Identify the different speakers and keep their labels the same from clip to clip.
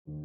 Speaker 1: Good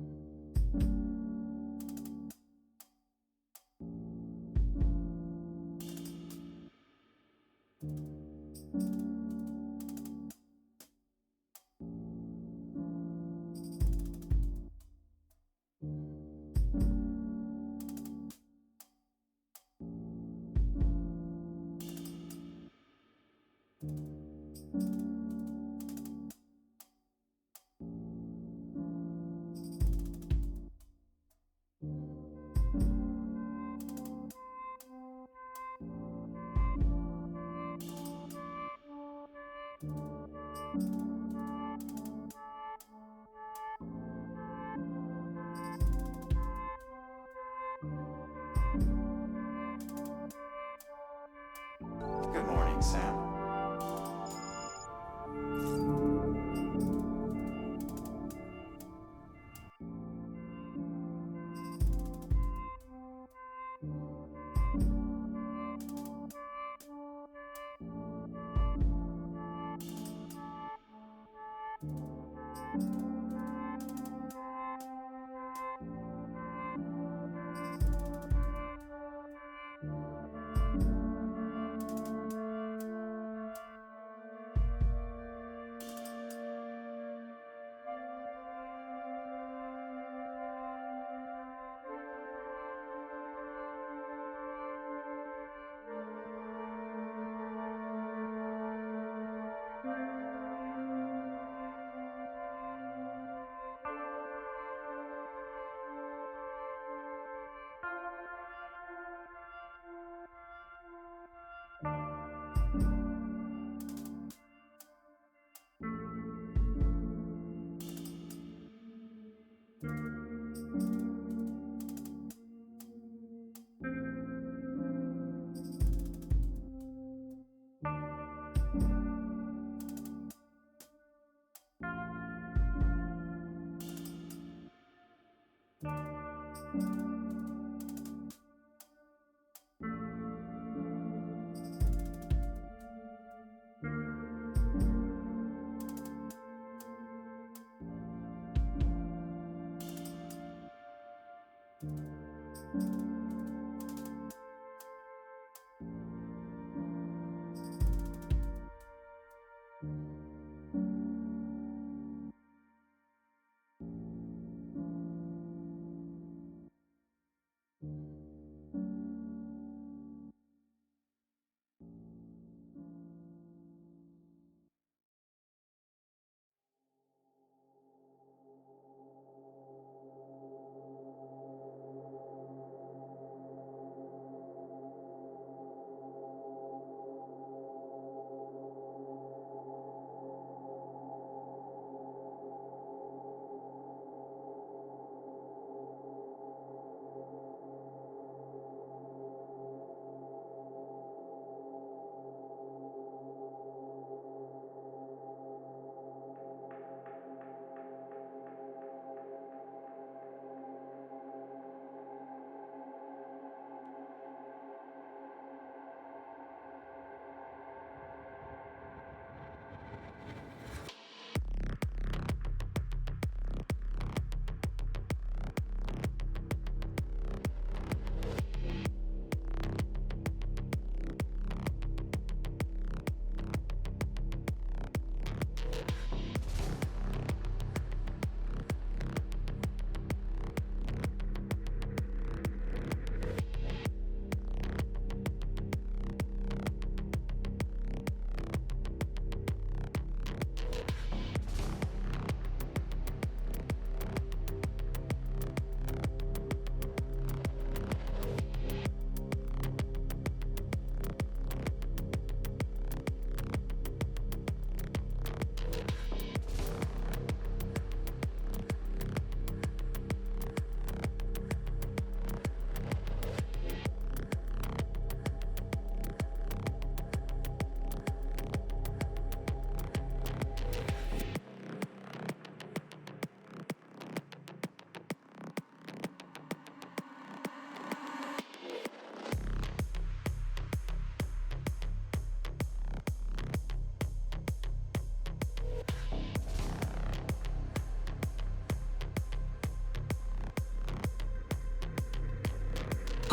Speaker 1: morning, Sam.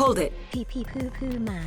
Speaker 2: Hold it.
Speaker 3: Pee pee poo poo man.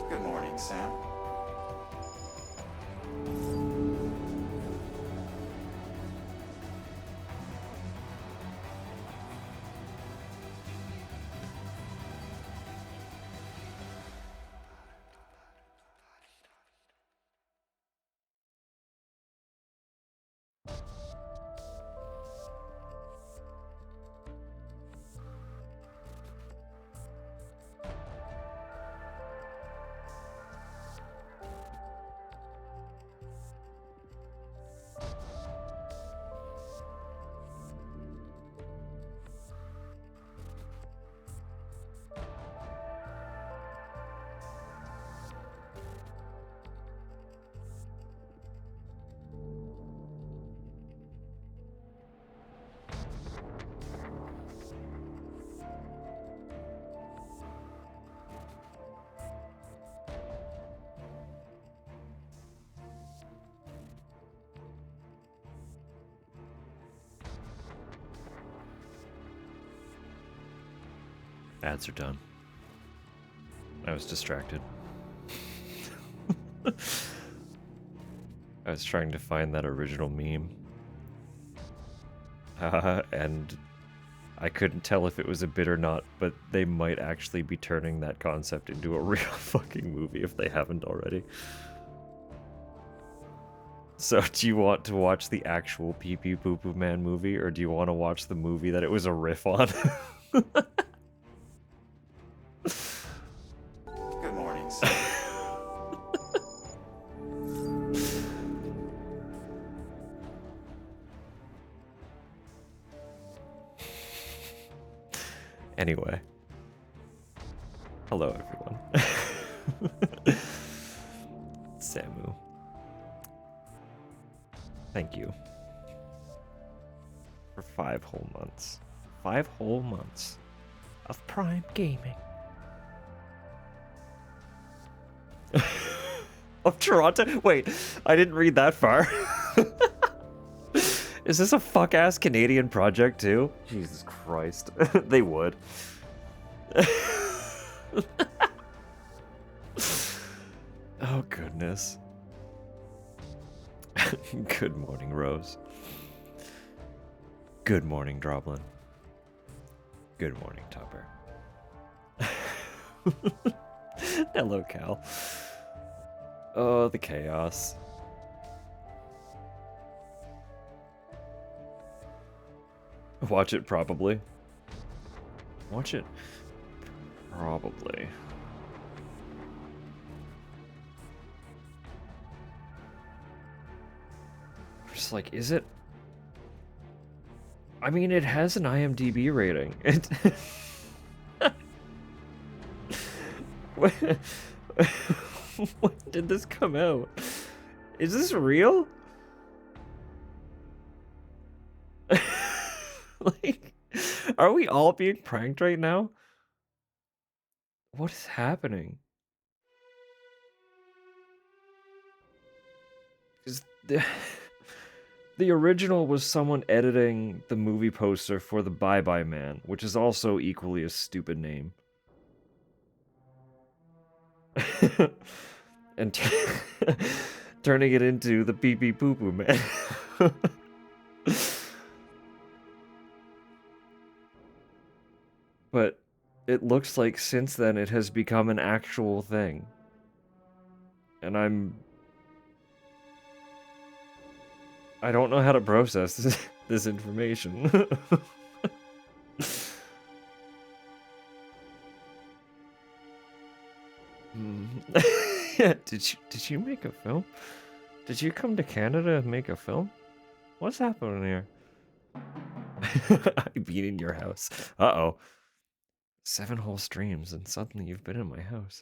Speaker 1: Good morning, Sam.
Speaker 2: Ads are done. I was distracted. I was trying to find that original meme. And I couldn't tell if it was a bit or not, but they might actually be turning that concept into a real fucking movie if they haven't already. So, do you want to watch the actual Pee Pee Poo Poo Man movie, or do you want to watch the movie that it was a riff on?
Speaker 1: Good morning, Sam.
Speaker 2: Anyway. Hello, everyone. Samu. Thank you. For 5 whole months. 5 whole months of Prime Gaming. Of Toronto? Wait, I didn't read that far. Is this a fuck-ass Canadian project, too? Jesus Christ. They would. Oh, goodness. Good morning, Rose. Good morning, Droblin. Good morning, Topper. Hello, Cal. Oh, the chaos. Watch it, probably. Watch it. Probably. Just like, is it? I mean, it has an IMDb rating. When did this come out? Is this real? Like, are we all being pranked right now? What is happening? Is the original was someone editing the movie poster for the Bye Bye Man, which is also equally a stupid name. And turning it into the Pee Pee Poo Poo Man. But it looks like since then it has become an actual thing. And I don't know how to process this information. Yeah, did you make a film? Did you come to Canada and make a film? What's happening here? I've been in your house. Uh-oh. 7 whole streams and suddenly you've been in my house.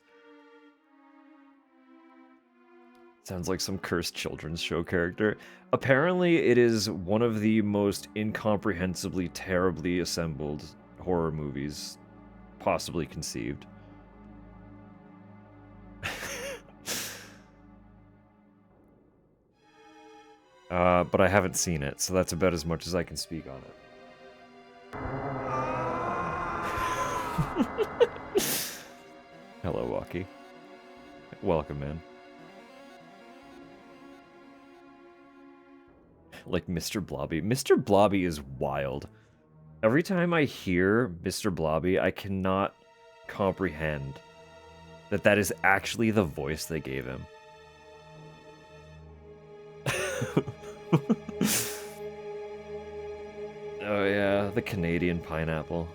Speaker 2: Sounds like some cursed children's show character. Apparently, it is one of the most incomprehensibly terribly assembled horror movies possibly conceived. But I haven't seen it, so that's about as much as I can speak on it. Hello, Walkie. Welcome, man. Like Mr. Blobby. Mr. Blobby is wild. Every time I hear Mr. Blobby, I cannot comprehend that that is actually the voice they gave him. Oh yeah, the Canadian pineapple.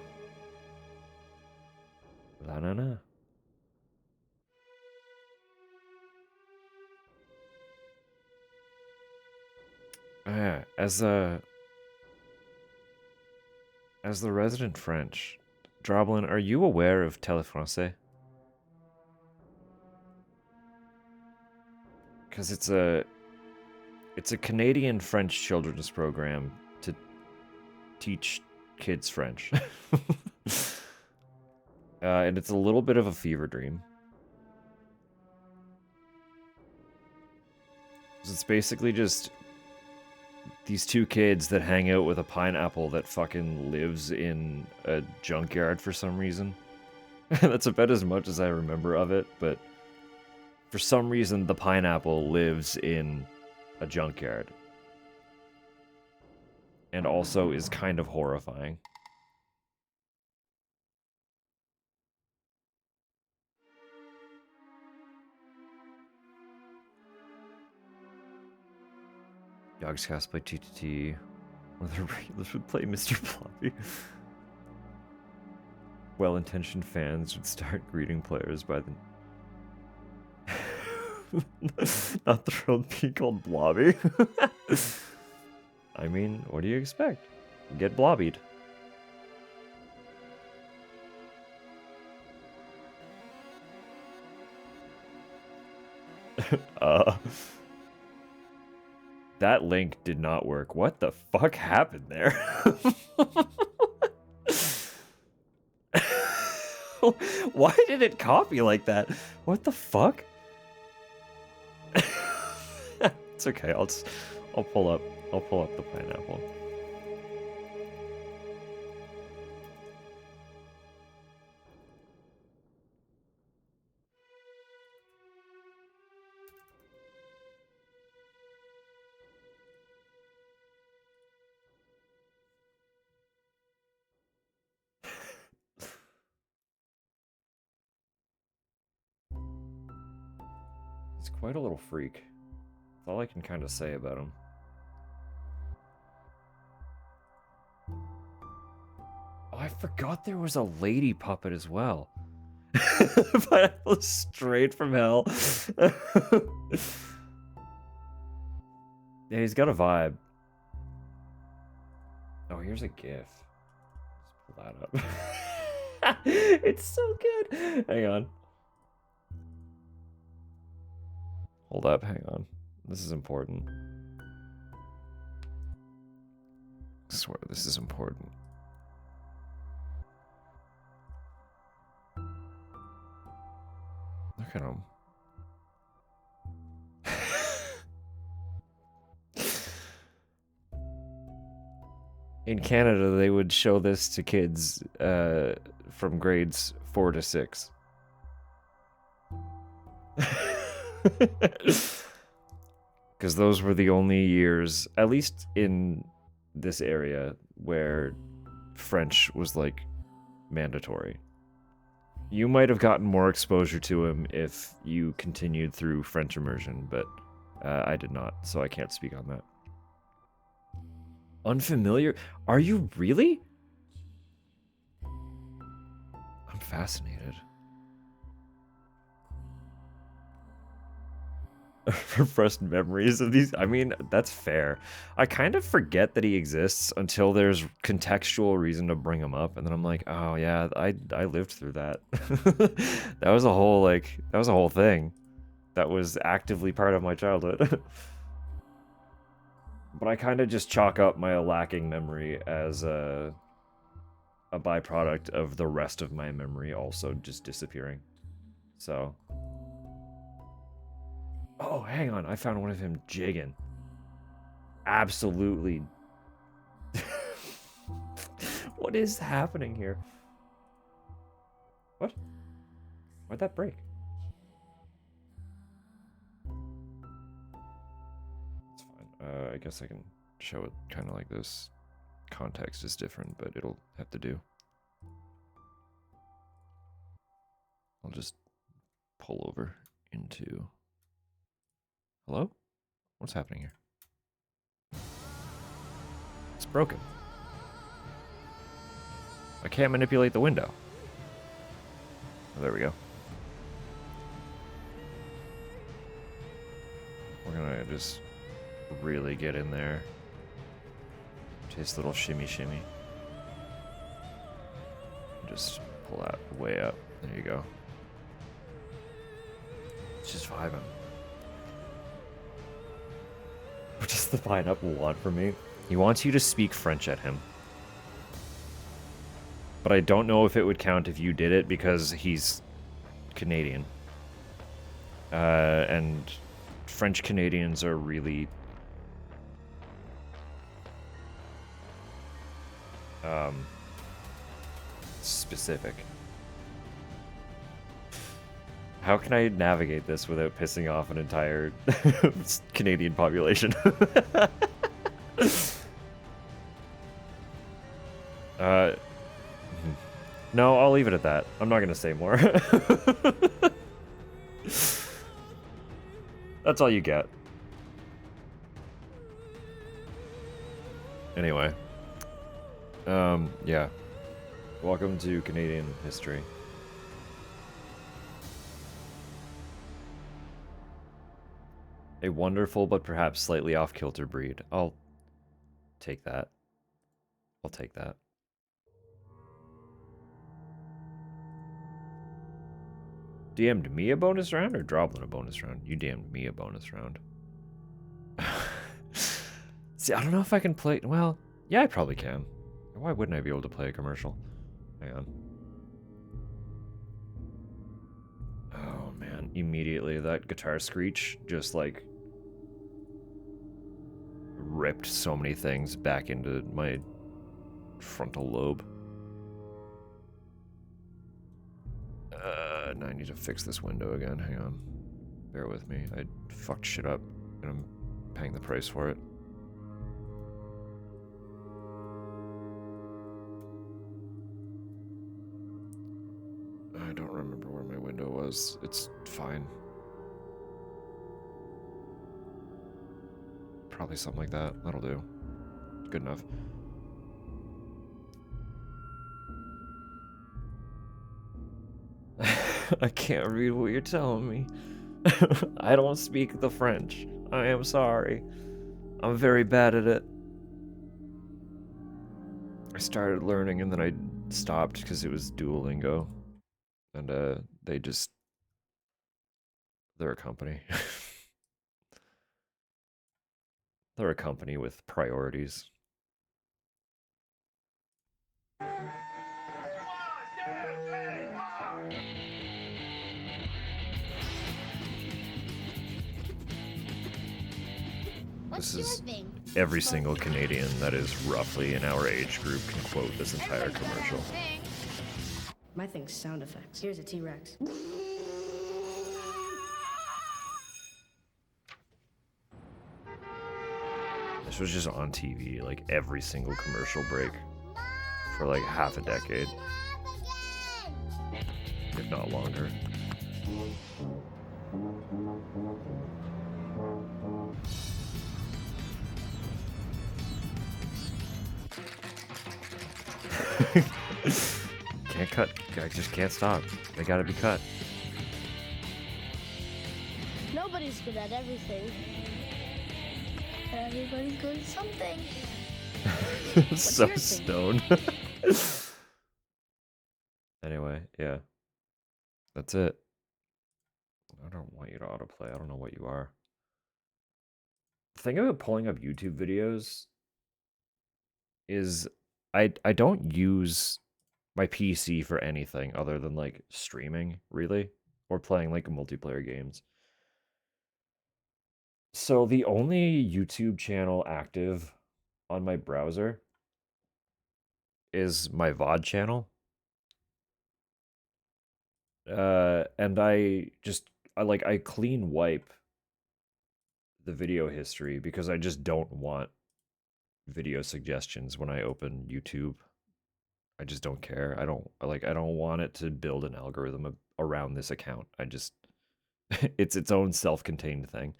Speaker 2: La na na. As the resident French, Droblin, are you aware of Telefrancais? Because it's a Canadian French children's program to teach kids French. And it's a little bit of a fever dream. It's basically just these 2 kids that hang out with a pineapple that fucking lives in a junkyard for some reason. That's about as much as I remember of it, but for some reason the pineapple lives in a junkyard. And also is kind of horrifying. Yogscast play TTT. Or the regulars would play Mr. Floppy. Well-intentioned fans would start greeting players by the... Not thrilled being called Blobby. I mean, what do you expect? Get blobbied. That link did not work. What the fuck happened there? Why did it copy like that? What the fuck? It's okay. I'll pull up the pineapple. He's quite a little freak. That's all I can kind of say about him. Oh, I forgot there was a lady puppet as well. Pineapple straight from hell. Yeah, he's got a vibe. Oh, here's a GIF. Let's pull that up. It's so good. Hang on. Hold up, hang on. This is important. I swear this is important. Look at him. In Canada, they would show this to kids from grades 4 to 6. Because those were the only years, at least in this area, where French was, like, mandatory. You might have gotten more exposure to him if you continued through French immersion, but I did not, so I can't speak on that. Unfamiliar? Are you really? I'm fascinated. Repressed memories of these. I mean, that's fair. I kind of forget that he exists until there's contextual reason to bring him up, and then I'm like, oh yeah, I lived through that. That was a whole thing. That was actively part of my childhood. But I kind of just chalk up my lacking memory as a byproduct of the rest of my memory also just disappearing. So. Oh, hang on. I found one of him jigging. Absolutely. What is happening here? What? Why'd that break? It's fine. I guess I can show it kind of like this. Context is different, but it'll have to do. I'll just pull over into... Hello? What's happening here? It's broken. I can't manipulate the window. Oh, there we go. We're gonna just really get in there. Taste a little shimmy shimmy. Just pull that way up. There you go. It's just vibing. What does the pineapple want from me? He wants you to speak French at him. But I don't know if it would count if you did it because he's Canadian. And French Canadians are really... specific. How can I navigate this without pissing off an entire Canadian population? No, I'll leave it at that. I'm not gonna say more. That's all you get. Anyway. Yeah. Welcome to Canadian history. A wonderful but perhaps slightly off-kilter breed. I'll take that. I'll take that. DM'd me a bonus round or Droblin a bonus round? You DM'd me a bonus round. See, I don't know if I can play... Well, yeah, I probably can. Why wouldn't I be able to play a commercial? Hang on. Oh, man. Immediately, that guitar screech just, like... ripped so many things back into my frontal lobe. Now I need to fix this window again. Hang on. Bear with me. I fucked shit up, and I'm paying the price for it. I don't remember where my window was. It's fine. Probably something like that. That'll do. Good enough. I can't read what you're telling me. I don't speak the French. I am sorry. I'm very bad at it. I started learning and then I stopped because it was Duolingo. And they just... they're a company. They're a company with priorities. This is every single Canadian that is roughly in our age group can quote this entire commercial.
Speaker 3: My thing's sound effects. Here's a T-Rex.
Speaker 2: This was just on TV, like every single commercial break for like half a decade, if not longer. Can't cut. I just can't stop. They gotta be cut.
Speaker 4: Nobody's good at everything. Everybody's good at something.
Speaker 2: So stoned. Anyway, yeah. That's it. I don't want you to autoplay. I don't know what you are. The thing about pulling up YouTube videos is I don't use my PC for anything other than like streaming, really, or playing like multiplayer games. So the only YouTube channel active on my browser is my VOD channel. And I clean wipe the video history because I just don't want video suggestions when I open YouTube. I just don't care. I don't want it to build an algorithm around this account. It's its own self-contained thing.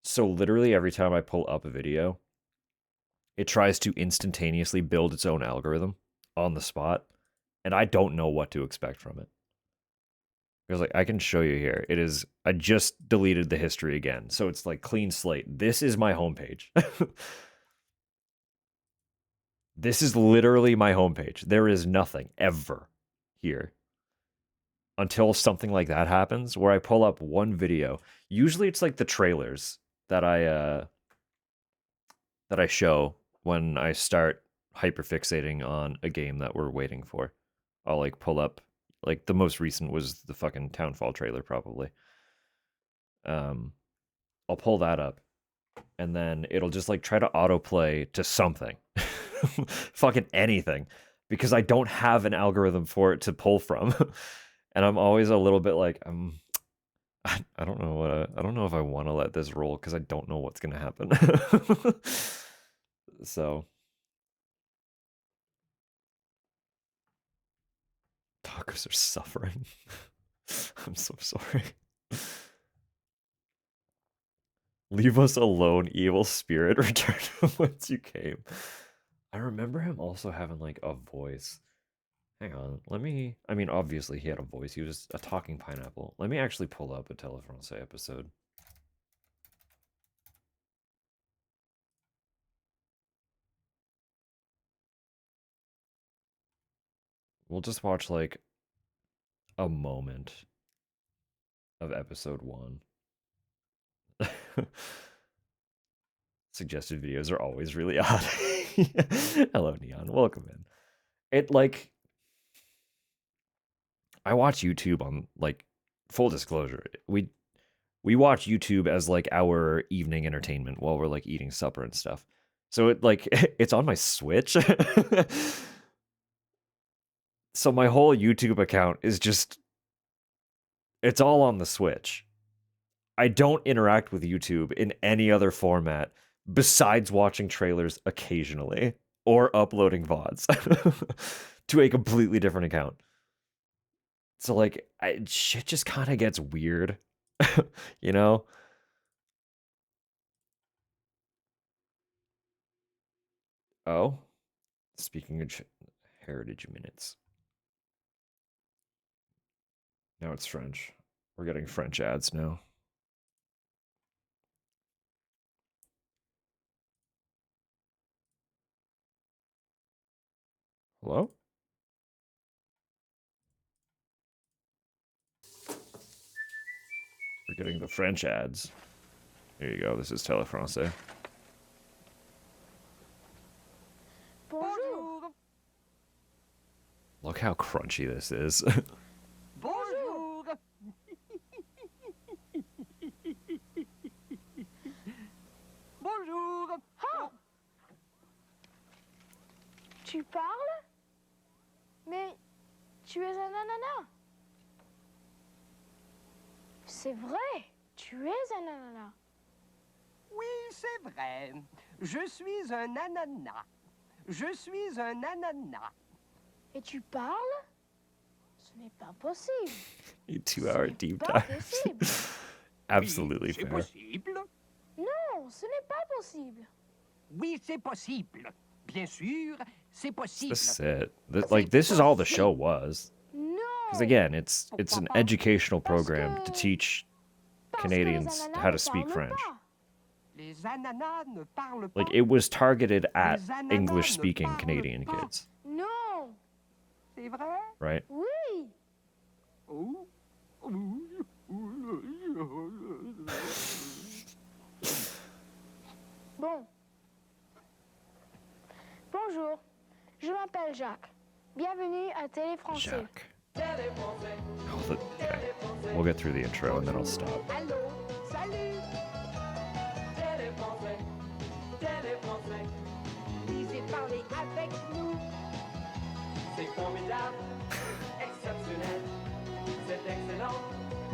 Speaker 2: So literally every time I pull up a video, it tries to instantaneously build its own algorithm on the spot, and I don't know what to expect from it. Because like I can show you here. It is I just deleted the history again. So it's like clean slate. This is my homepage. This is literally my homepage. There is nothing ever here until something like that happens where I pull up one video. Usually it's like the trailers that I show when I start hyperfixating on a game that we're waiting for. I'll like pull up, like the most recent was the fucking Townfall trailer probably. I'll pull that up and then it'll just like try to autoplay to something. Fucking anything, because I don't have an algorithm for it to pull from. And I'm always a little bit like, I don't know I don't know if I want to let this roll because I don't know what's gonna happen. So tacos are suffering. I'm so sorry. Leave us alone, evil spirit. Return from whence you came. I remember him also having like a voice. Hang on, let me. I mean, obviously he had a voice. He was a talking pineapple. Let me actually pull up a Telefrancais episode. We'll just watch like a moment of episode 1. Suggested videos are always really odd. Hello, Neon. Welcome in. It like I watch YouTube on like full disclosure. We watch YouTube as like our evening entertainment while we're like eating supper and stuff. So it like it's on my Switch. So my whole YouTube account is just it's all on the Switch. I don't interact with YouTube in any other format besides watching trailers occasionally or uploading VODs to a completely different account. So like shit just kind of gets weird, you know? Oh, speaking of heritage minutes. Now it's French. We're getting French ads now. Hello? We're getting the French ads. Here you go. This is Telefrancais.
Speaker 4: Bonjour.
Speaker 2: Look how crunchy this is.
Speaker 5: Bonjour. Bonjour.
Speaker 4: Ah. Tu parles? Mais tu es un ananas. C'est vrai, tu es un ananas.
Speaker 5: Oui, c'est vrai. Je suis un ananas. Je suis un ananas.
Speaker 4: Et tu parles? Ce n'est pas possible.
Speaker 2: A 2-hour deep
Speaker 4: Pas
Speaker 2: dive.
Speaker 4: possible.
Speaker 2: Absolutely
Speaker 5: Oui, c'est
Speaker 2: fair.
Speaker 5: possible.
Speaker 4: Non, ce n'est pas possible.
Speaker 5: Oui, c'est possible. Bien sûr, c'est possible.
Speaker 2: This is it. Like this is all the show was.
Speaker 4: Non.
Speaker 2: Because again, it's an educational program to teach
Speaker 4: Parce que
Speaker 2: Canadians
Speaker 4: les ananas
Speaker 2: how to
Speaker 4: ne
Speaker 2: speak
Speaker 4: parlent
Speaker 2: French.
Speaker 4: pas.
Speaker 5: Les ananas ne parlent pas.
Speaker 2: Like it was targeted at
Speaker 5: Les ananas
Speaker 2: English-speaking
Speaker 5: ne parlent
Speaker 2: Canadian
Speaker 5: pas.
Speaker 2: kids,
Speaker 4: Non.
Speaker 5: C'est vrai?
Speaker 2: right?
Speaker 4: Oui.
Speaker 5: Oh.
Speaker 4: Bon. Bonjour, je m'appelle Jacques. Bienvenue à Télé Français.
Speaker 2: Jacques. Oh, okay. We'll get through the intro and then I'll stop.
Speaker 5: Allô? Salut! Lisez parler avec nous.
Speaker 6: C'est formidable, exceptionnel, c'est excellent.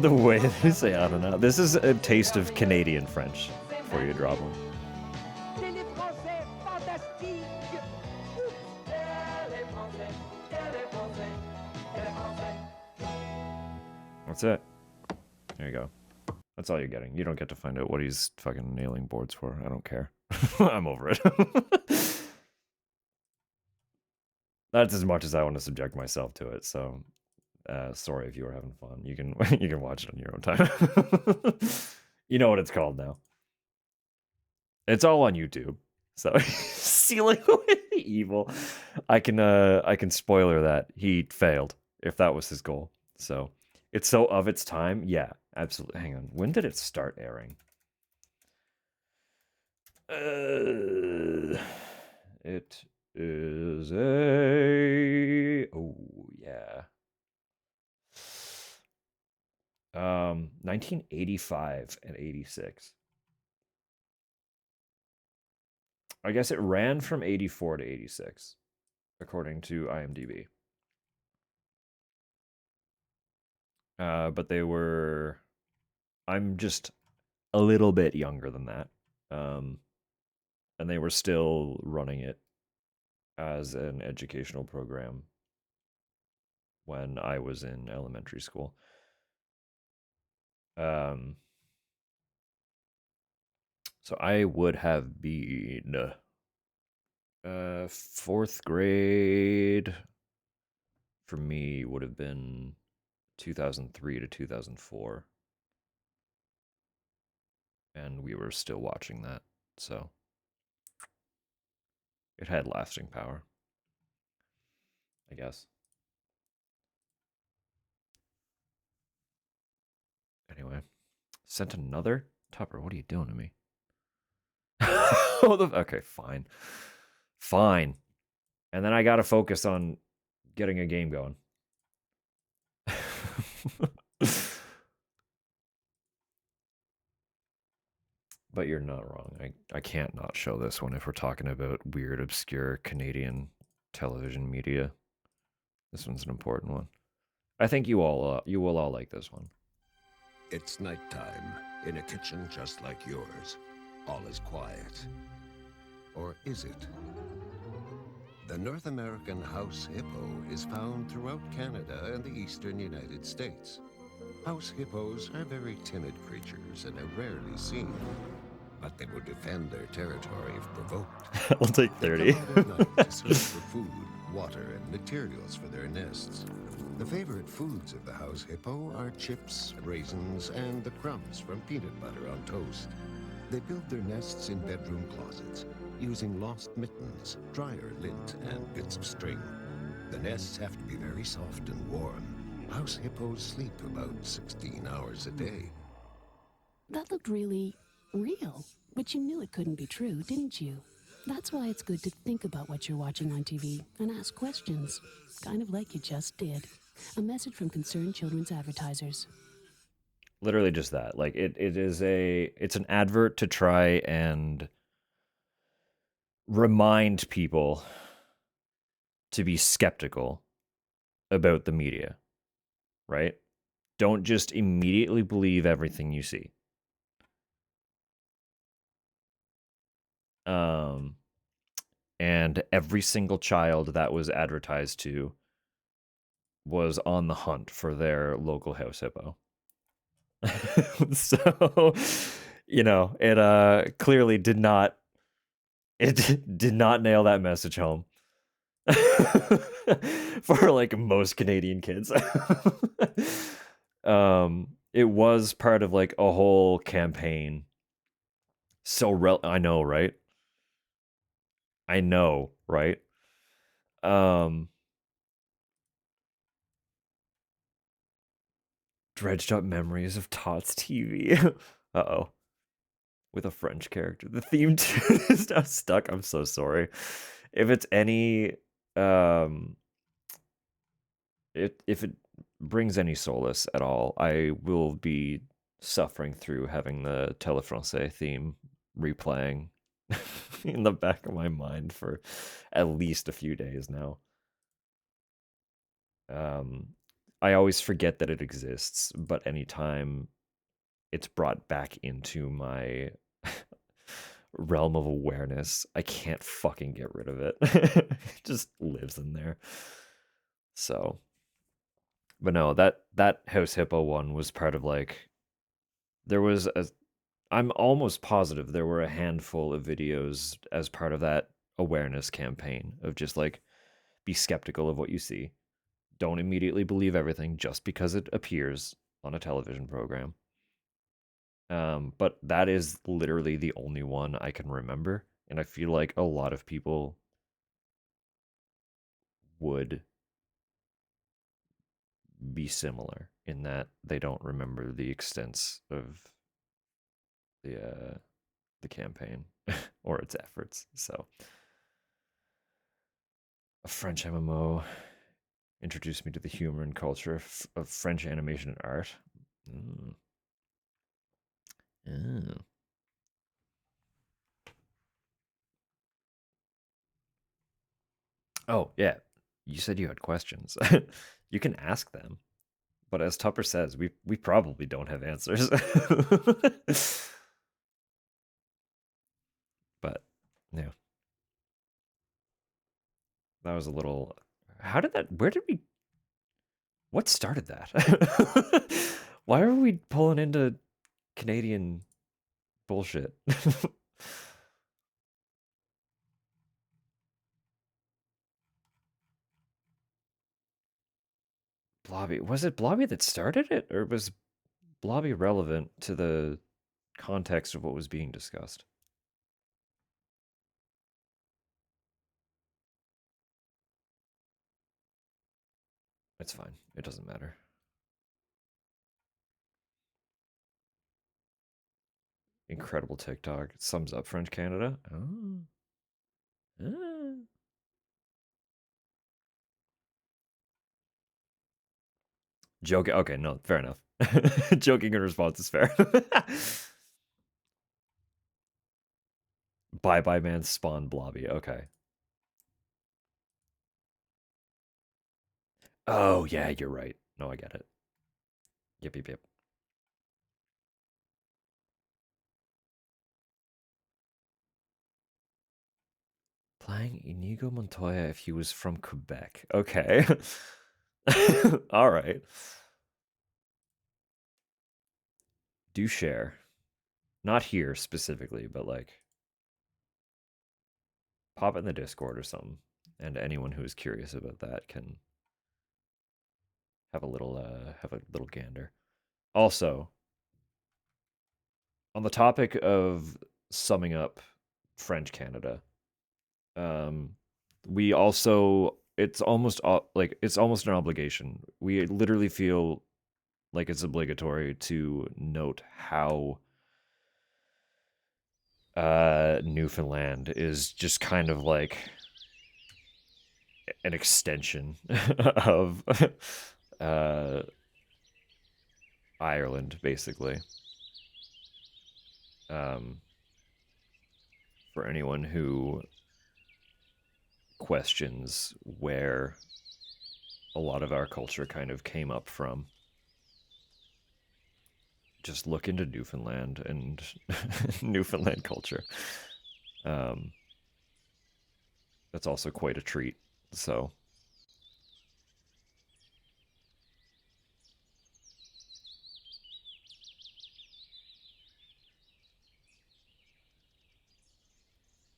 Speaker 2: The way they say, I don't know. This is a taste of Canadian French before you drop one.
Speaker 5: Télé français fantastique!
Speaker 2: That's it. There you go. That's all you're getting. You don't get to find out what he's fucking nailing boards for. I don't care. I'm over it. That's as much as I want to subject myself to it. So, sorry if you were having fun. You can you can watch it on your own time. You know what it's called now. It's all on YouTube. So sealing away the evil. I can spoiler that he failed if that was his goal. So it's so of its time. Yeah, absolutely. Hang on. When did it start airing? It is a yeah. 1985 and 86. I guess it ran from 84 to 86, according to IMDb. But they were. I'm just a little bit younger than that. And they were still running it as an educational program when I was in elementary school. So I would have been fourth grade. For me, would have been 2003 to 2004, and we were still watching that, so it had lasting power, I guess. Anyway, sent another Tupper. What are you doing to me? Okay, fine. And then I gotta focus on getting a game going. But you're not wrong. I can't not show this one if we're talking about weird, obscure Canadian television media. This one's an important one. I think you will all like this one.
Speaker 7: It's nighttime in a kitchen just like yours. All is quiet. Or is it? The North American house hippo is found throughout Canada and the eastern United States. House hippos are very timid creatures and are rarely seen, but they will defend their territory if provoked.
Speaker 2: I'll take 30.
Speaker 7: They come out at night to search for food, water, and materials for their nests. The favorite foods of the house hippo are chips, raisins, and the crumbs from peanut butter on toast. They build their nests in bedroom closets, using lost mittens, dryer lint, and bits of string. The nests have to be very soft and warm. House hippos sleep about 16 hours a day.
Speaker 8: That looked really real, but you knew it couldn't be true, didn't you? That's why it's good to think about what you're watching on TV and ask questions, kind of like you just did. A message from Concerned Children's Advertisers.
Speaker 2: Literally just that. Like it's an advert to try and remind people to be skeptical about the media, right? Don't just immediately believe everything you see. And every single child that was advertised to was on the hunt for their local house hippo. So, it clearly did not nail that message home. For like most Canadian kids. It was part of like a whole campaign. I know, right? Dredged up memories of Tots TV. Uh-oh. With a French character. The theme tune is now stuck. I'm so sorry. If it's any if it brings any solace at all, I will be suffering through having the Telefrancais theme replaying in the back of my mind for at least a few days now. I always forget that it exists, but anytime it's brought back into my realm of awareness, I can't fucking get rid of it. It just lives in there. So, but no, that House Hippo one was part of like, I'm almost positive there were a handful of videos as part of that awareness campaign of just like, be skeptical of what you see. Don't immediately believe everything just because it appears on a television program. But that is literally the only one I can remember, and I feel like a lot of people would be similar in that they don't remember the extents of the campaign or its efforts. So, a French MMO introduced me to the humor and culture of French animation and art. Oh, yeah. You said you had questions. You can ask them. But as Tupper says, we probably don't have answers. But yeah. That was a little. How did that? Where did we? What started that? Why are we pulling into Canadian bullshit? Blobby. Was it Blobby that started it, or was Blobby relevant to the context of what was being discussed? It's fine. It doesn't matter. Incredible TikTok. Sums up French Canada. Oh. Ah. Joking. Okay, no, fair enough. Joking in response is fair. Bye bye man spawn Blobby. Okay. Oh yeah, you're right. No, I get it. Yep, yep, yep. Playing Inigo Montoya if he was from Quebec. Okay. All right. Do share. Not here specifically, but like pop it in the Discord or something. And anyone who is curious about that can have a little gander. Also, on the topic of summing up French Canada, we also it's almost an obligation. We literally feel like it's obligatory to note how Newfoundland is just kind of like an extension of Ireland, basically. For anyone who questions where a lot of our culture kind of came up from, just look into Newfoundland and Newfoundland culture. That's also quite a treat. So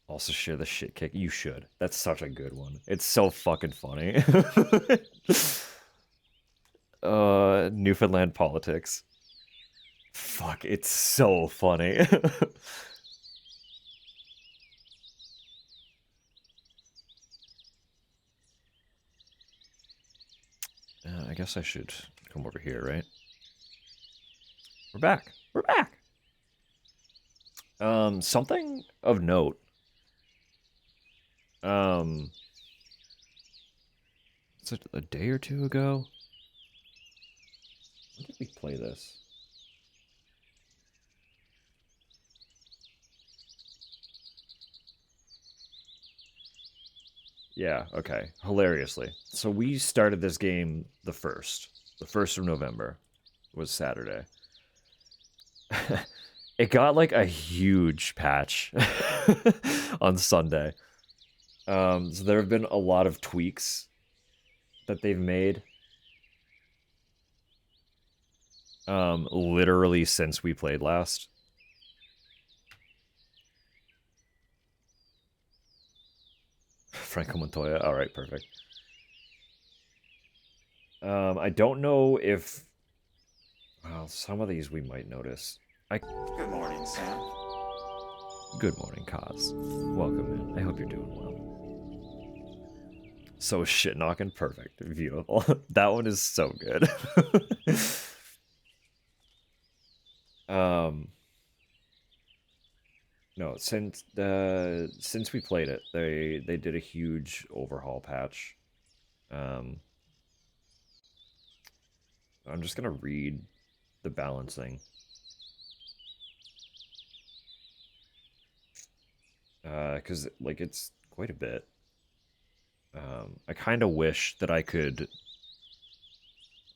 Speaker 2: also share the shit kick. You should. That's such a good one. It's so fucking funny. Newfoundland politics. Fuck, it's so funny. I guess I should come over here, right? We're back. We're back. Something of note. Was it a day or two ago? When did we play this? Yeah, okay. Hilariously. So we started this game the 1st. The 1st of November was Saturday. It got like a huge patch on Sunday. So there have been a lot of tweaks that they've made. Literally since we played last. Franco Montoya. All right, perfect. I don't know if... Well, some of these we might notice.
Speaker 1: Good morning, Sam.
Speaker 2: Good morning, Kaz. Welcome in. I hope you're doing well. So shit knocking, perfect, beautiful. That one is so good. No, since we played it, they did a huge overhaul patch. I'm just gonna read the balancing. Because like it's quite a bit. I kind of wish that I could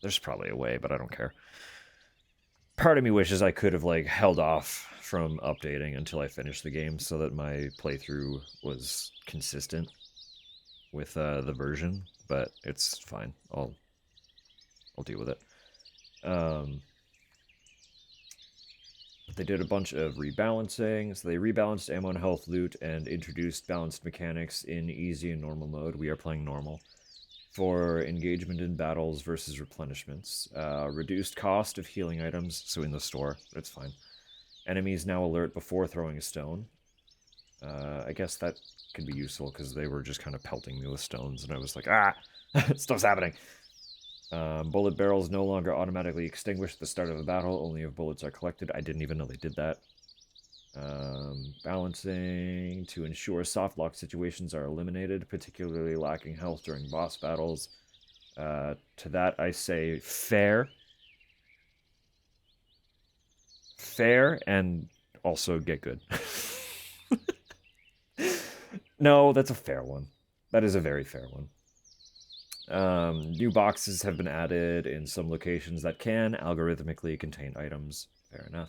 Speaker 2: There's probably a way, but I don't care. Part of me wishes I could have like held off from updating until I finished the game so that my playthrough was consistent with the version, but it's fine. I'll deal with it. They did a bunch of rebalancing. So they rebalanced ammo and health loot and introduced balanced mechanics in easy and normal mode. We are playing normal. For engagement in battles versus replenishments. Reduced cost of healing items, so in the store, it's fine. Enemies now alert before throwing a stone. I guess that could be useful because they were just kind of pelting me with stones, and I was like, ah, stuff's happening. Bullet barrels no longer automatically extinguish at the start of a battle, only if bullets are collected. I didn't even know they did that. Balancing to ensure soft lock situations are eliminated, particularly lacking health during boss battles. To that I say fair. Fair, and also get good. No, that's a fair one. That is a very fair one. New boxes have been added in some locations that can algorithmically contain items. Fair enough.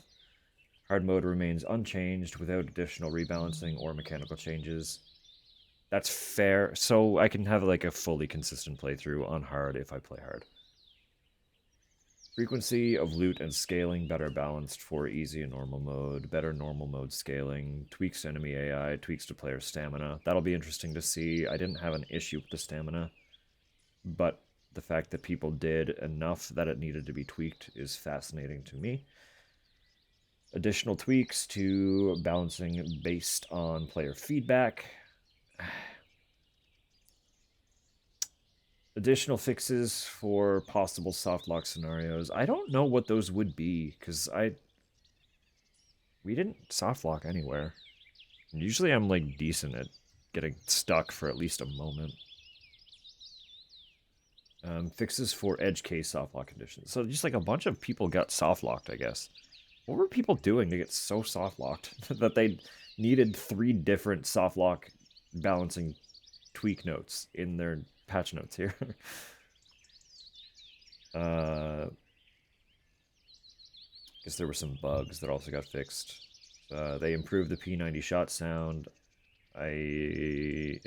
Speaker 2: Hard mode remains unchanged without additional rebalancing or mechanical changes. That's fair. So I can have like a fully consistent playthrough on hard if I play hard. Frequency of loot and scaling better balanced for easy and normal mode. Better normal mode scaling. Tweaks to enemy AI. Tweaks to player stamina. That'll be interesting to see. I didn't have an issue with the stamina, but the fact that people did enough that it needed to be tweaked is fascinating to me. Additional tweaks to balancing based on player feedback. Additional fixes for possible soft lock scenarios. I don't know what those would be, because we didn't soft lock anywhere. Usually I'm like decent at getting stuck for at least a moment. Fixes for edge case soft lock conditions. So just like a bunch of people got soft locked, I guess. What were people doing to get so soft locked that they needed 3 different soft lock balancing tweak notes in their patch notes here? Guess there were some bugs that also got fixed. They improved the P90 shot sound. I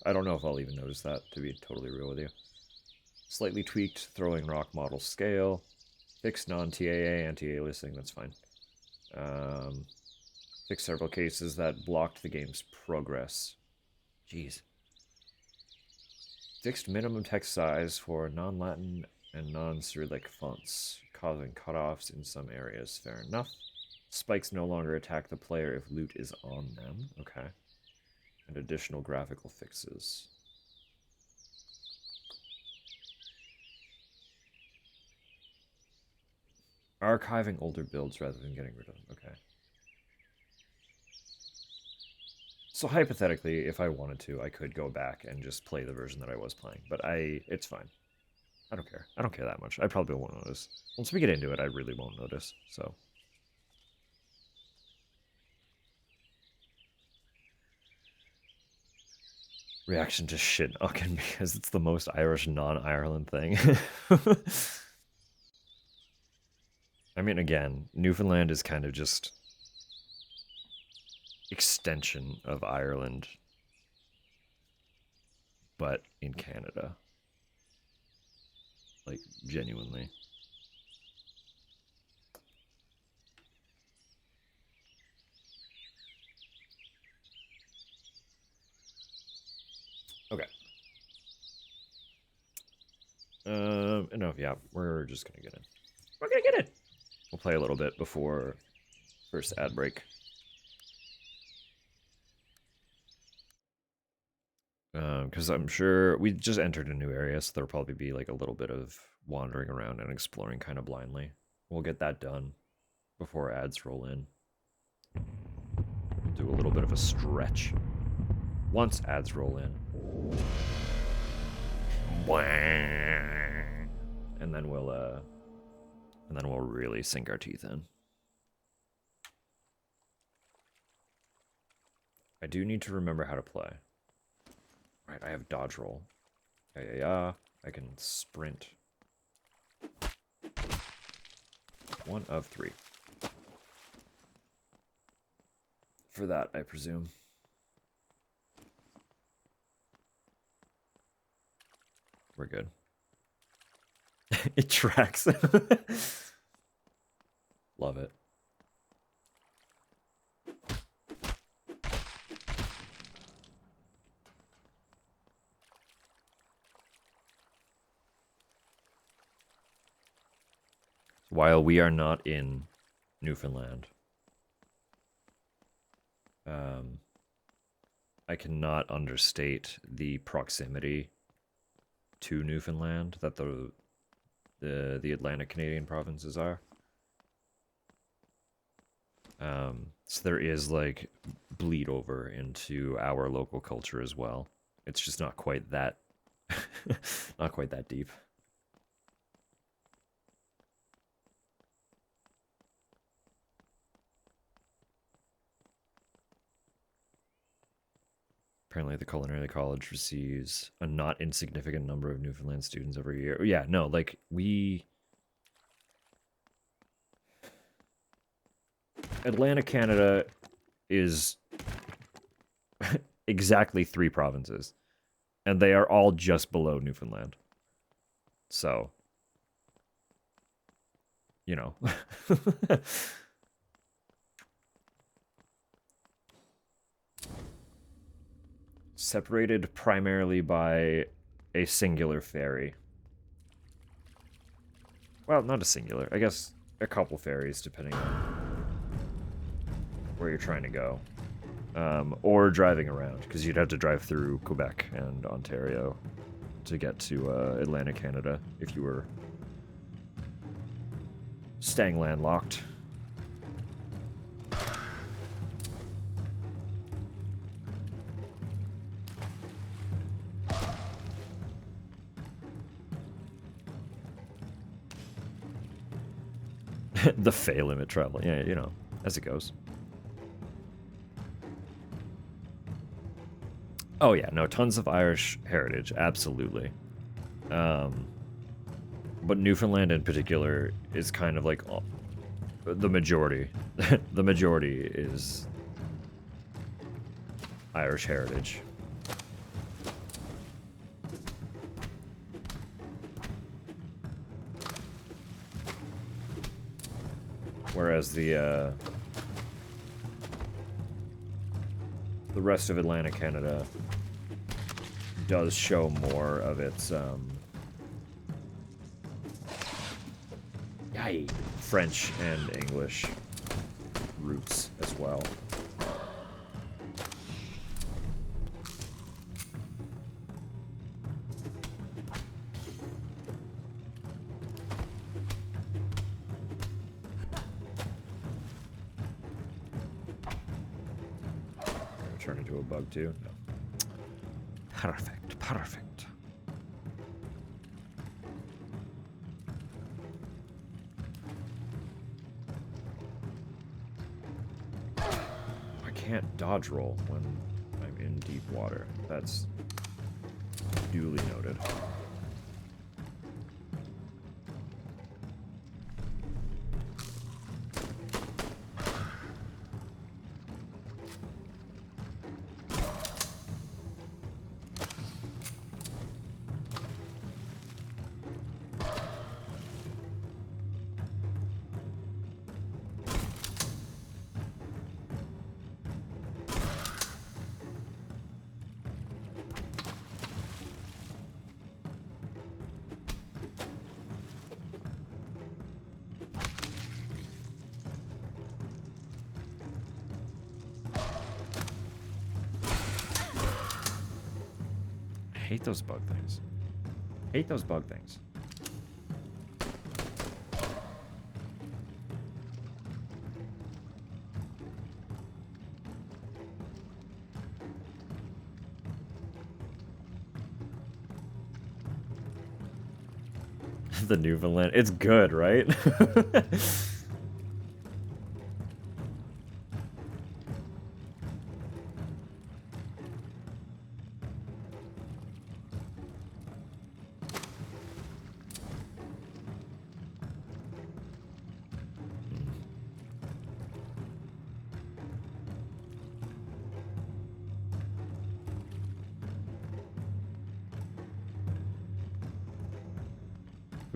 Speaker 2: don't know if I'll even notice that, to be totally real with you. Slightly tweaked throwing rock model scale. Fixed non-TAA, anti-aliasing, that's fine. Fixed several cases that blocked the game's progress. Jeez. Fixed minimum text size for non-Latin and non-Cyrillic fonts, causing cutoffs in some areas. Fair enough. Spikes no longer attack the player if loot is on them. Okay. And additional graphical fixes. Archiving older builds rather than getting rid of them. Okay. So hypothetically, if I wanted to, I could go back and just play the version that I was playing. But it's fine. I don't care. I don't care that much. I probably won't notice. Once we get into it, I really won't notice. So. Reaction to shit knocking because it's the most Irish non-Ireland thing. I mean, again, Newfoundland is kind of just extension of Ireland, but in Canada. Like, genuinely. Okay. No, yeah, we're just gonna get in. We're gonna get in! We'll play a little bit before first ad break. Because I'm sure we just entered a new area, so there'll probably be like a little bit of wandering around and exploring kind of blindly. We'll get that done before ads roll in. We'll do a little bit of a stretch once ads roll in. And then we'll really sink our teeth in. I do need to remember how to play. Right, I have dodge roll. Yeah. I can sprint. 1 of 3. For that, I presume. We're good. It tracks. Love it. While we are not in Newfoundland, I cannot understate the proximity to Newfoundland that the Atlantic Canadian provinces are. So there is like bleed over into our local culture as well. It's just not quite that not quite that deep. Apparently, the Culinary College receives a not insignificant number of Newfoundland students every year. Yeah, no, like Atlantic Canada is exactly 3 provinces, and they are all just below Newfoundland. So, you know. Separated primarily by a singular ferry. Well, not a singular. I guess a couple ferries, depending on where you're trying to go. Or driving around, because you'd have to drive through Quebec and Ontario to get to Atlantic Canada if you were staying landlocked. The Fey limit travel. Yeah, you know, as it goes. Oh yeah, no, tons of Irish heritage, absolutely. But Newfoundland in particular is kind of like the majority. The majority is Irish heritage. Whereas the rest of Atlantic Canada does show more of its French and English roots as well. Turn into a bug too? No. Perfect, perfect. I can't dodge roll when I'm in deep water. That's duly noted. I hate those bug things. Hate those bug things. The Newfoundland. It's good, right?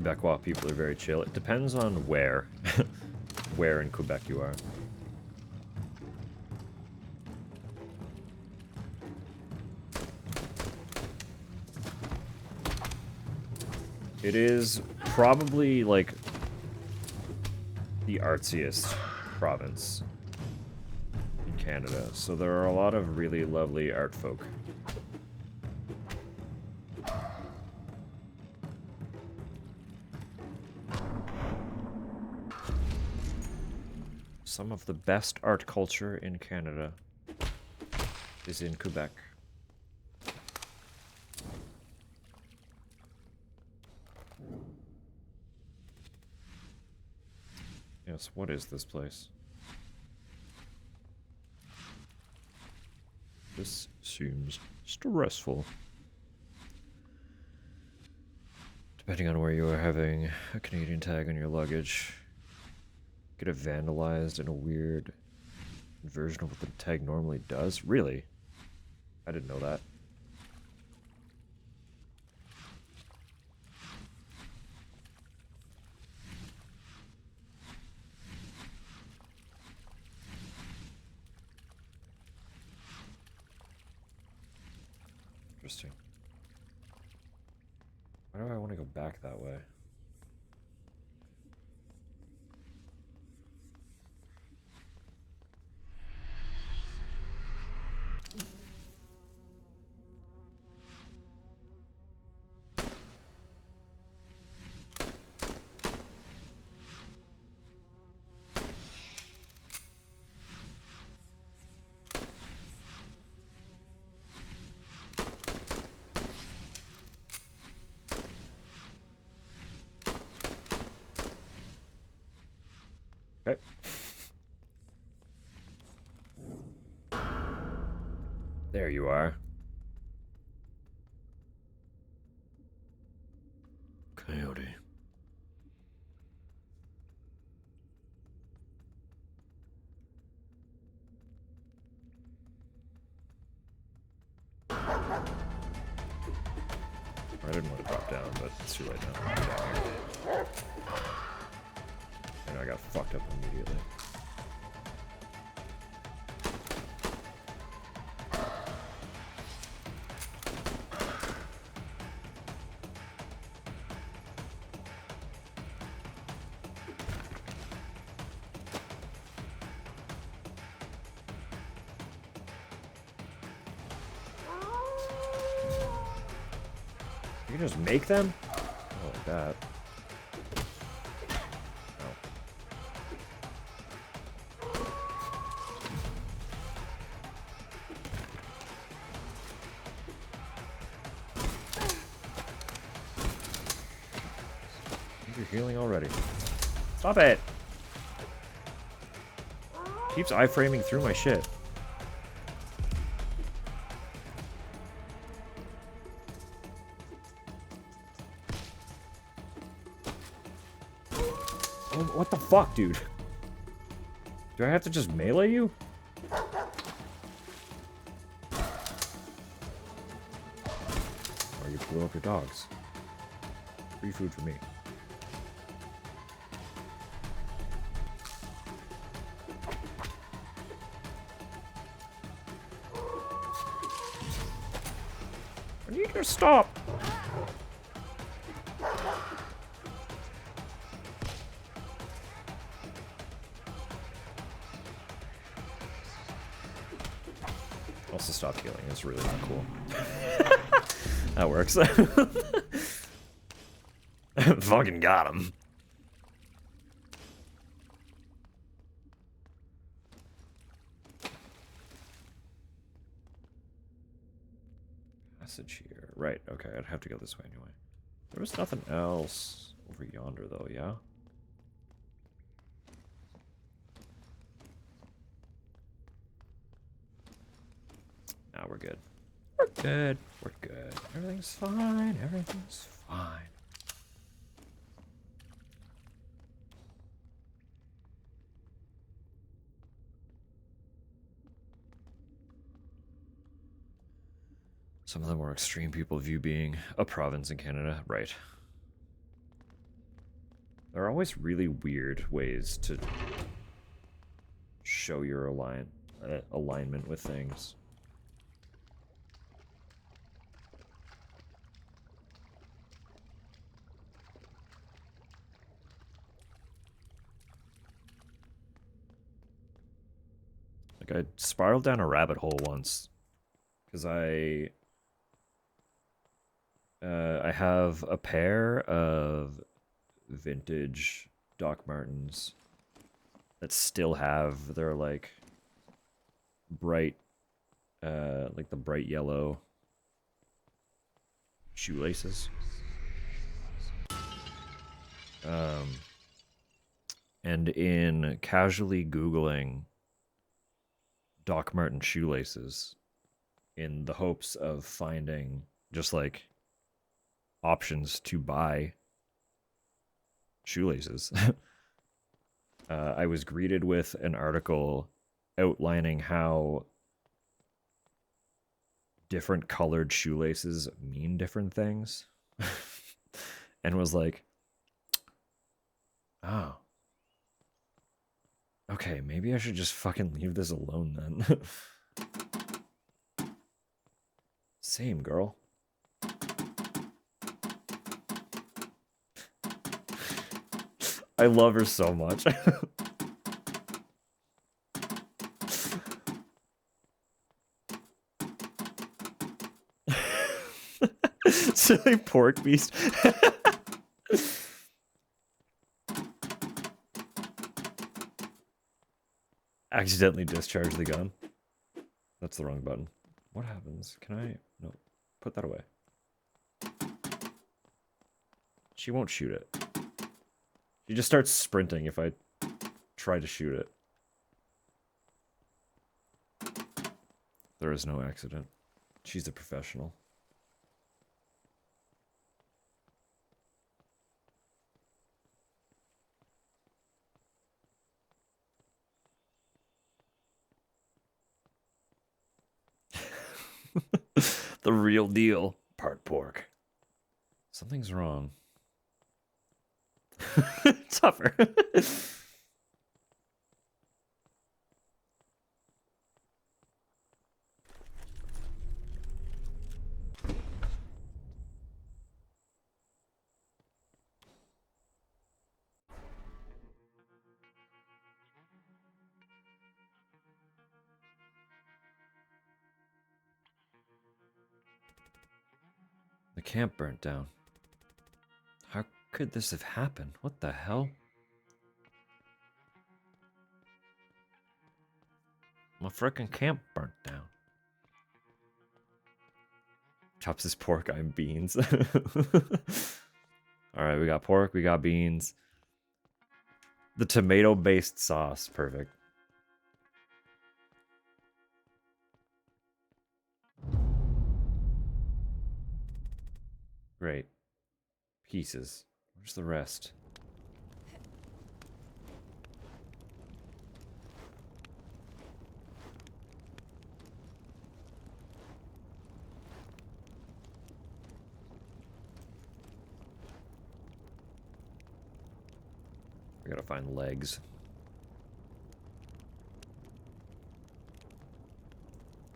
Speaker 2: Quebecois people are very chill. It depends on where. Where in Quebec you are. It is probably, like, the artsiest province in Canada, so there are a lot of really lovely art folk. Some of the best art culture in Canada is in Quebec. Yes, what is this place? This seems stressful. Depending on where you are having a Canadian tag on your luggage, get it vandalized in a weird version of what the tag normally does? Really? I didn't know that. Interesting. Why do I want to go back that way? Okay. There you are. Coyote. I didn't want to drop down, but it's too late now. And I got fucked up immediately. You can just make them? Oh, like that. You're healing already. Stop it! Keeps iframing through my shit. Oh, what the fuck, dude? Do I have to just melee you? Or you blew up your dogs. Free food for me. I need you to stop! Also stop healing, it's really not cool. That works. Fucking got him. Passage here. Right, okay, I'd have to go this way anyway. There was nothing else over yonder though, yeah? Now we're good. We're good. We're good. Everything's fine. Everything's fine. Some of the more extreme people view being a province in Canada. Right. There are always really weird ways to show your alignment with things. Like, I spiraled down a rabbit hole once because I have a pair of vintage Doc Martens that still have their like bright like the bright yellow shoelaces. And in casually Googling Doc Marten shoelaces in the hopes of finding just like options to buy shoelaces, I was greeted with an article outlining how different colored shoelaces mean different things. And was like, oh, okay, maybe I should just fucking leave this alone then. Same, girl. I love her so much. Silly pork beast. Accidentally discharge the gun. That's the wrong button. What happens? Can I? No. Put that away. She won't shoot it. She just starts sprinting if I try to shoot it. There is no accident. She's a professional. The real deal. Part pork. Something's wrong. Tougher. The camp burnt down. How could this have happened? What the hell? My frickin' camp burnt down. Chops his pork, I'm beans. Alright, we got pork, we got beans. The tomato-based sauce, perfect. Great. Pieces. Where's the rest? We gotta find legs.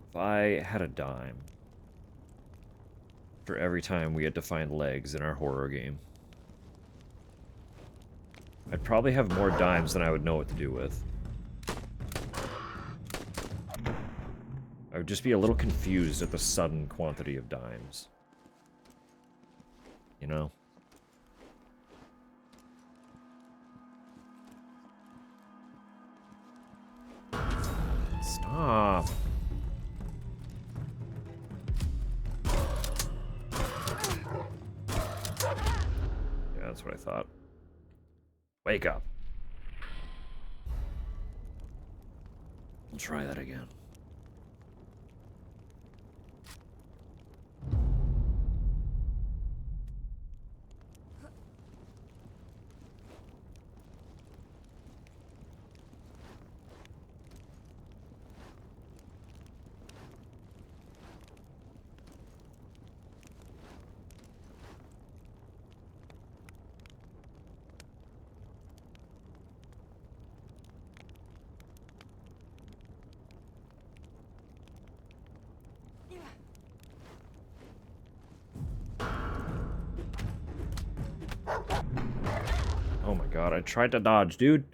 Speaker 2: If I had a dime for every time we had to find legs in our horror game, I'd probably have more dimes than I would know what to do with. I would just be a little confused at the sudden quantity of dimes. You know? Stop. Yeah, that's what I thought. Wake up. We'll try that again. god, I tried to dodge, dude.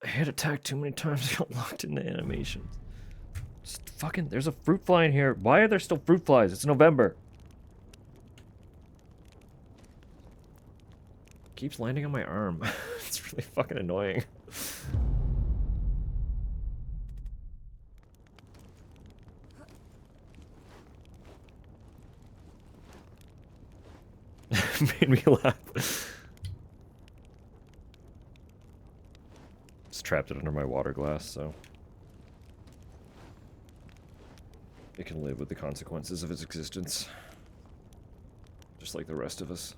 Speaker 2: I hit attack too many times, I got locked into animations. Just fucking, there's a fruit fly in here. Why are there still fruit flies? It's November. Keeps landing on my arm. It's really fucking annoying. Made me laugh. Just trapped it under my water glass, so it can live with the consequences of its existence. Just like the rest of us.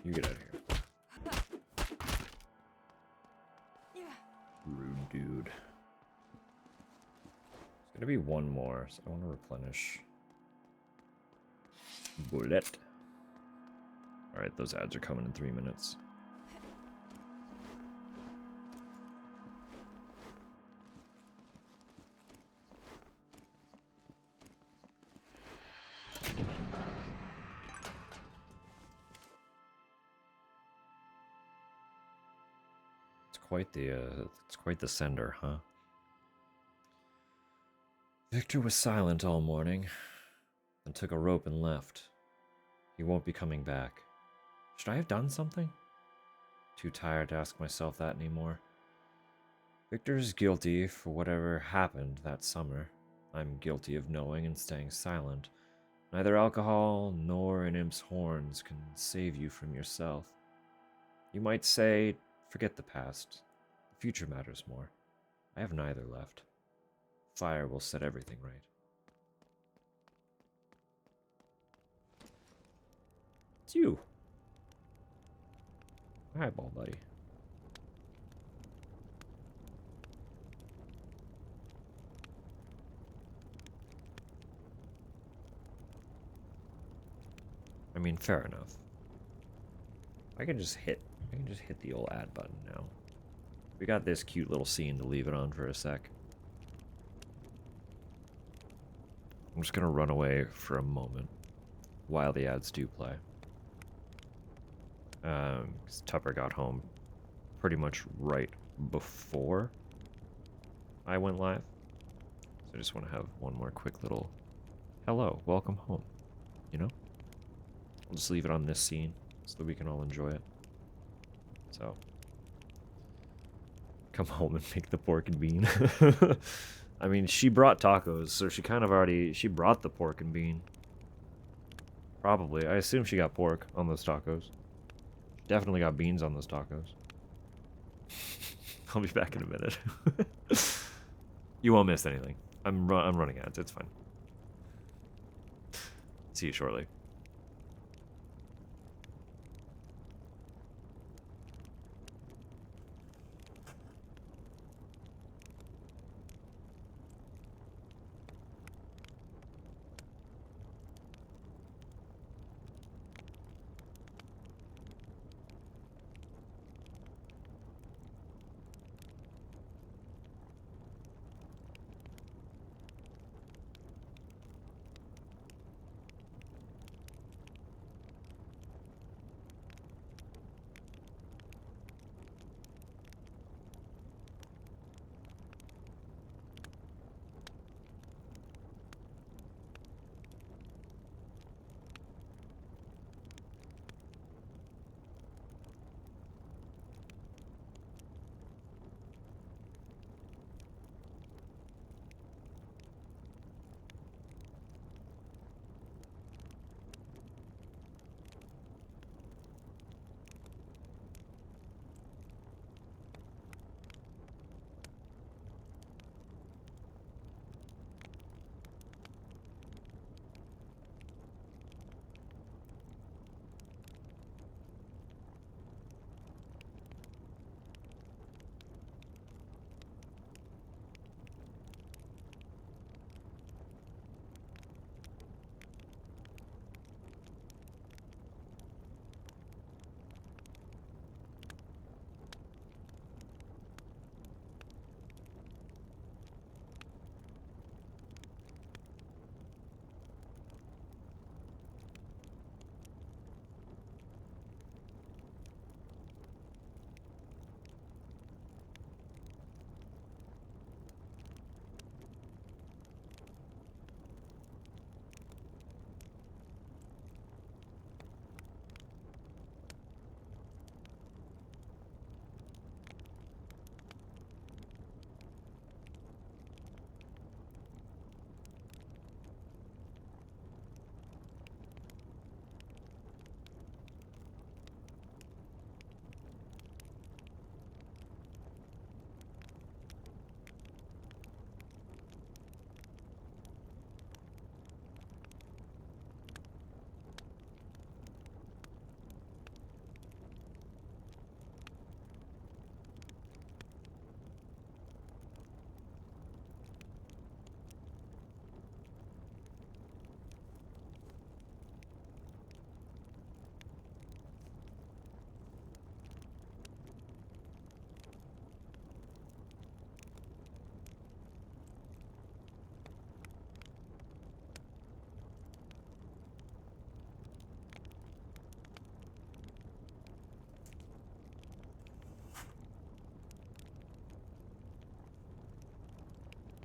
Speaker 2: You get out of here. Rude dude. There's gonna be one more, so I want to replenish. Bullet. Alright, those ads are coming in 3 minutes. It's quite the sender, huh? Victor was silent all morning, then took a rope and left. He won't be coming back. Should I have done something? Too tired to ask myself that anymore. Victor's guilty for whatever happened that summer. I'm guilty of knowing and staying silent. Neither alcohol nor an imp's horns can save you from yourself. You might say, forget the past. The future matters more. I have neither left. Fire will set everything right. It's you. Eyeball, buddy. I mean, fair enough. I can just hit the old add button now. We got this cute little scene to leave it on for a sec. I'm just gonna run away for a moment while the ads do play. 'Cause Tupper got home pretty much right before I went live. So I just want to have one more quick little hello, welcome home, you know? I'll just leave it on this scene so that we can all enjoy it. So, come home and make the pork and bean. I mean, she brought tacos, so she kind of already, she brought the pork and bean. Probably. I assume she got pork on those tacos. Definitely got beans on those tacos. I'll be back in a minute. You won't miss anything. I'm running ads. It's fine. See you shortly.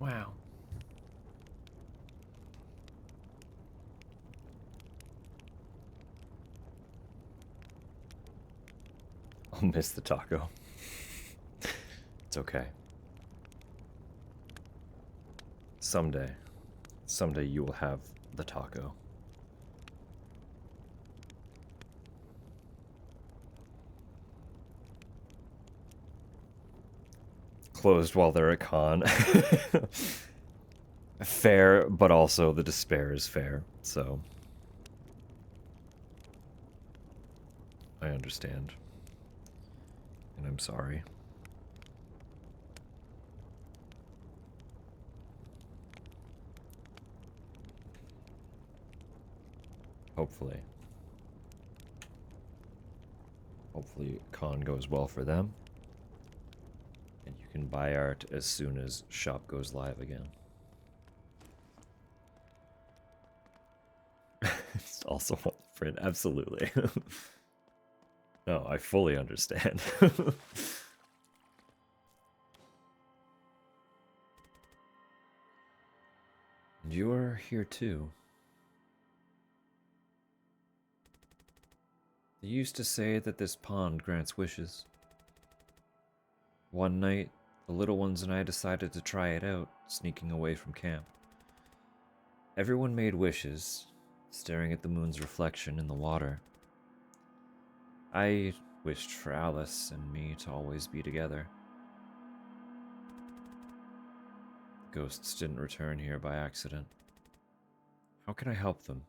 Speaker 2: Wow. I'll miss the taco. It's okay. Someday you will have the taco. Closed while they're at con. Fair, but also the despair is fair, so I understand. And I'm sorry. Hopefully. Hopefully con goes well for them. And you can buy art as soon as shop goes live again. It's also want the print, absolutely. No, I fully understand. And you are here too. They used to say that this pond grants wishes. One night, the little ones and I decided to try it out, sneaking away from camp. Everyone made wishes, staring at the moon's reflection in the water. I wished for Alice and me to always be together. Ghosts didn't return here by accident. How can I help them?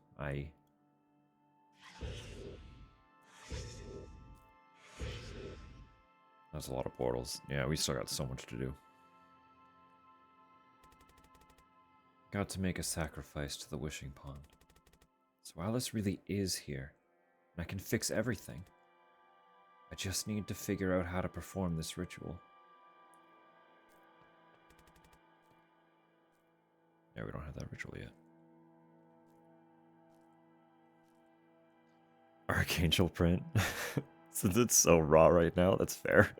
Speaker 2: That's a lot of portals. Yeah, we still got so much to do. Got to make a sacrifice to the wishing pond. So Alice really is here, and I can fix everything. I just need to figure out how to perform this ritual. Yeah, we don't have that ritual yet. Archangel print. Since it's so raw right now, that's fair.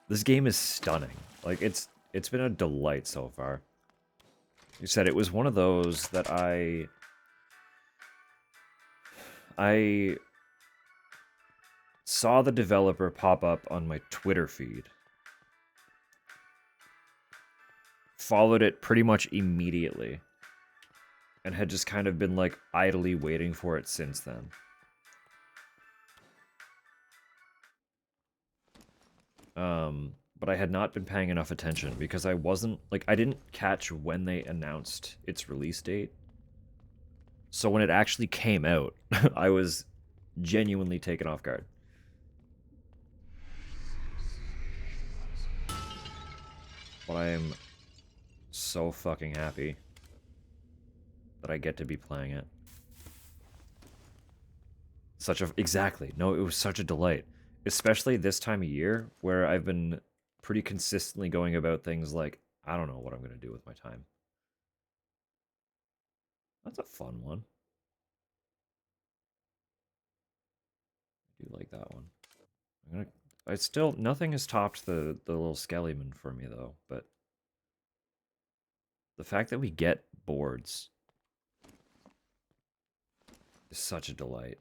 Speaker 2: This game is stunning. Like, it's been a delight so far. You said it was one of those that I saw the developer pop up on my Twitter feed. Followed it pretty much immediately. And had just kind of been like idly waiting for it since then. But I had not been paying enough attention because I wasn't, like, I didn't catch when they announced its release date. So when it actually came out, I was genuinely taken off guard. But I am so fucking happy that I get to be playing it. Exactly. No, it was such a delight. Especially this time of year where I've been pretty consistently going about things like, I don't know what I'm going to do with my time. That's a fun one. I do like that one. Nothing has topped the little Skellyman for me though, but the fact that we get boards is such a delight.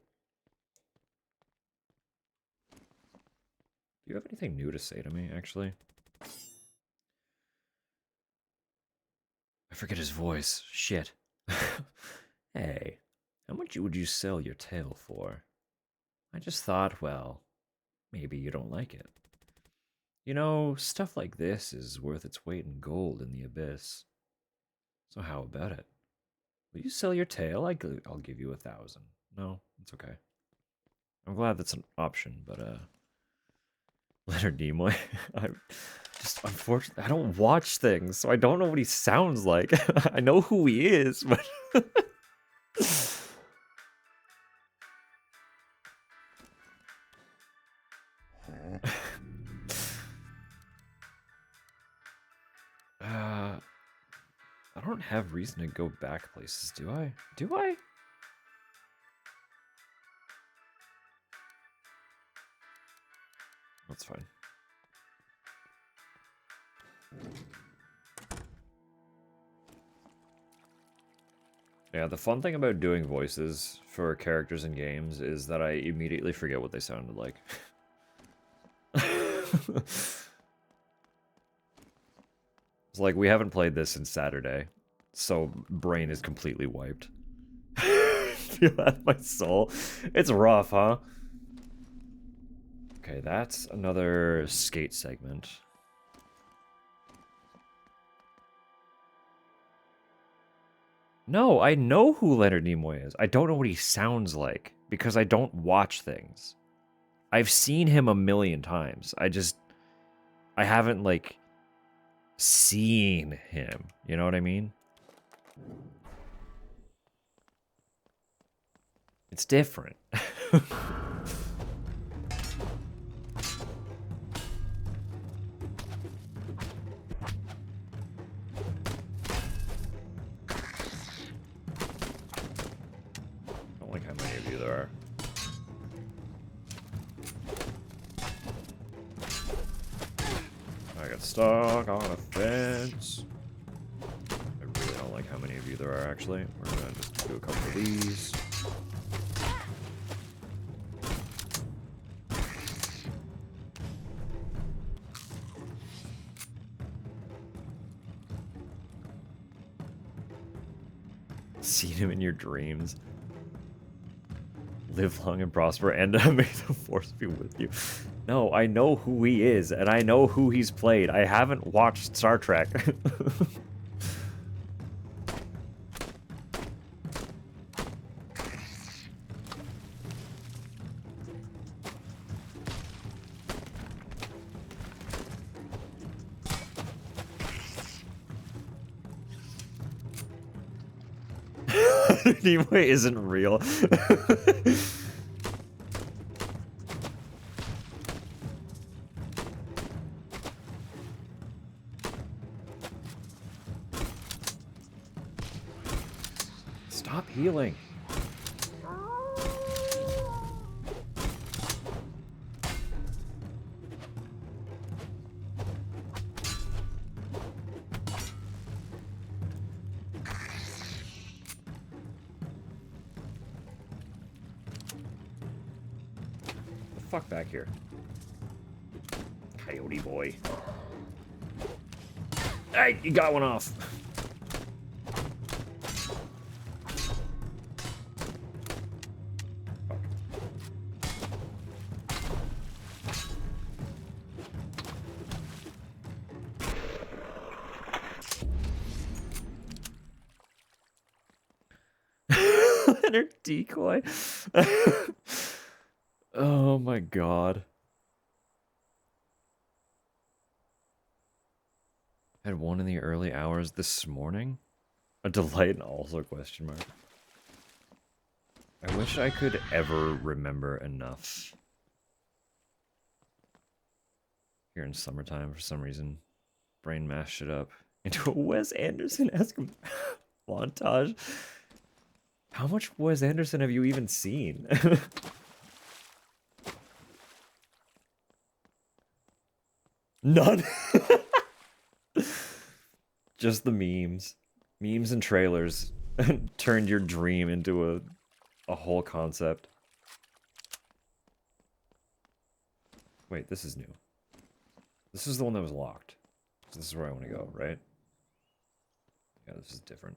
Speaker 2: Do you have anything new to say to me, actually? I forget his voice. Shit. Hey, how much would you sell your tail for? I just thought, well, maybe you don't like it. You know, stuff like this is worth its weight in gold in the abyss. So how about it? Will you sell your tail? I'll give you 1,000. No, it's okay. I'm glad that's an option, but Leonard Nimoy. Unfortunately, I don't watch things, so I don't know what he sounds like. I know who he is, but I don't have reason to go back places, do I? Do I? That's fine. Yeah, the fun thing about doing voices for characters in games is that I immediately forget what they sounded like. It's like, we haven't played this since Saturday, so brain is completely wiped. Feel that in my soul. It's rough, huh? Okay, that's another skate segment. No, I know who Leonard Nimoy is. I don't know what he sounds like because I don't watch things. I've seen him a million times. I haven't, like, seen him. You know what I mean? It's different. I don't like how many of you there are. I got stuck on a fence. I really don't like how many of you there are, actually. We're gonna just do a couple of these. Seen him in your dreams. Live long and prosper, and may the force be with you. No, I know who he is, and I know who he's played. I haven't watched Star Trek. Anyway, isn't real. Stop healing. Fuck back here. Coyote boy. Hey, you got one off. Leonard decoy. Oh my god. Had one in the early hours this morning? A delight and also question mark. I wish I could ever remember enough. Here in summertime for some reason. Brain mashed it up into a Wes Anderson-esque montage. How much Wes Anderson have you even seen? None. Just the memes. Memes and trailers turned your dream into a whole concept. Wait, this is new. This is the one that was locked. So this is where I want to go, right? Yeah, this is different.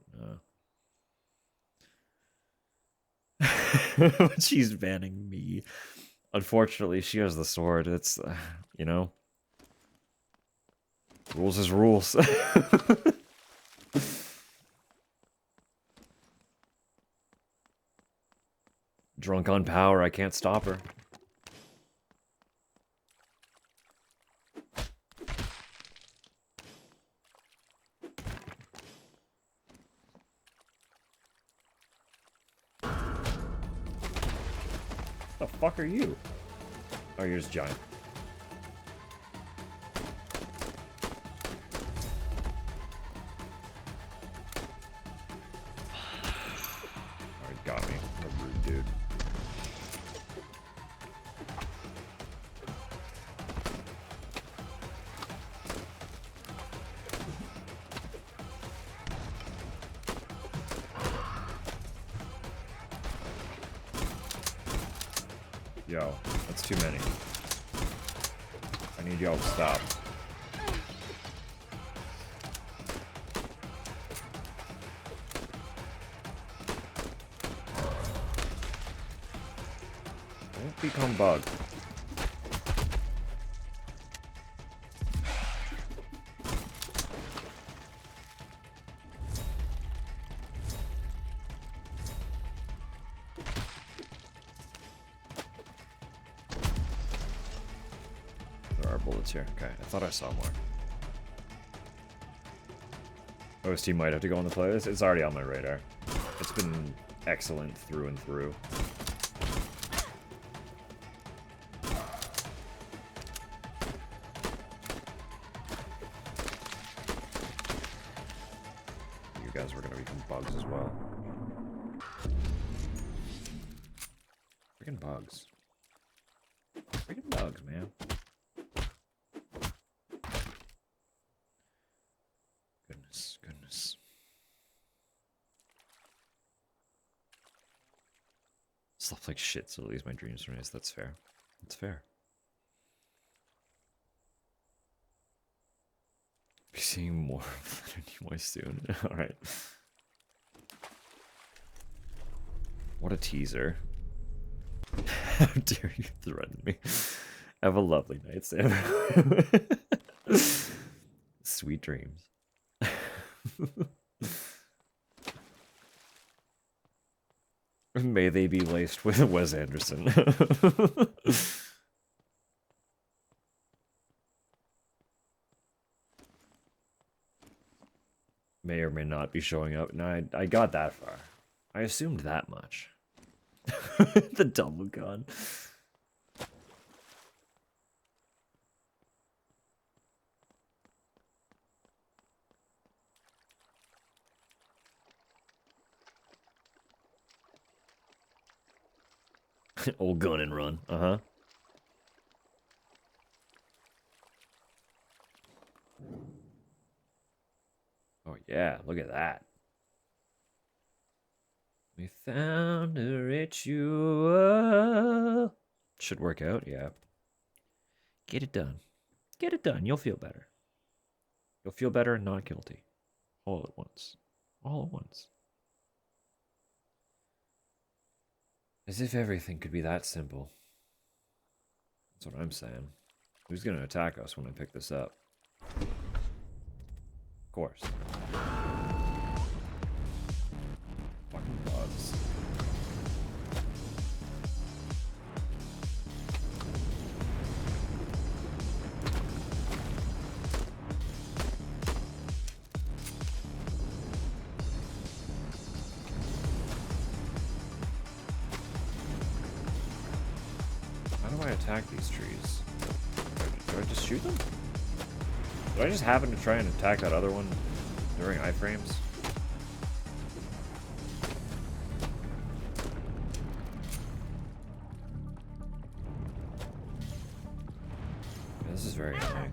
Speaker 2: But she's banning me. Unfortunately, she has the sword. It's, you know. Rules is rules. Drunk on power, I can't stop her. The fuck are you? Oh, you're just giant. Alright, got me. What a rude dude. Yo, that's too many. I need y'all to stop. Don't become bugged. There are bullets here. Okay, I thought I saw more. OST might have to go on the playlist. It's already on my radar. It's been excellent through and through. You guys were gonna become bugs as well. Freaking bugs. Freaking bugs, man. Goodness, goodness. Slept like shit, so at least my dreams were nice. That's fair. That's fair. Be seeing more of that anyway soon. Alright. What a teaser. How dare you threaten me? Have a lovely night, Sam. Sweet dreams. May they be laced with Wes Anderson. May or may not be showing up. No, I got that far. I assumed that much. The double gun. Old gun and run. Uh-huh. Oh yeah, look at that. We found a ritual. Should work out, yeah. Get it done. Get it done. You'll feel better. You'll feel better and not guilty. All at once. All at once. As if everything could be that simple. That's what I'm saying. Who's gonna attack us when I pick this up? Of course. Fucking bugs. How do I attack these trees? Do I just shoot them? Did I just happen to try and attack that other one during iframes? Yeah, this is very annoying.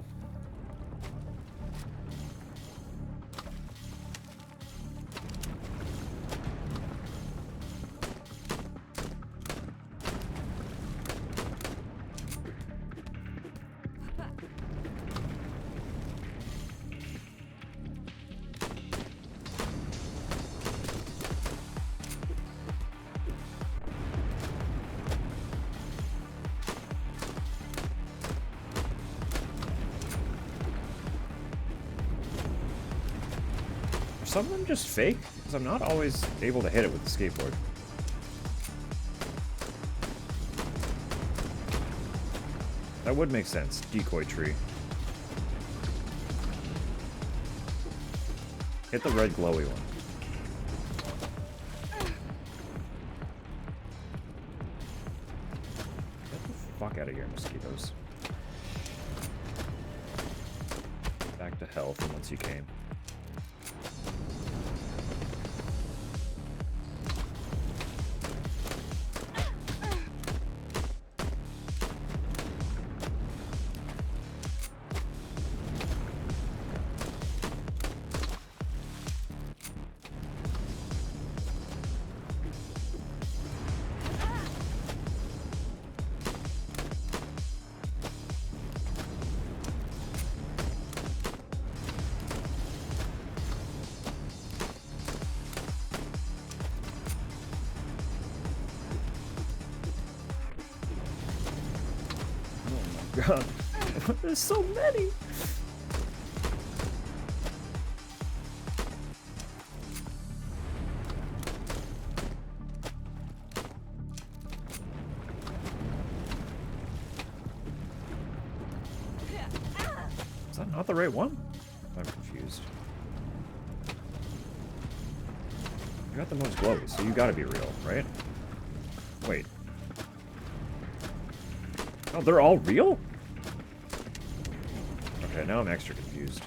Speaker 2: Some of them just fake, because I'm not always able to hit it with the skateboard. That would make sense. Decoy tree. Hit the red glowy one. Get the fuck out of here, mosquitoes. Back to health from once you came. God, there's so many. Is that not the right one? I'm confused. You got the most glowy, so you gotta be real, right? Wait. Oh, they're all real? Okay, now I'm extra confused.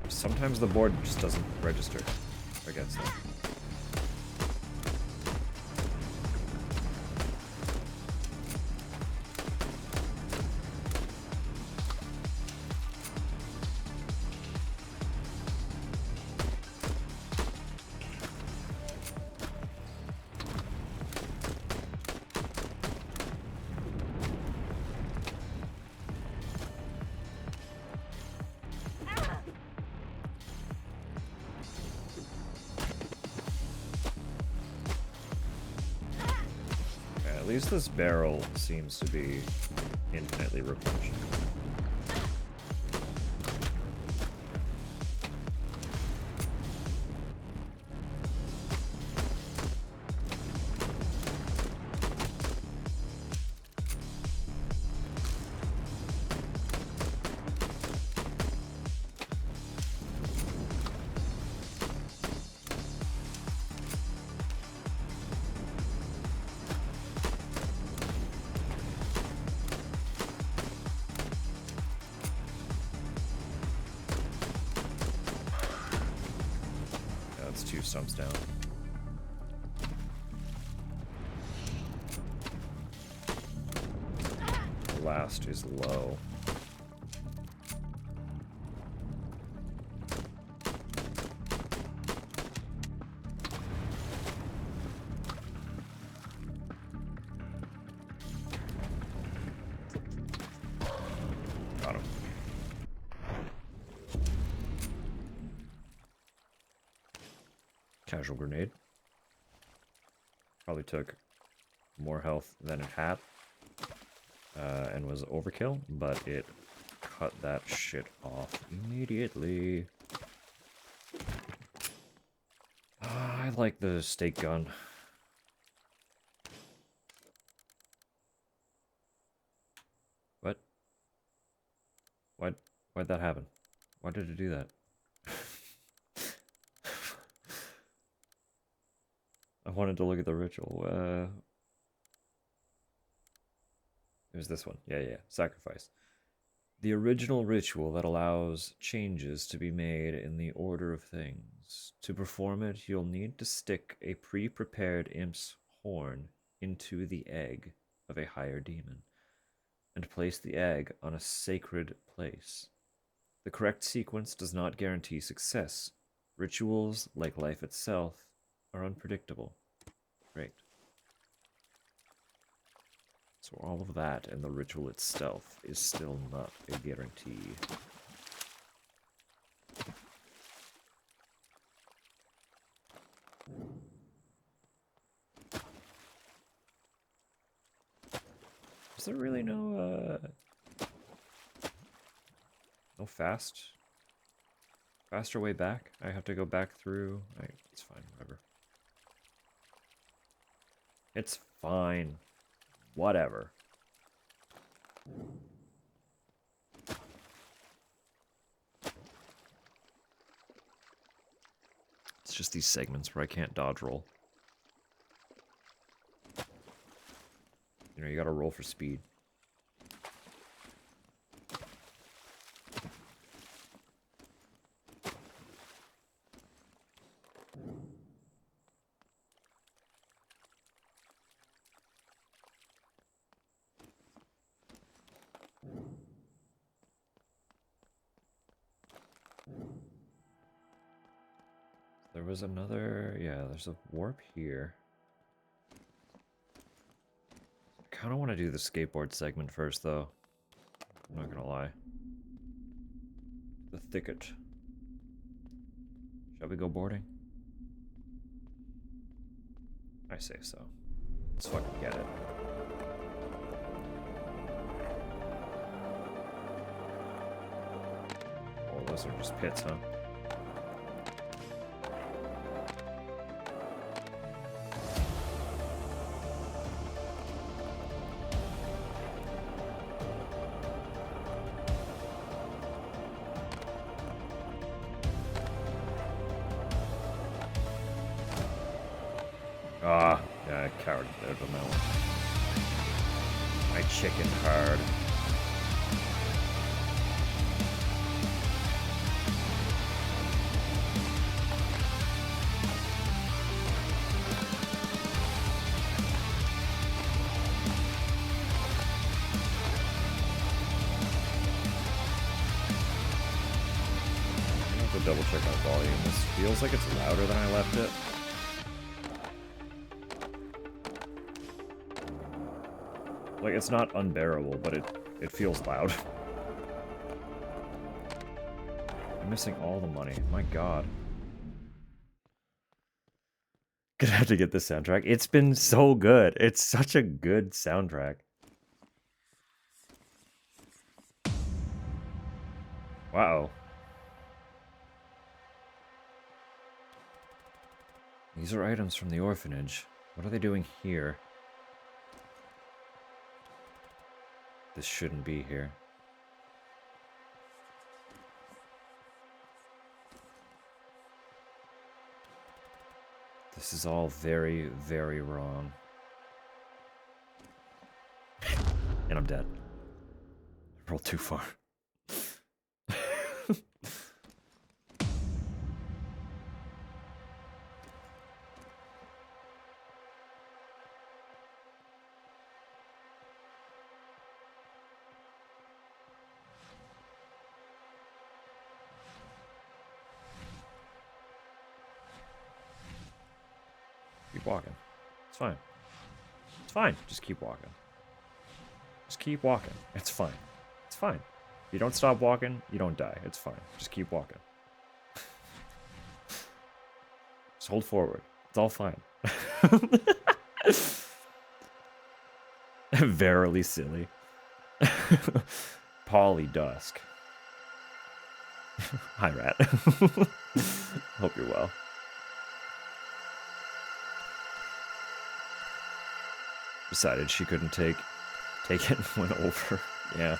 Speaker 2: Sometimes the board just doesn't register against them. At least this barrel seems to be infinitely replenished. Two stumps down. The last is low. Got him. Casual grenade. Probably took more health than it had, and was overkill, but it cut that shit off immediately. I like the stake gun. What? Why'd that happen? Why did it do that? I wanted to look at the ritual. It was this one. Yeah. Sacrifice. The original ritual that allows changes to be made in the order of things. To perform it, you'll need to stick a pre-prepared imp's horn into the egg of a higher demon, and place the egg on a sacred place. The correct sequence does not guarantee success. Rituals, like life itself, are unpredictable. Great. So all of that and the ritual itself is still not a guarantee. Is there really no faster way back? I have to go back through. It's fine, whatever. It's fine. Whatever. It's just these segments where I can't dodge roll. You know, you gotta roll for speed. There was another, yeah, there's a warp here. I kind of want to do the skateboard segment first, though. I'm not gonna lie. The thicket. Shall we go boarding? I say so. Let's fucking get it. Oh, those are just pits, huh? Ah, yeah, I cowered there on that one. I chickened hard. I have to double check my volume. This feels like it's louder than I left it. Like, it's not unbearable, but it feels loud. I'm missing all the money. My god. Gonna have to get this soundtrack. It's been so good. It's such a good soundtrack. Wow. These are items from the orphanage. What are they doing here? This shouldn't be here. This is all very, very wrong. And I'm dead. I rolled too far. Keep walking. It's fine. It's fine. Just keep walking. Just keep walking. It's fine. It's fine. If you don't stop walking, you don't die. It's fine. Just keep walking. Just hold forward. It's all fine. Verily silly. Polly Dusk. Hi, Rat. Hope you're well. Decided she couldn't take it and went over. Yeah.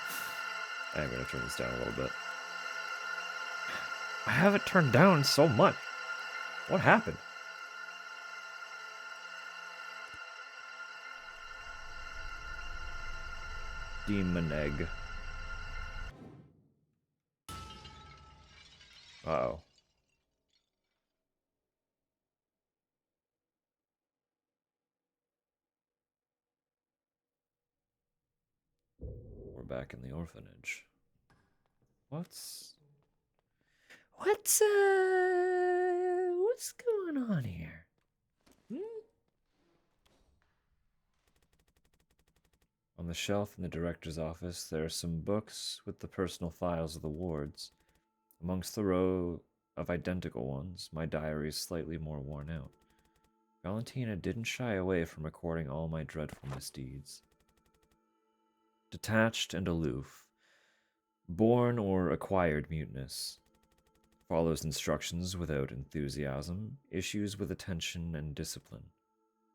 Speaker 2: I'm gonna turn this down a little bit. I have it turned down so much. What happened? Demon egg. Uh-oh. We're back in the orphanage. What's going on here? On the shelf in the director's office, there are some books with the personal files of the wards. Amongst the row of identical ones, my diary is slightly more worn out. Valentina didn't shy away from recording all my dreadful misdeeds. Detached and aloof, born or acquired muteness, follows instructions without enthusiasm, issues with attention and discipline.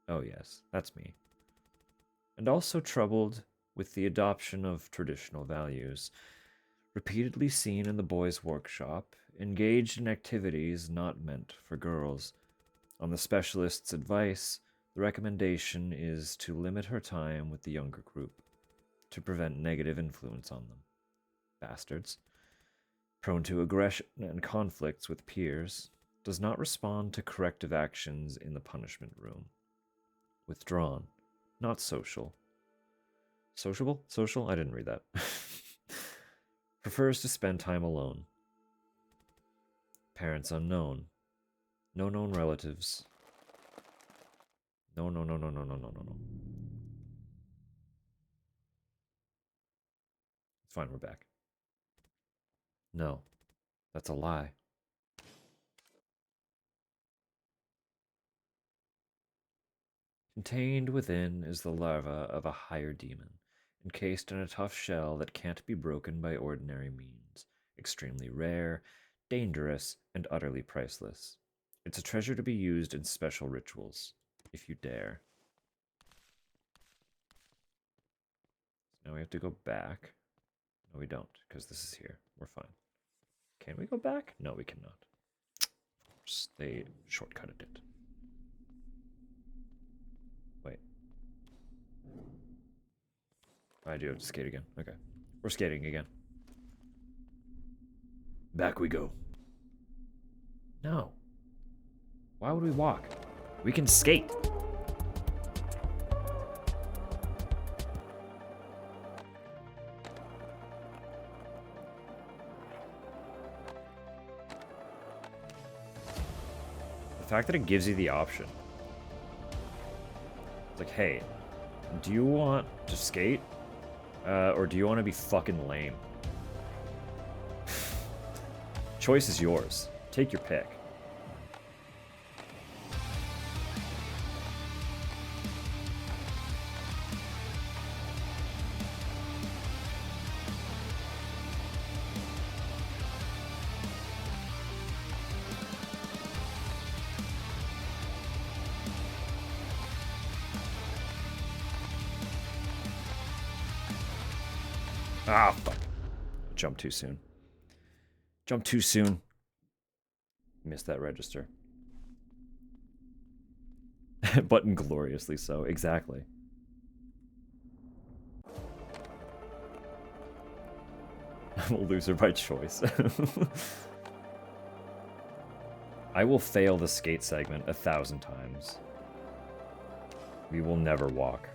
Speaker 2: Oh yes, that's me. And also troubled with the adoption of traditional values, repeatedly seen in the boys' workshop, engaged in activities not meant for girls. On the specialist's advice, the recommendation is to limit her time with the younger group, to prevent negative influence on them. Bastards. Prone to aggression and conflicts with peers, does not respond to corrective actions in the punishment room. Withdrawn. Not social. Sociable? Social? I didn't read that. Prefers to spend time alone. Parents unknown. No known relatives. No. It's fine, we're back. No. That's a lie. Contained within is the larva of a higher demon, encased in a tough shell that can't be broken by ordinary means. Extremely rare, dangerous, and utterly priceless. It's a treasure to be used in special rituals, if you dare. So now we have to go back. No, we don't, because this is here. We're fine. Can we go back? No, we cannot. Of course, they shortcutted it. Wait. I do have to skate again. Okay. We're skating again. Back we go. No. Why would we walk? We can skate. The fact that it gives you the option. It's like, hey, do you want to skate? Or do you want to be fucking lame? Choice is yours. Take your pick. Ah, fuck. Jump too soon. Jump too soon. Missed that register. But ingloriously so. Exactly. I'm a loser by choice. I will fail the skate segment 1,000 times. We will never walk.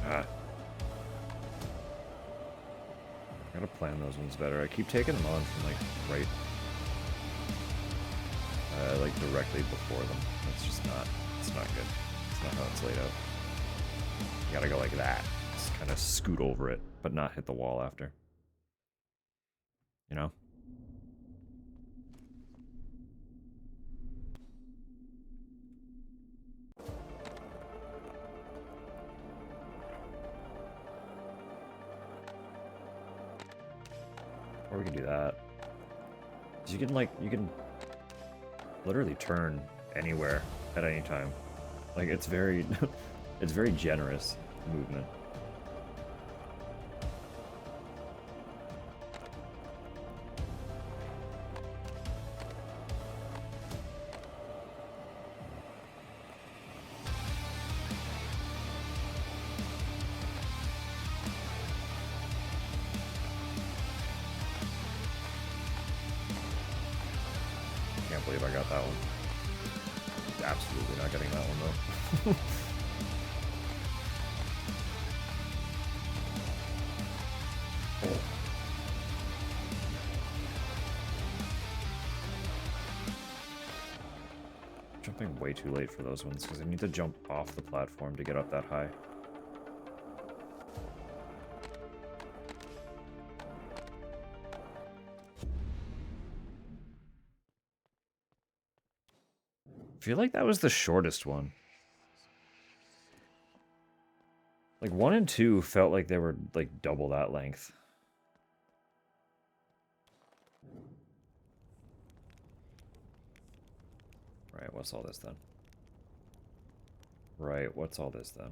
Speaker 2: I gotta plan those ones better. I keep taking them on from like right, like directly before them. It's just not. It's not good. It's not how it's laid out. You gotta go like that. Just kind of scoot over it, but not hit the wall after. You know. Or we can do that. You can you can literally turn anywhere at any time. Like it's very, it's very generous movement. Can't believe I got that one. Absolutely not getting that one though. Jumping way too late for those ones because I need to jump off the platform to get up that high. I feel like that was the shortest one. Like 1 and 2 felt like they were like double that length. Right, what's all this then? Right, what's all this then?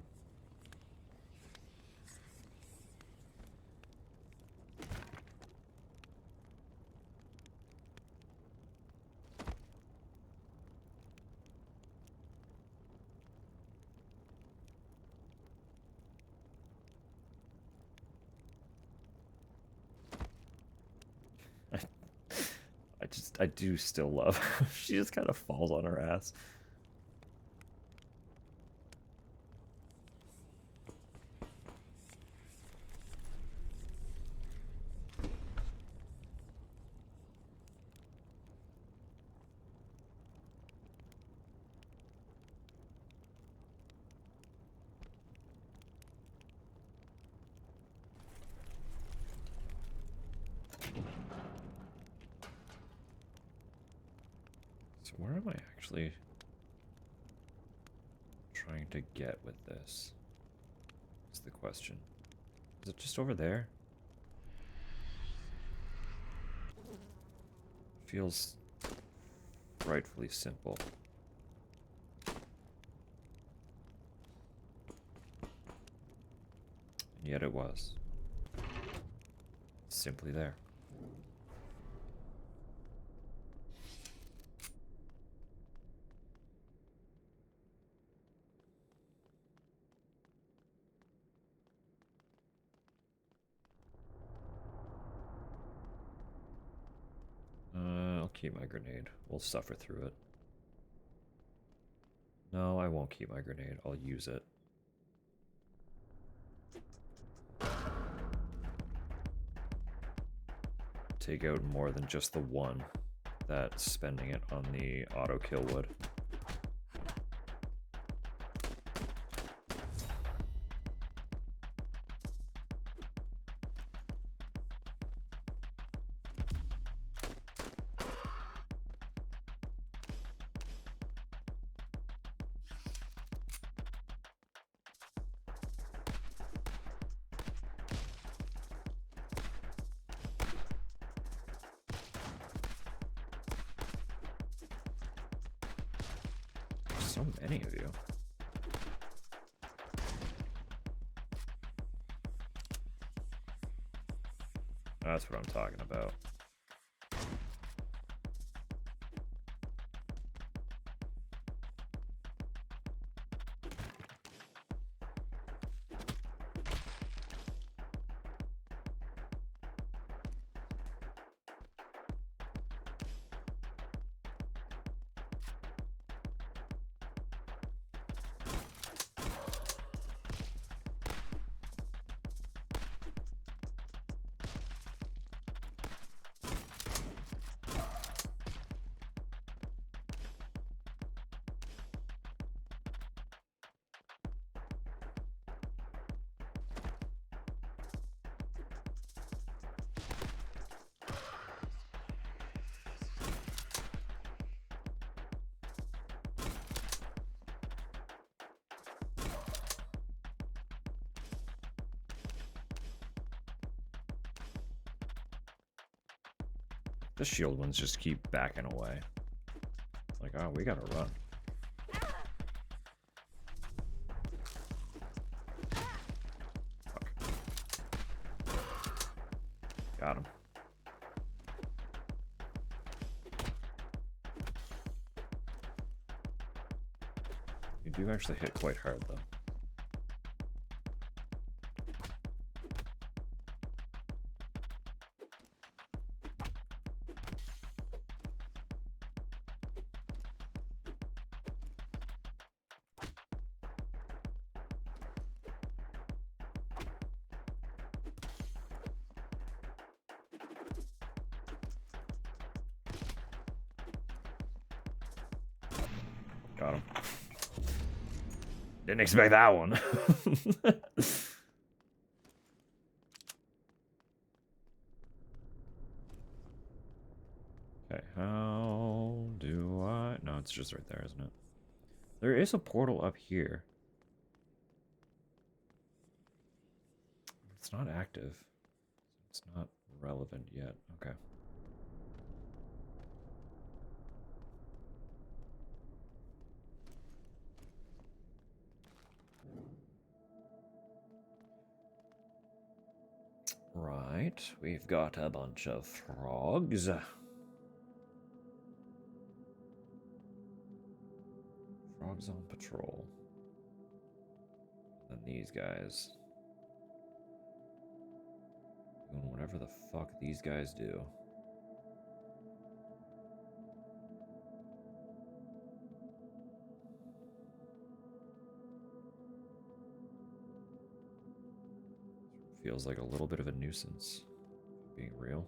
Speaker 2: I do still love. She just kind of falls on her ass. So where am I actually trying to get with this? Is the question. Is it just over there? Feels frightfully simple. And yet it was. Simply there. I'll keep my grenade. We'll suffer through it. No, I won't keep my grenade. I'll use it. Take out more than just the one that spending it on the auto kill would. So many of you. That's what I'm talking about. The shield ones just keep backing away. Like, oh, we gotta run. Fuck. Got him. You do actually hit quite hard, though. Got him. Didn't expect that one. Okay, how do I... No, it's just right there, isn't it? There is a portal up here. It's not active. It's not relevant yet. Okay. Right, we've got a bunch of frogs. Frogs on patrol. And these guys. Doing whatever the fuck these guys do. Feels like a little bit of a nuisance, being real.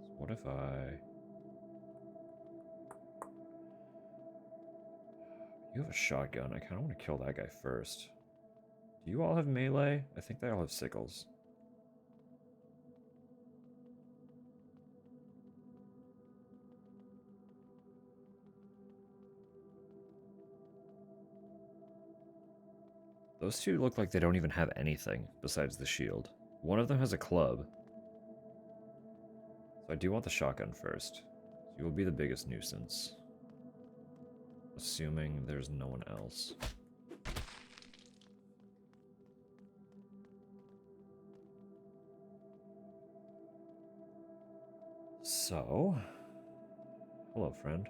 Speaker 2: So what if I... You have a shotgun. I kind of want to kill that guy first. Do you all have melee? I think they all have sickles. Those two look like they don't even have anything besides the shield. One of them has a club. So I do want the shotgun first. You will be the biggest nuisance. Assuming there's no one else. So... Hello, friend.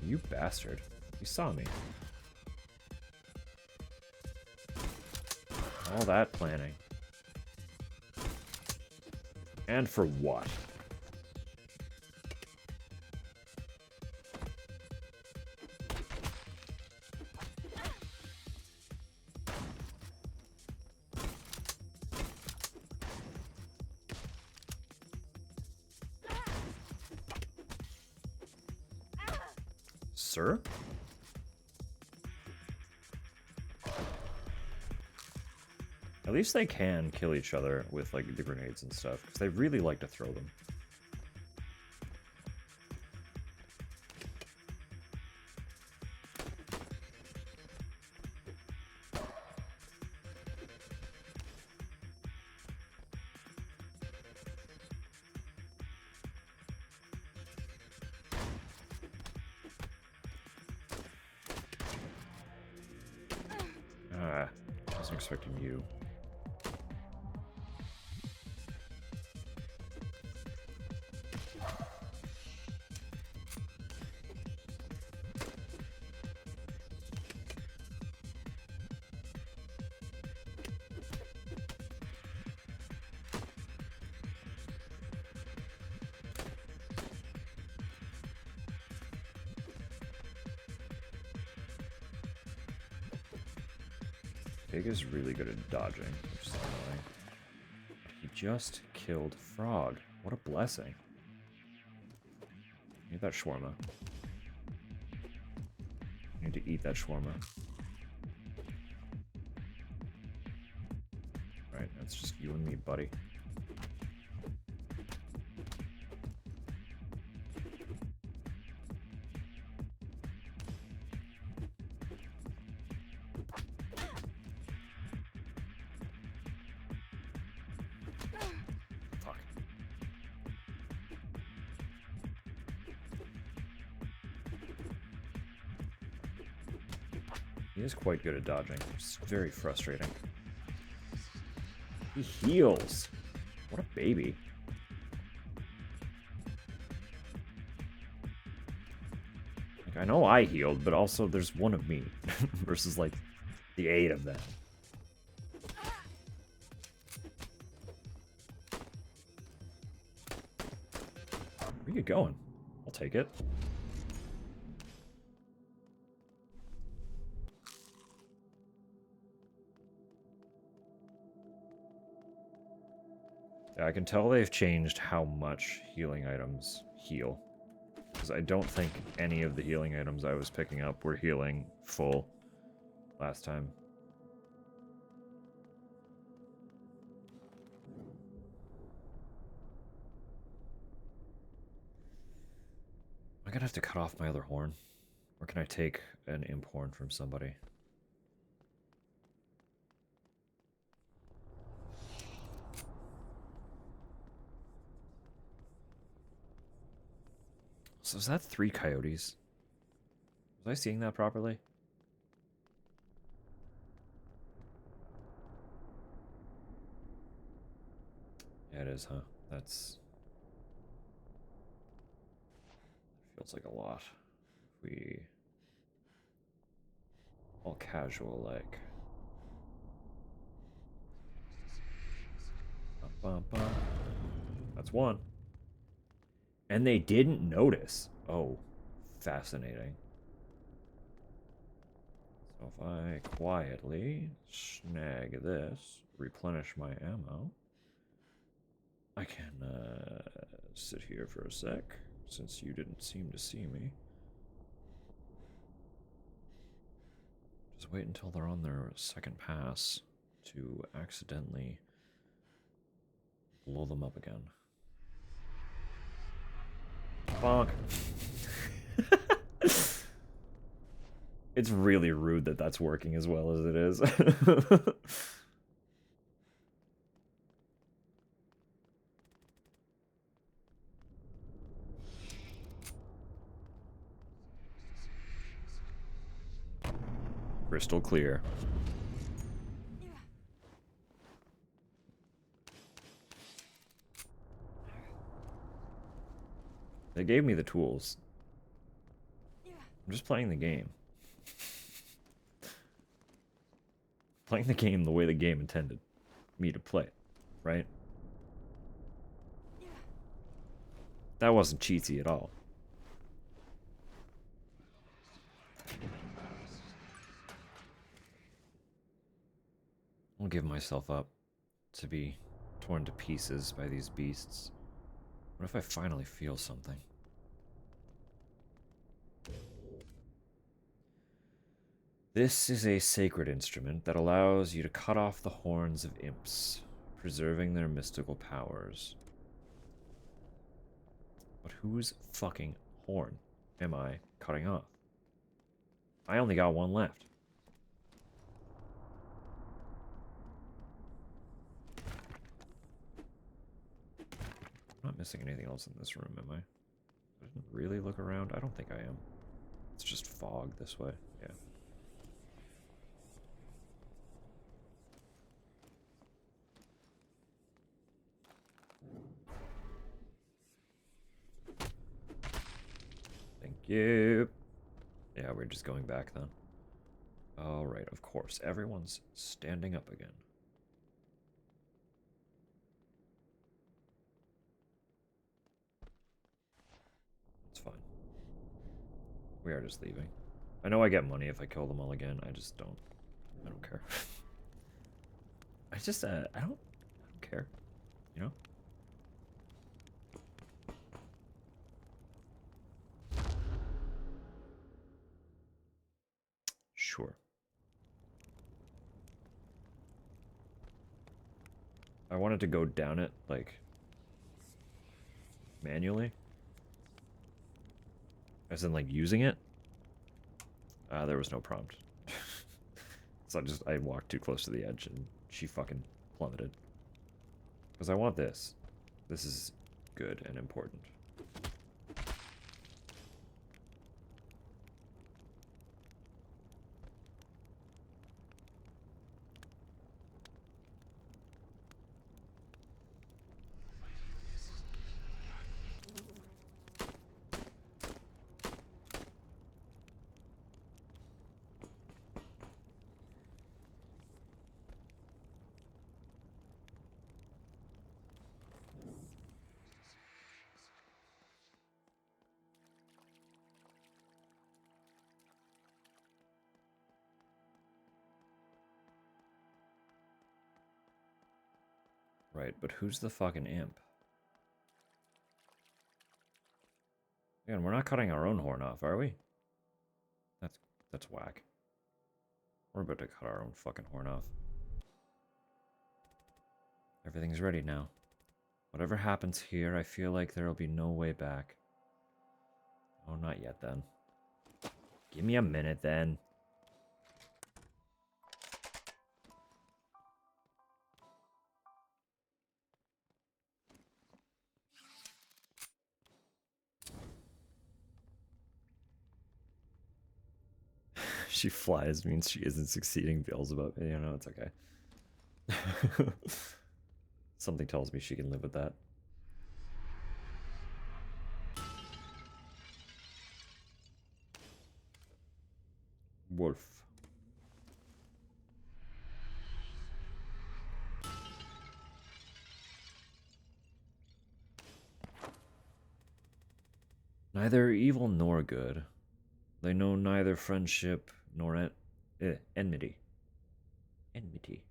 Speaker 2: You bastard. You saw me. All that planning. And for what? Sir? At least they can kill each other with, like, the grenades and stuff, because they really like to throw them. Ah, I wasn't expecting you. Pig is really good at dodging, which is annoying. But he just killed Frog. What a blessing. Need that shawarma. Need to eat that shawarma. Right, that's just you and me, buddy. Fuck. He is quite good at dodging, which is very frustrating. He heals. What a baby. Like, I know I healed, but also there's one of me versus like the 8 of them. Where you going? I'll take it. Yeah, I can tell they've changed how much healing items heal. Because I don't think any of the healing items I was picking up were healing full last time. Am I gonna have to cut off my other horn? Or can I take an imp horn from somebody? So is that 3 coyotes? Was I seeing that properly? Yeah, it is, huh? That's... feels like a lot. We... all casual, like... Bum, bum, bum. That's one. And they didn't notice. Oh, fascinating. So if I quietly snag this, replenish my ammo, I can sit here for a sec, since you didn't seem to see me. Just wait until they're on their second pass to accidentally blow them up again. Bonk. It's really rude that that's working as well as it is. Crystal clear. They gave me the tools. I'm just playing the game. Playing the game the way the game intended me to play it, right? That wasn't cheatsy at all. I'll give myself up to be torn to pieces by these beasts. What if I finally feel something? This is a sacred instrument that allows you to cut off the horns of imps, preserving their mystical powers. But whose fucking horn am I cutting off? I only got one left. I'm not missing anything else in this room, am I? I didn't really look around. I don't think I am. It's just fog this way. Yeah. Thank you. Yeah, we're just going back then. Alright, of course. Everyone's standing up again. It's fine. We are just leaving. I know I get money if I kill them all again. I just don't. I don't care. I just, I don't care. You know? Sure. I wanted to go down it, like, manually. As in, like, using it. There was no prompt. So I walked too close to the edge and she fucking plummeted. Because I want this. This is good and important. Right, but who's the fucking imp? Again, we're not cutting our own horn off, are we? That's whack. We're about to cut our own fucking horn off. Everything's ready now. Whatever happens here, I feel like there'll be no way back. Oh, not yet then. Give me a minute then. She flies means she isn't succeeding Beelzebub. You know, it's okay. Something tells me she can live with that. Wolf. Neither evil nor good. They know neither friendship nor enmity. Enmity.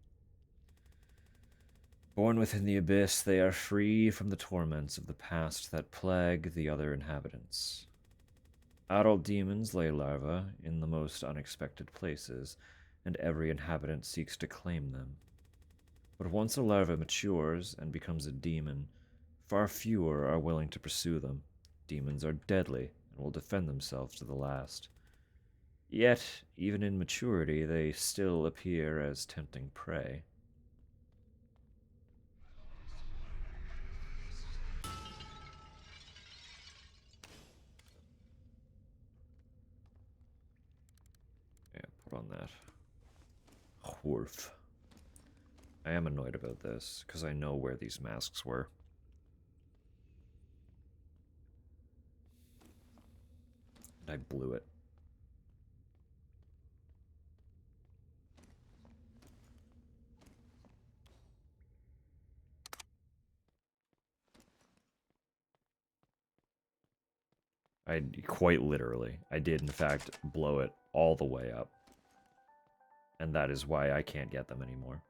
Speaker 2: Born within the abyss, they are free from the torments of the past that plague the other inhabitants. Adult demons lay larvae in the most unexpected places, and every inhabitant seeks to claim them. But once a larva matures and becomes a demon, far fewer are willing to pursue them. Demons are deadly and will defend themselves to the last. Yet, even in maturity, they still appear as tempting prey. Yeah, put on that. Whorf. I am annoyed about this, because I know where these masks were. And I blew it. Quite literally, I did in fact blow it all the way up. And that is why I can't get them anymore.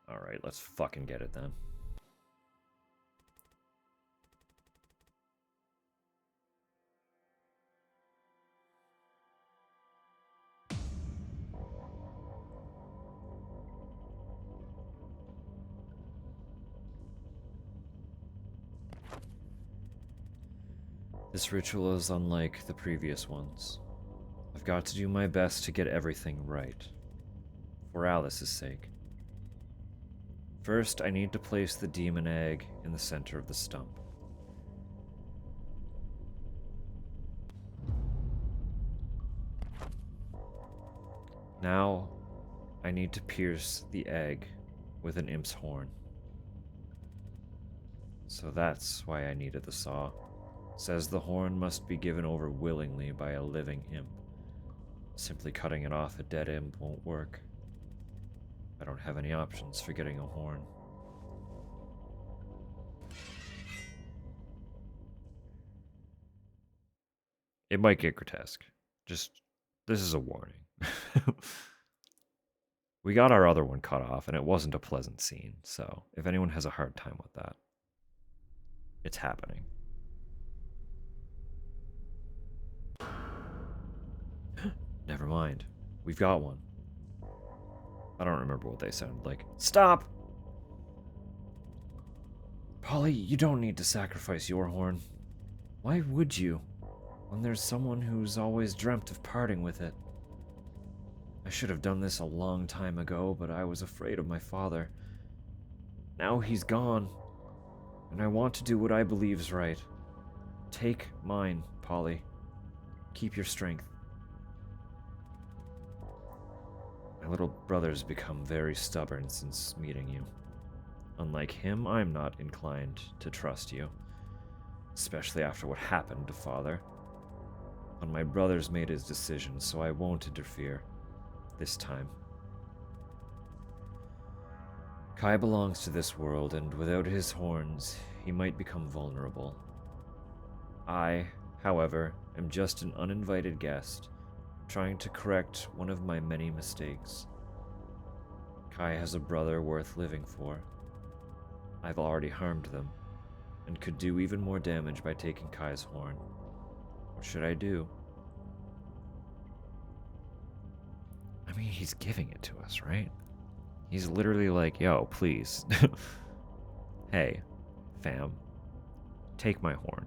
Speaker 2: Alright, let's fucking get it then. This ritual is unlike the previous ones. I've got to do my best to get everything right. For Alice's sake. First, I need to place the demon egg in the center of the stump. Now, I need to pierce the egg with an imp's horn. So that's why I needed the saw. Says the horn must be given over willingly by a living imp. Simply cutting it off a dead imp won't work. I don't have any options for getting a horn. It might get grotesque. Just, this is a warning. We got our other one cut off, and it wasn't a pleasant scene, so if anyone has a hard time with that, it's happening. Never mind. We've got one. I don't remember what they sounded like. Stop! Polly, you don't need to sacrifice your horn. Why would you, when there's someone who's always dreamt of parting with it? I should have done this a long time ago, but I was afraid of my father. Now he's gone, and I want to do what I believe is right. Take mine, Polly. Keep your strength. My little brother's become very stubborn since meeting you. Unlike him, I'm not inclined to trust you, especially after what happened to Father. But my brother's made his decision, so I won't interfere. This time. Kai belongs to this world, and without his horns, he might become vulnerable. I, however, am just an uninvited guest, trying to correct one of my many mistakes. Kai has a brother worth living for. I've already harmed them, and could do even more damage by taking Kai's horn. What should I do? I mean, he's giving it to us, right? He's literally like, yo, please. Hey, fam, take my horn.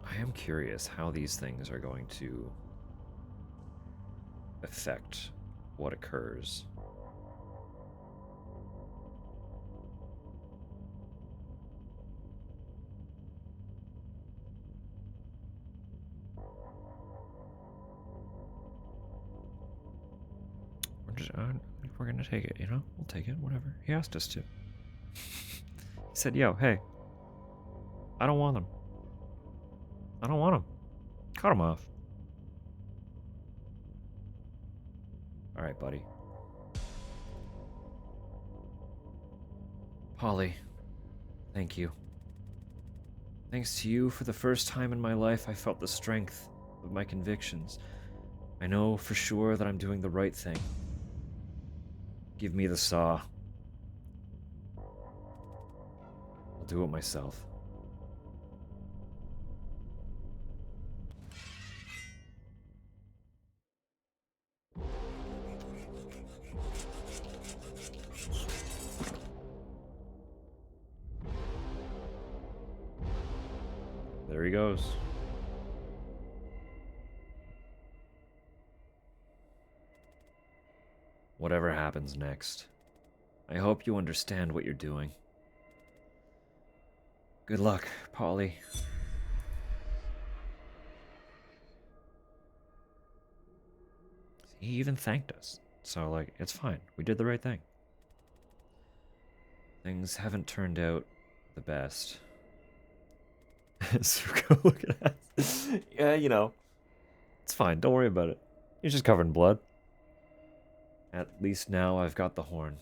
Speaker 2: I am curious how these things are going to affect what occurs. We're gonna take it, you know? We'll take it, whatever. He asked us to. He said, yo, hey, I don't want them. I don't want them. Cut them off. Alright, buddy. Polly, thank you. Thanks to you, for the first time in my life, I felt the strength of my convictions. I know for sure that I'm doing the right thing. Give me the saw. I'll do it myself. There he goes. Whatever happens next, I hope you understand what you're doing. Good luck, Polly. He even thanked us. So, like, it's fine. We did the right thing. Things haven't turned out the best. Suko, look at that. Yeah, you know. It's fine. Don't worry about it. You're just covered in blood. At least now I've got the horn.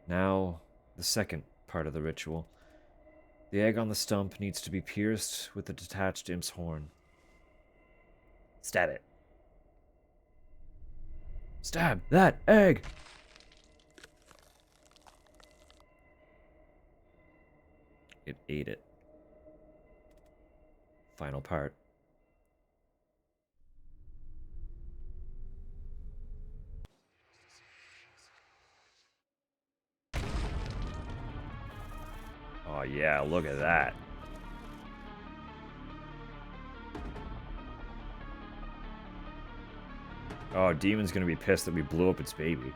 Speaker 2: Now, the second part of the ritual. The egg on the stump needs to be pierced with the detached imp's horn. Stab it. Stab that egg! It ate it. Final part. Oh yeah, look at that. Oh, Demon's gonna be pissed that we blew up its baby.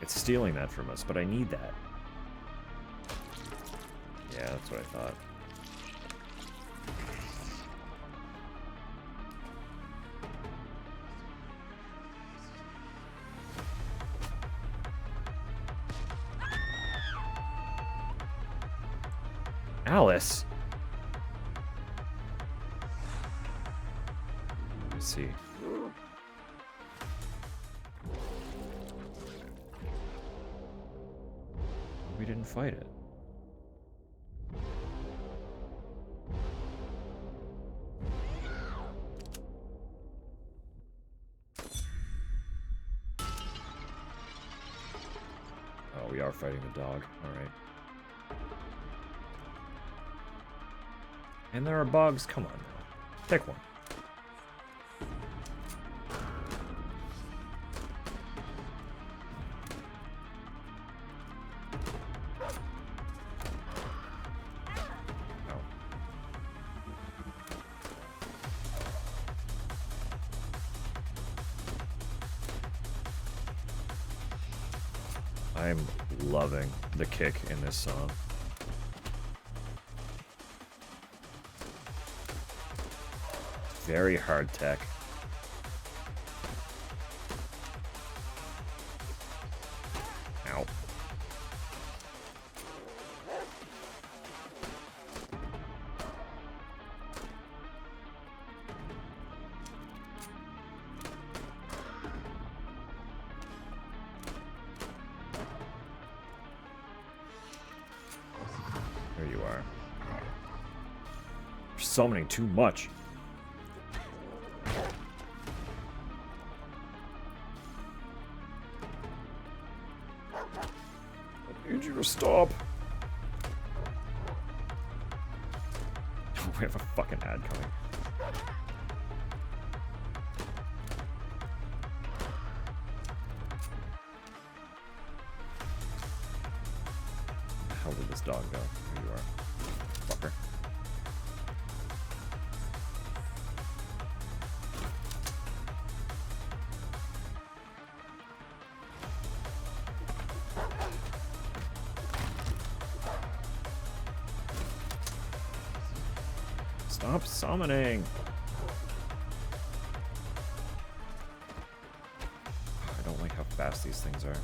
Speaker 2: It's stealing that from us, but I need that. Yeah, that's what I thought. Alice? Let's see. We didn't fight it. Oh, we are fighting the dog. Alright. And there are bugs. Come on now. Pick one. I'm loving the kick in this song. Very hard tech. Ow. There you are. You're summoning too much. I need you to stop. We have a fucking ad coming. Where the hell did this dog go? Here you are. Fucker. Stop summoning! I don't like how fast these things are.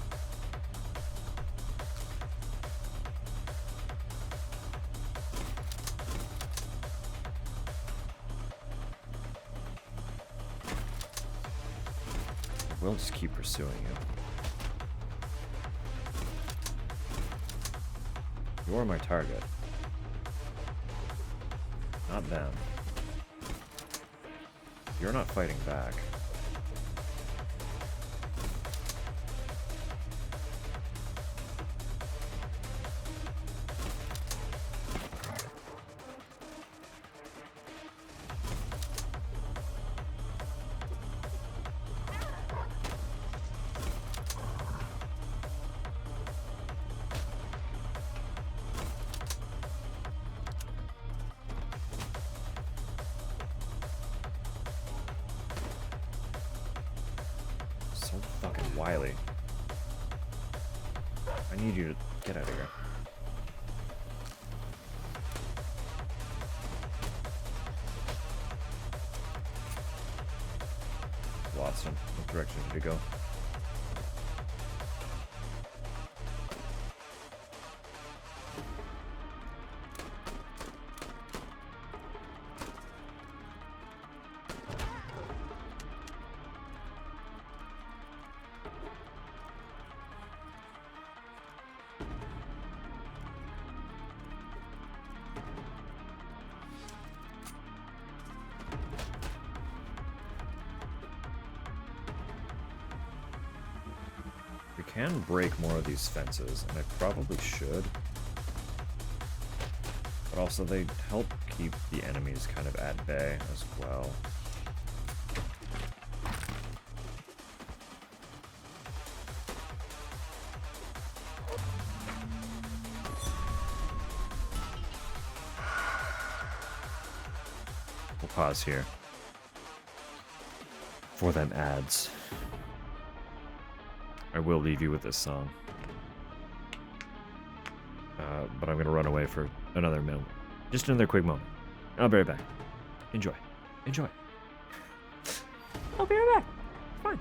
Speaker 2: We'll just keep pursuing you. You're my target. Not them. You're not fighting back. Wiley. I need you to get out of here. Lost him. What direction did he go? We can break more of these fences, and I probably should. But also, they help keep the enemies kind of at bay as well. We'll pause here for them ads. I will leave you with this song. But I'm going to run away for another moment. Just another quick moment. I'll be right back. Enjoy. Enjoy. I'll be right back. Fine.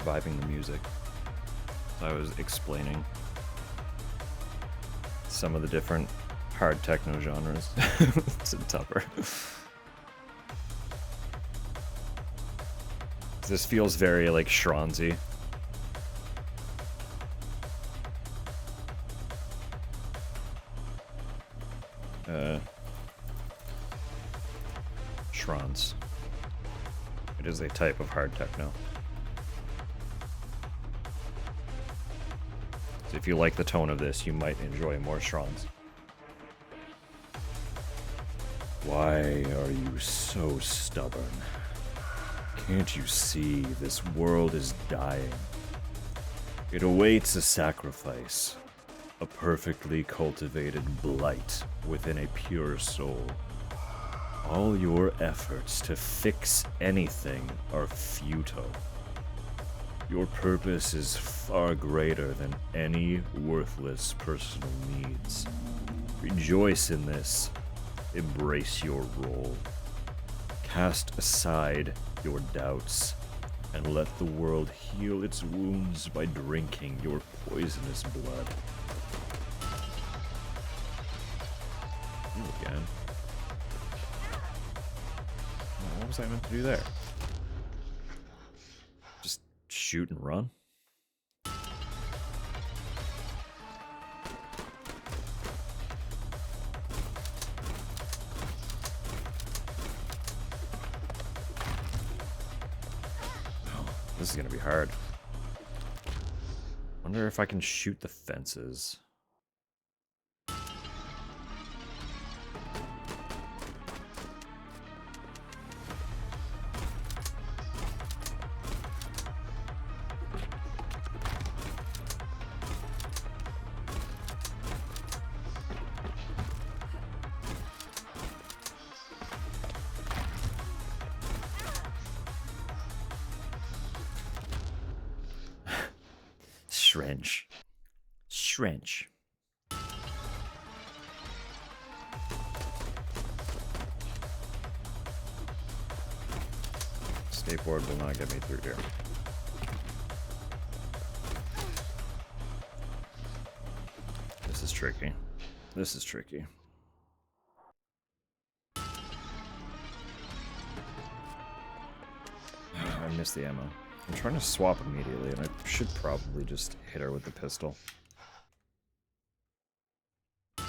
Speaker 2: reviving the music. I was explaining some of the different hard techno genres to Tupper. This feels very like Schranzy. Schranz. It is a type of hard techno. So if you like the tone of this, you might enjoy more Schranz. Why are you so stubborn? Can't you see this world is dying? It awaits a sacrifice, a perfectly cultivated blight within a pure soul. All your efforts to fix anything are futile. Your purpose is far greater than any worthless personal needs. Rejoice in this. Embrace your role. Cast aside your doubts and let the world heal its wounds by drinking your poisonous blood. You again. What was I meant to do there? Just shoot and run? This is gonna be hard. Wonder if I can shoot the fences. Shrench. Skateboard will not get me through here. This is tricky. This is tricky. I missed the ammo. I'm trying to swap immediately, and I should probably just hit her with the pistol. I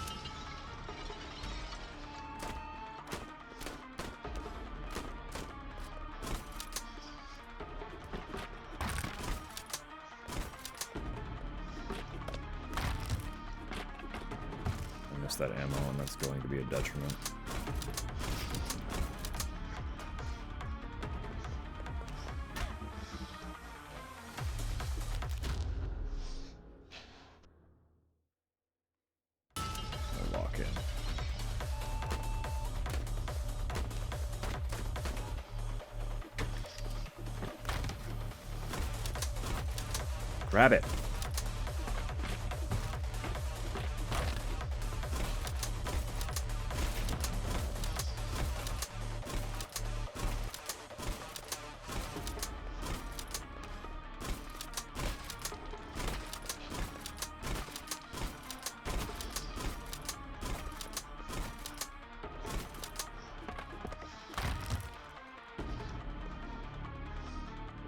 Speaker 2: missed that ammo, and that's going to be a detriment. Grab it.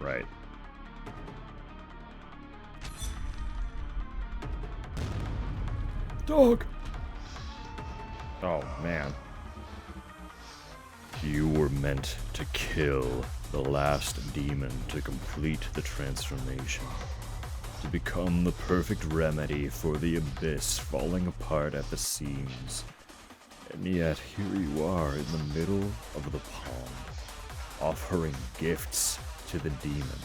Speaker 2: Right. Dog! Oh, man. You were meant to kill the last demon to complete the transformation. To become the perfect remedy for the abyss falling apart at the seams. And yet, here you are in the middle of the pond, offering gifts to the demon.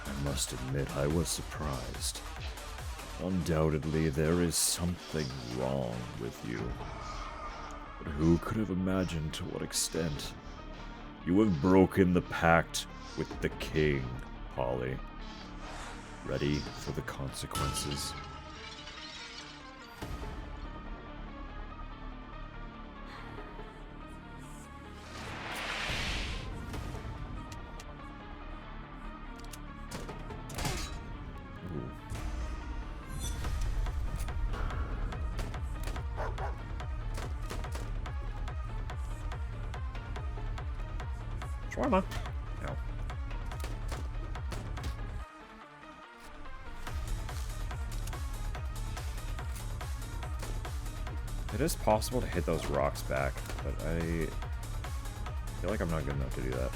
Speaker 2: I must admit, I was surprised. Undoubtedly, there is something wrong with you. But who could have imagined to what extent? You have broken the pact with the king, Polly. Ready for the consequences? Ooh. Shawarma. No. It is possible to hit those rocks back, but I feel like I'm not good enough to do that.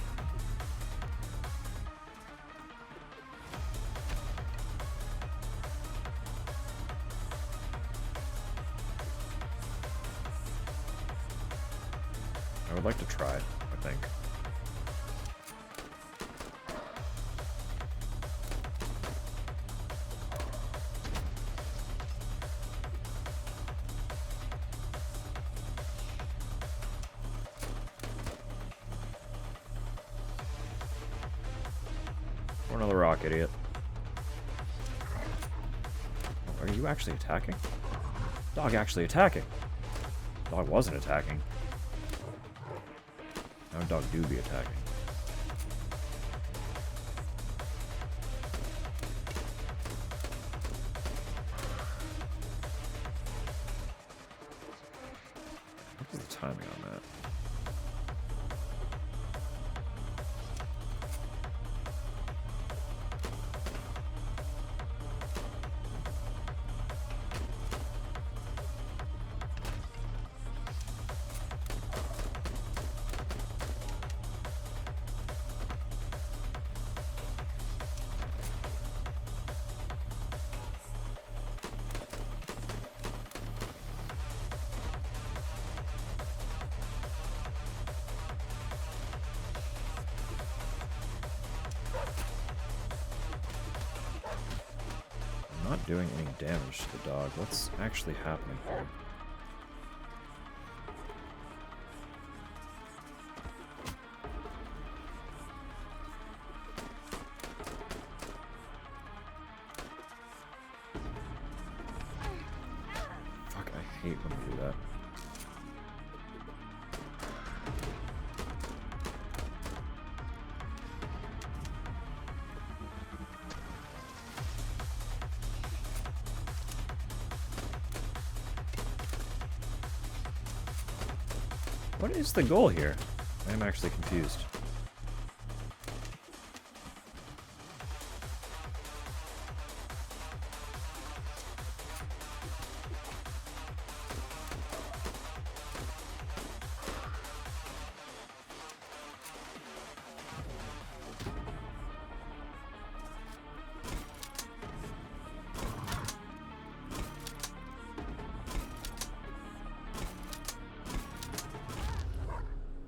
Speaker 2: I would like to try, I think. Or another rock, idiot. Are you actually attacking? Dog actually attacking. Dog wasn't attacking. Now dog do be attacking. What's the timing on that? Not doing any damage to the dog. What's actually happening here? Fuck, I hate when I do that. What is the goal here? I'm actually confused.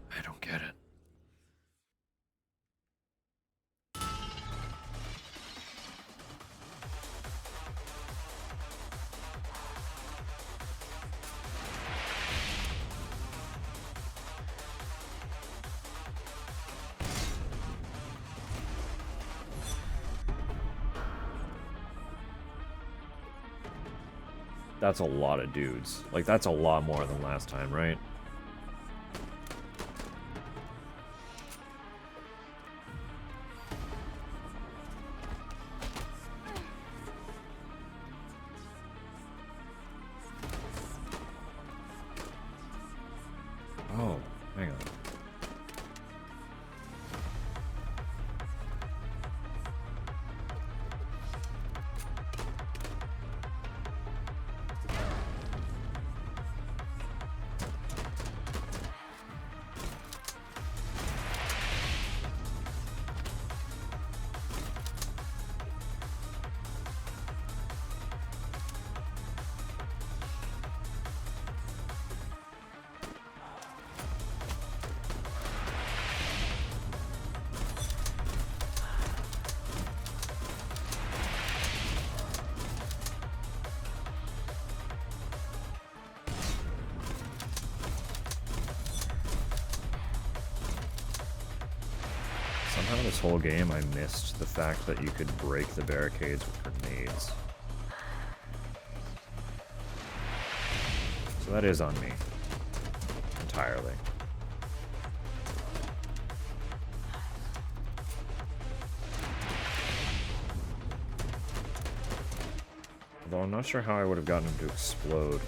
Speaker 2: I don't get it. That's a lot of dudes. Like, that's a lot more than last time, right? Oh, hang on. Somehow this whole game I missed the fact that you could break the barricades with grenades. So that is on me. Entirely. Although I'm not sure how I would have gotten him to explode.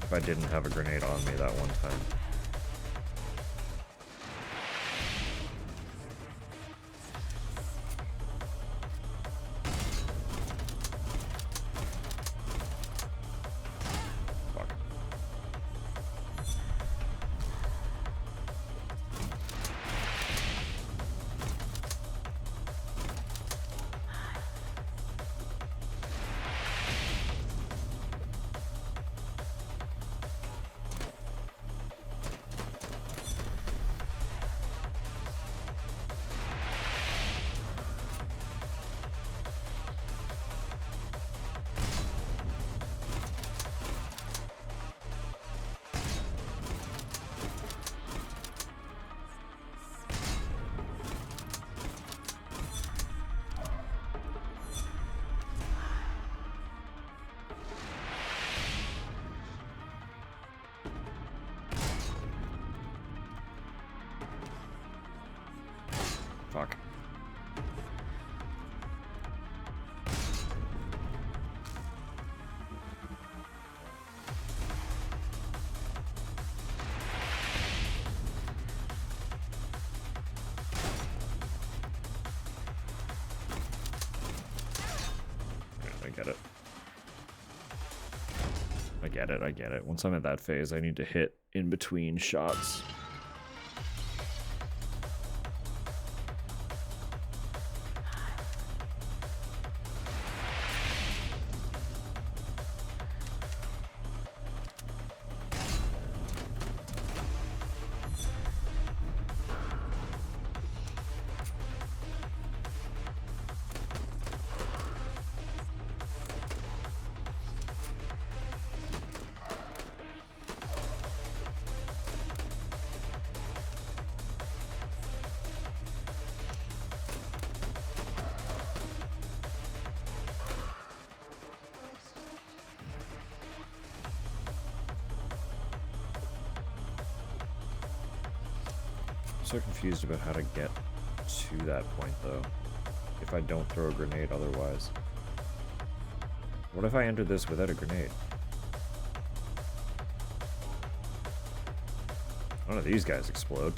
Speaker 2: If I didn't have a grenade on me that one time. Fuck. I get it. I get it, I get it. Once I'm at that phase, I need to hit in between shots. So confused about how to get to that point though, if I don't throw a grenade otherwise. What if I enter this without a grenade? None of these guys explode.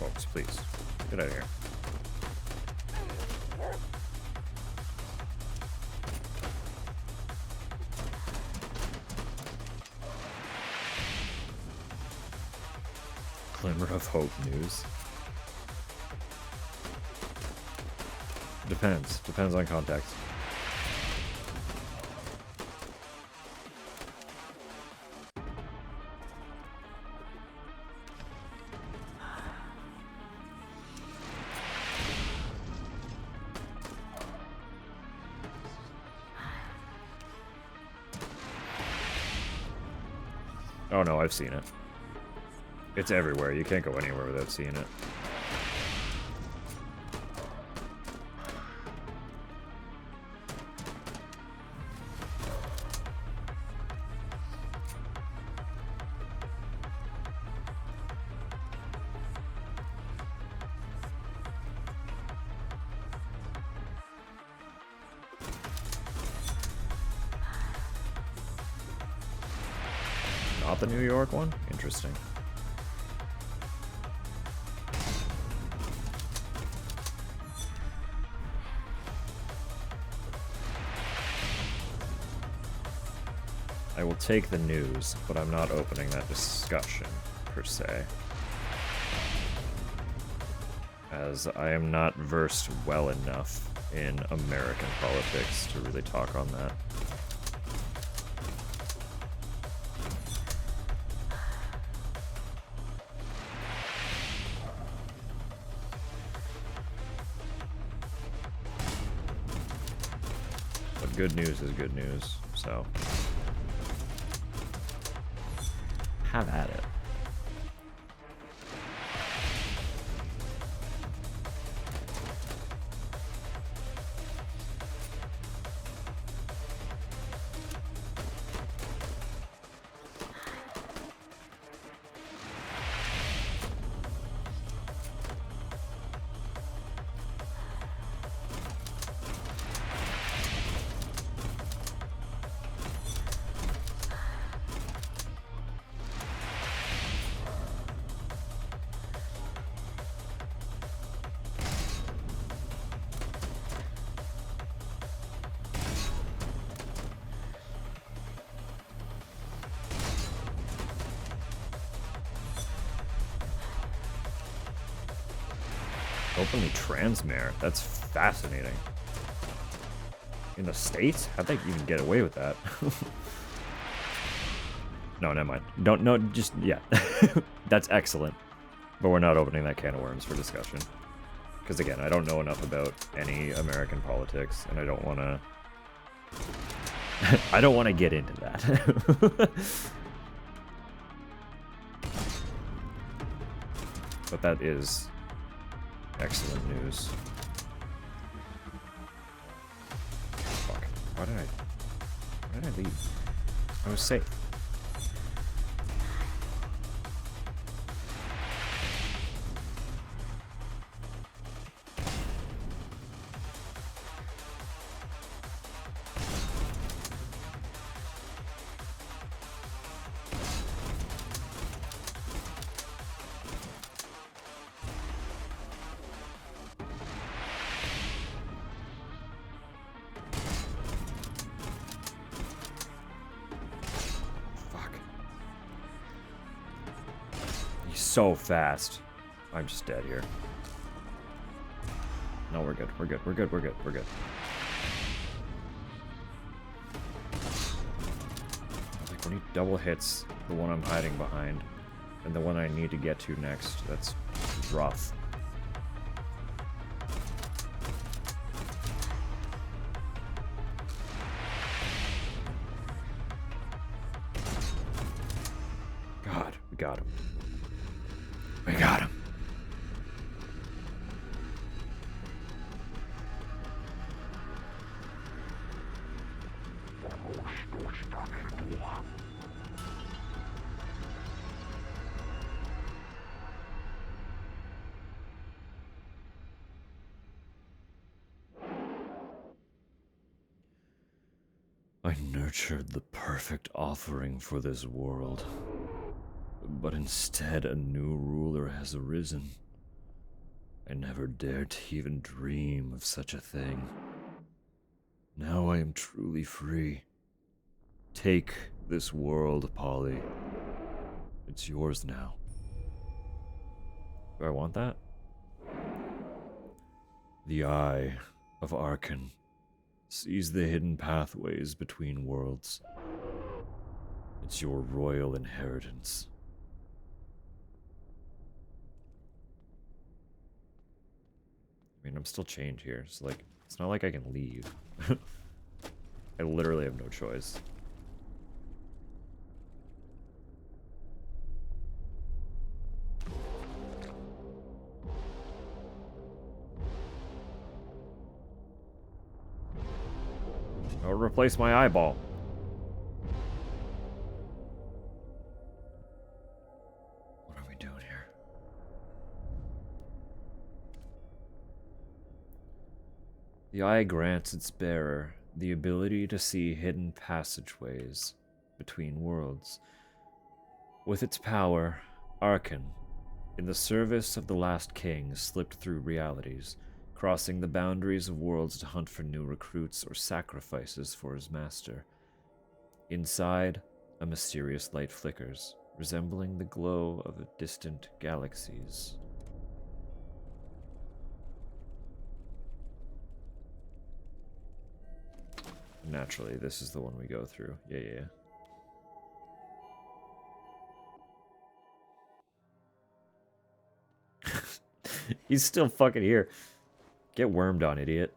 Speaker 2: Folks, please. Get out of here. Glimmer of hope news. Depends. Depends on context. Oh no, I've seen it. It's everywhere. You can't go anywhere without seeing it. Not the New York one? Interesting. I will take the news, but I'm not opening that discussion, per se. as I am not versed well enough in American politics to really talk on that. But good news is good news, so have at it. Openly transmare. That's fascinating. In the States? How'd they even get away with that? No, never mind. Don't, no, just, yeah. That's excellent. But we're not opening that can of worms for discussion. Because again, I don't know enough about any American politics, and I don't want to... I don't want to get into that. But that is excellent news. Fuck. Why did I leave? I was safe. So fast. I'm just dead here. No, we're good. We're good. We're good. We're good. We're good. Like when he double hits the one I'm hiding behind and the one I need to get to next, that's rough. God, we got him. We got him. I nurtured the perfect offering for this world. But instead, a new ruler has arisen. I never dared to even dream of such a thing. Now I am truly free. Take this world, Polly. It's yours now. Do I want that? The Eye of Arkan sees the hidden pathways between worlds. It's your royal inheritance. I mean, I'm still chained here, so, like, it's not like I can leave. I literally have no choice. I'll replace my eyeball. What are we doing here? The eye grants its bearer the ability to see hidden passageways between worlds. With its power, Arkan, in the service of the last king, slipped through realities, crossing the boundaries of worlds to hunt for new recruits or sacrifices for his master. Inside, a mysterious light flickers, resembling the glow of distant galaxies. Naturally, this is the one we go through. Yeah, yeah, yeah. He's still fucking here. Get wormed on, idiot.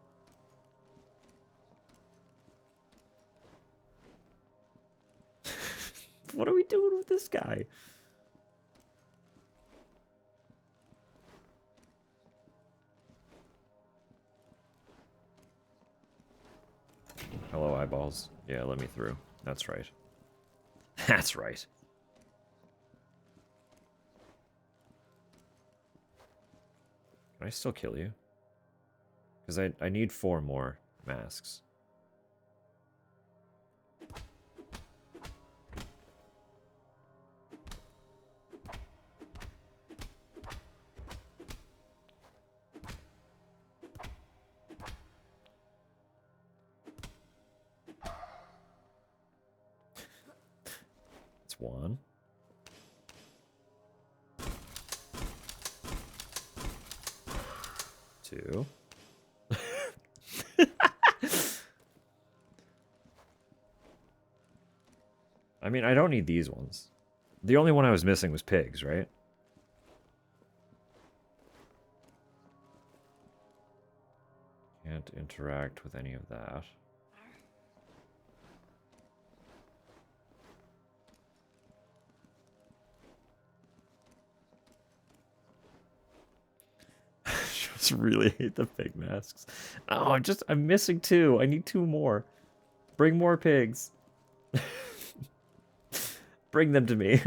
Speaker 2: What are we doing with this guy? Hello, eyeballs. Yeah, let me through. That's right. That's right. Can I still kill you? Because I need 4 more masks. It's 1. Two. I mean, I don't need these ones. The only one I was missing was pigs, right? Can't interact with any of that. Just really hate the pig masks. Oh, I'm missing 2. I need 2 more. Bring more pigs. Bring them to me.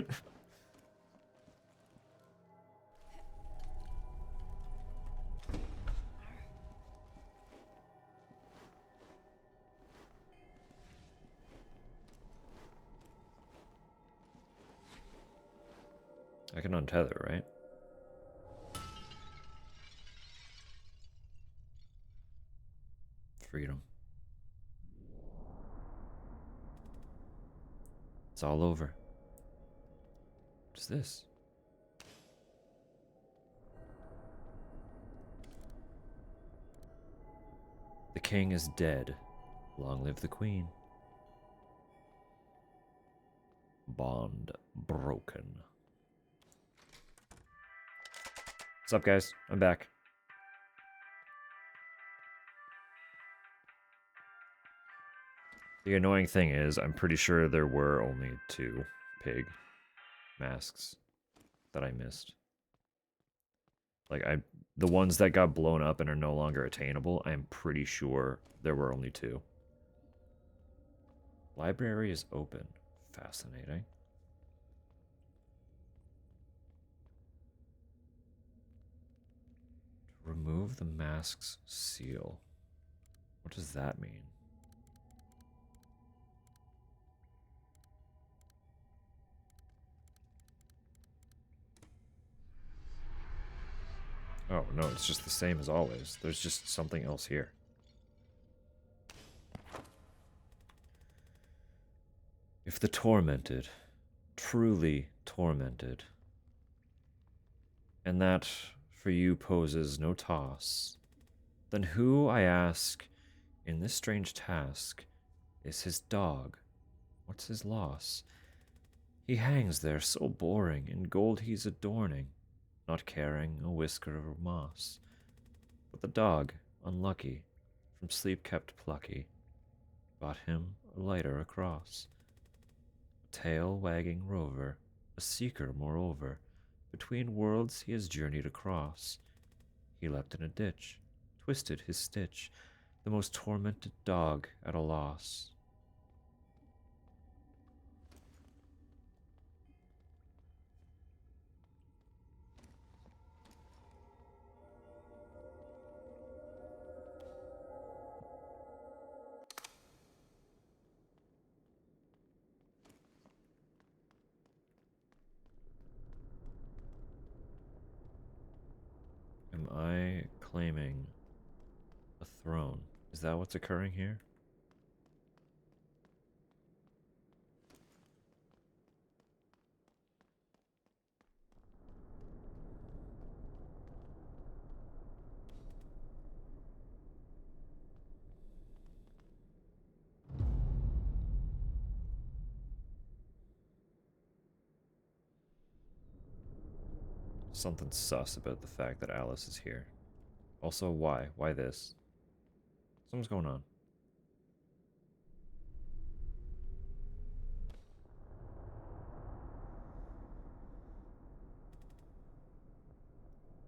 Speaker 2: I can untether, right? Freedom. It's all over. What's this? The king is dead. Long live the queen. Bond broken. What's up, guys? I'm back. The annoying thing is, I'm pretty sure there were only 2 pig masks that I missed. Like, the ones that got blown up and are no longer attainable, I'm pretty sure there were only 2. Library is open. Fascinating. Remove the mask's seal. What does that mean? Oh, no, it's just the same as always. There's just something else here. If the tormented, truly tormented, and that for you poses no toss, then who, I ask, in this strange task, is his dog? What's his loss? He hangs there so boring, in gold he's adorning, not caring a whisker of moss. But the dog, unlucky, from sleep kept plucky, brought him a lighter across. A tail wagging rover, a seeker moreover, between worlds he has journeyed across. He leapt in a ditch, twisted his stitch, the most tormented dog at a loss. Am I claiming a throne? Is that what's occurring here? Something sus about the fact that Alice is here. Also, why? Why this? Something's going on.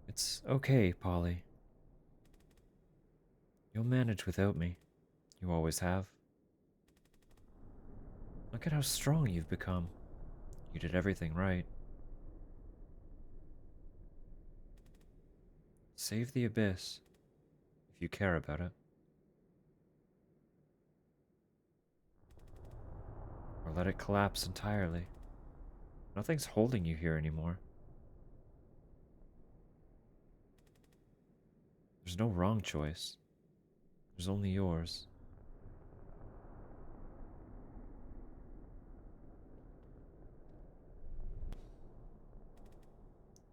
Speaker 2: It's okay, Polly. You'll manage without me. You always have. Look at how strong you've become. You did everything right. Save the abyss, if you care about it. Or let it collapse entirely. Nothing's holding you here anymore. There's no wrong choice. There's only yours.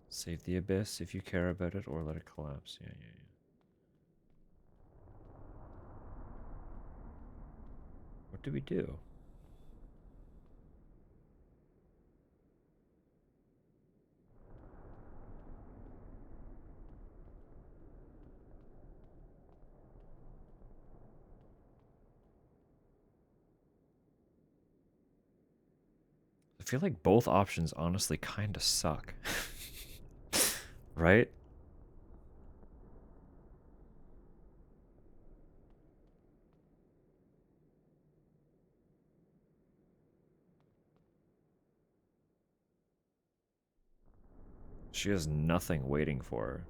Speaker 2: Save the abyss if you care about it, or let it collapse. Yeah. What do we do? I feel like both options honestly kind of suck. Right? She has nothing waiting for her.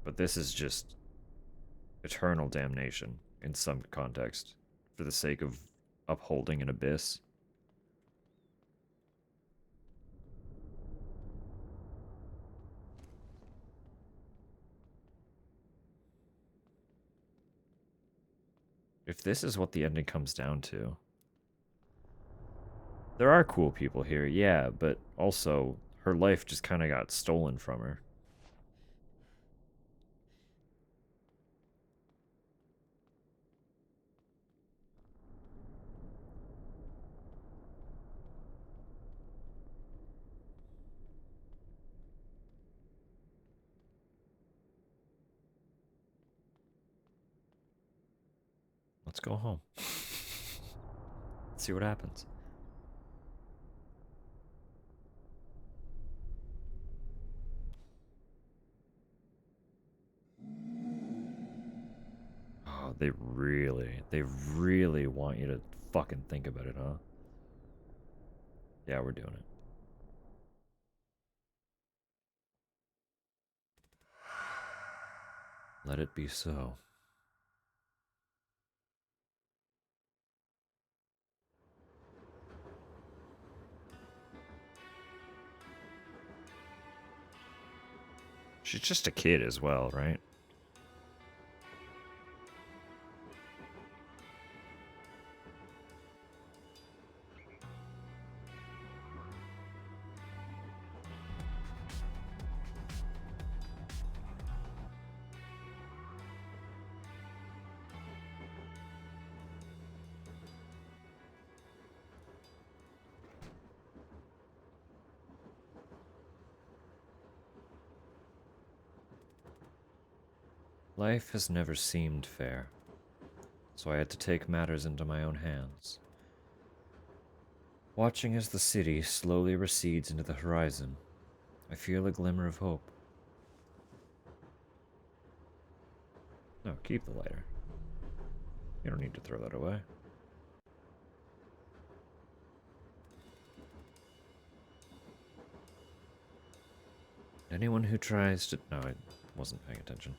Speaker 2: But this is just eternal damnation in some context for the sake of upholding an abyss. If this is what the ending comes down to. There are cool people here, yeah, but also her life just kind of got stolen from her. Let's go home. See what happens. Oh, they really want you to fucking think about it, huh? Yeah, we're doing it. Let it be so. She's just a kid as well, right? Life has never seemed fair, so I had to take matters into my own hands. Watching as the city slowly recedes into the horizon, I feel a glimmer of hope. No, keep the lighter. You don't need to throw that away. Anyone who tries to... No, I wasn't paying attention.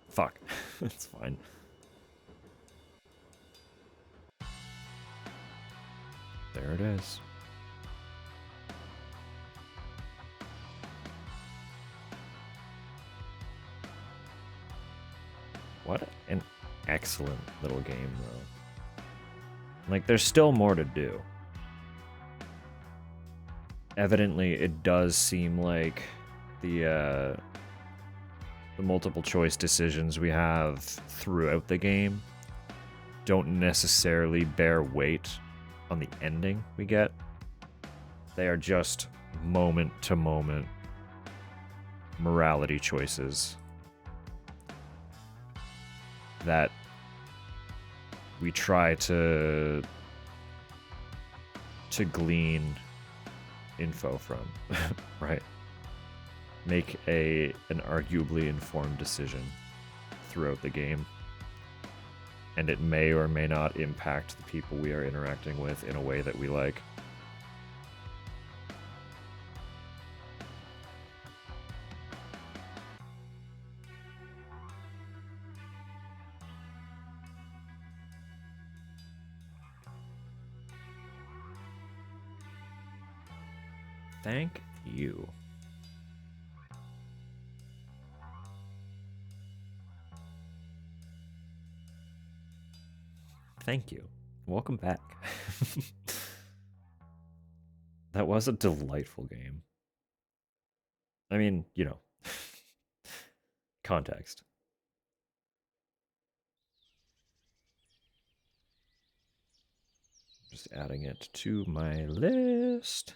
Speaker 2: Fuck. It's fine. There it is. What an excellent little game, though. Like, there's still more to do. Evidently, it does seem like the multiple choice decisions we have throughout the game don't necessarily bear weight on the ending we get. They are just moment to moment morality choices that we try to glean info from, right? Make an arguably informed decision throughout the game. And it may or may not impact the people we are interacting with in a way that we like. Thank you. Thank you. Welcome back. That was a delightful game. I mean, you know, context. Just adding it to my list.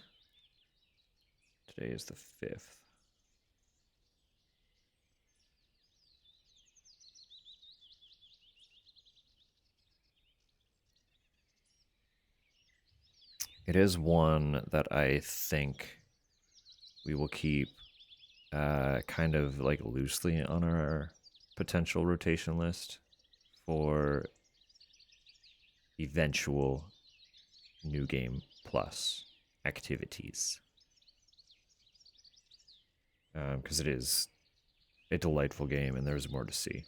Speaker 2: Today is the 5th. It is one that I think we will keep kind of like loosely on our potential rotation list for eventual New Game Plus activities. Because it is a delightful game and there's more to see.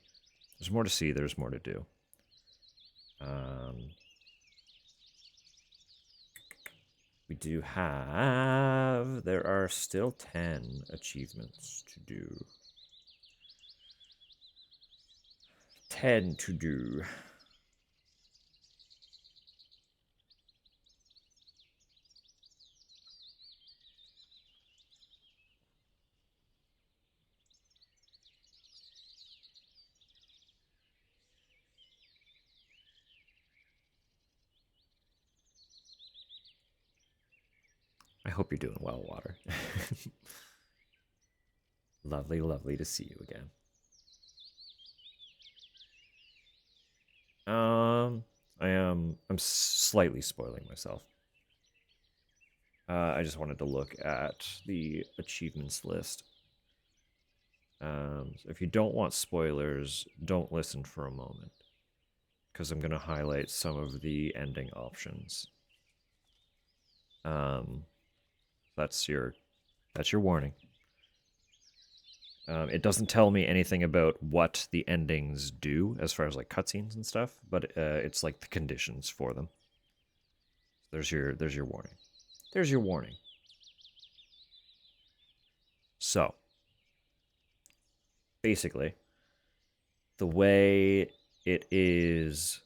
Speaker 2: There's more to see, there's more to do. We do have... There are still 10 achievements to do. 10 to do. I hope you're doing well, Water. Lovely, lovely to see you again. I'm slightly spoiling myself. I just wanted to look at the achievements list. So if you don't want spoilers, don't listen for a moment, because I'm going to highlight some of the ending options. That's your warning. It doesn't tell me anything about what the endings do as far as like cutscenes and stuff, but it's like the conditions for them. There's your warning. There's your warning. So, basically, the way it is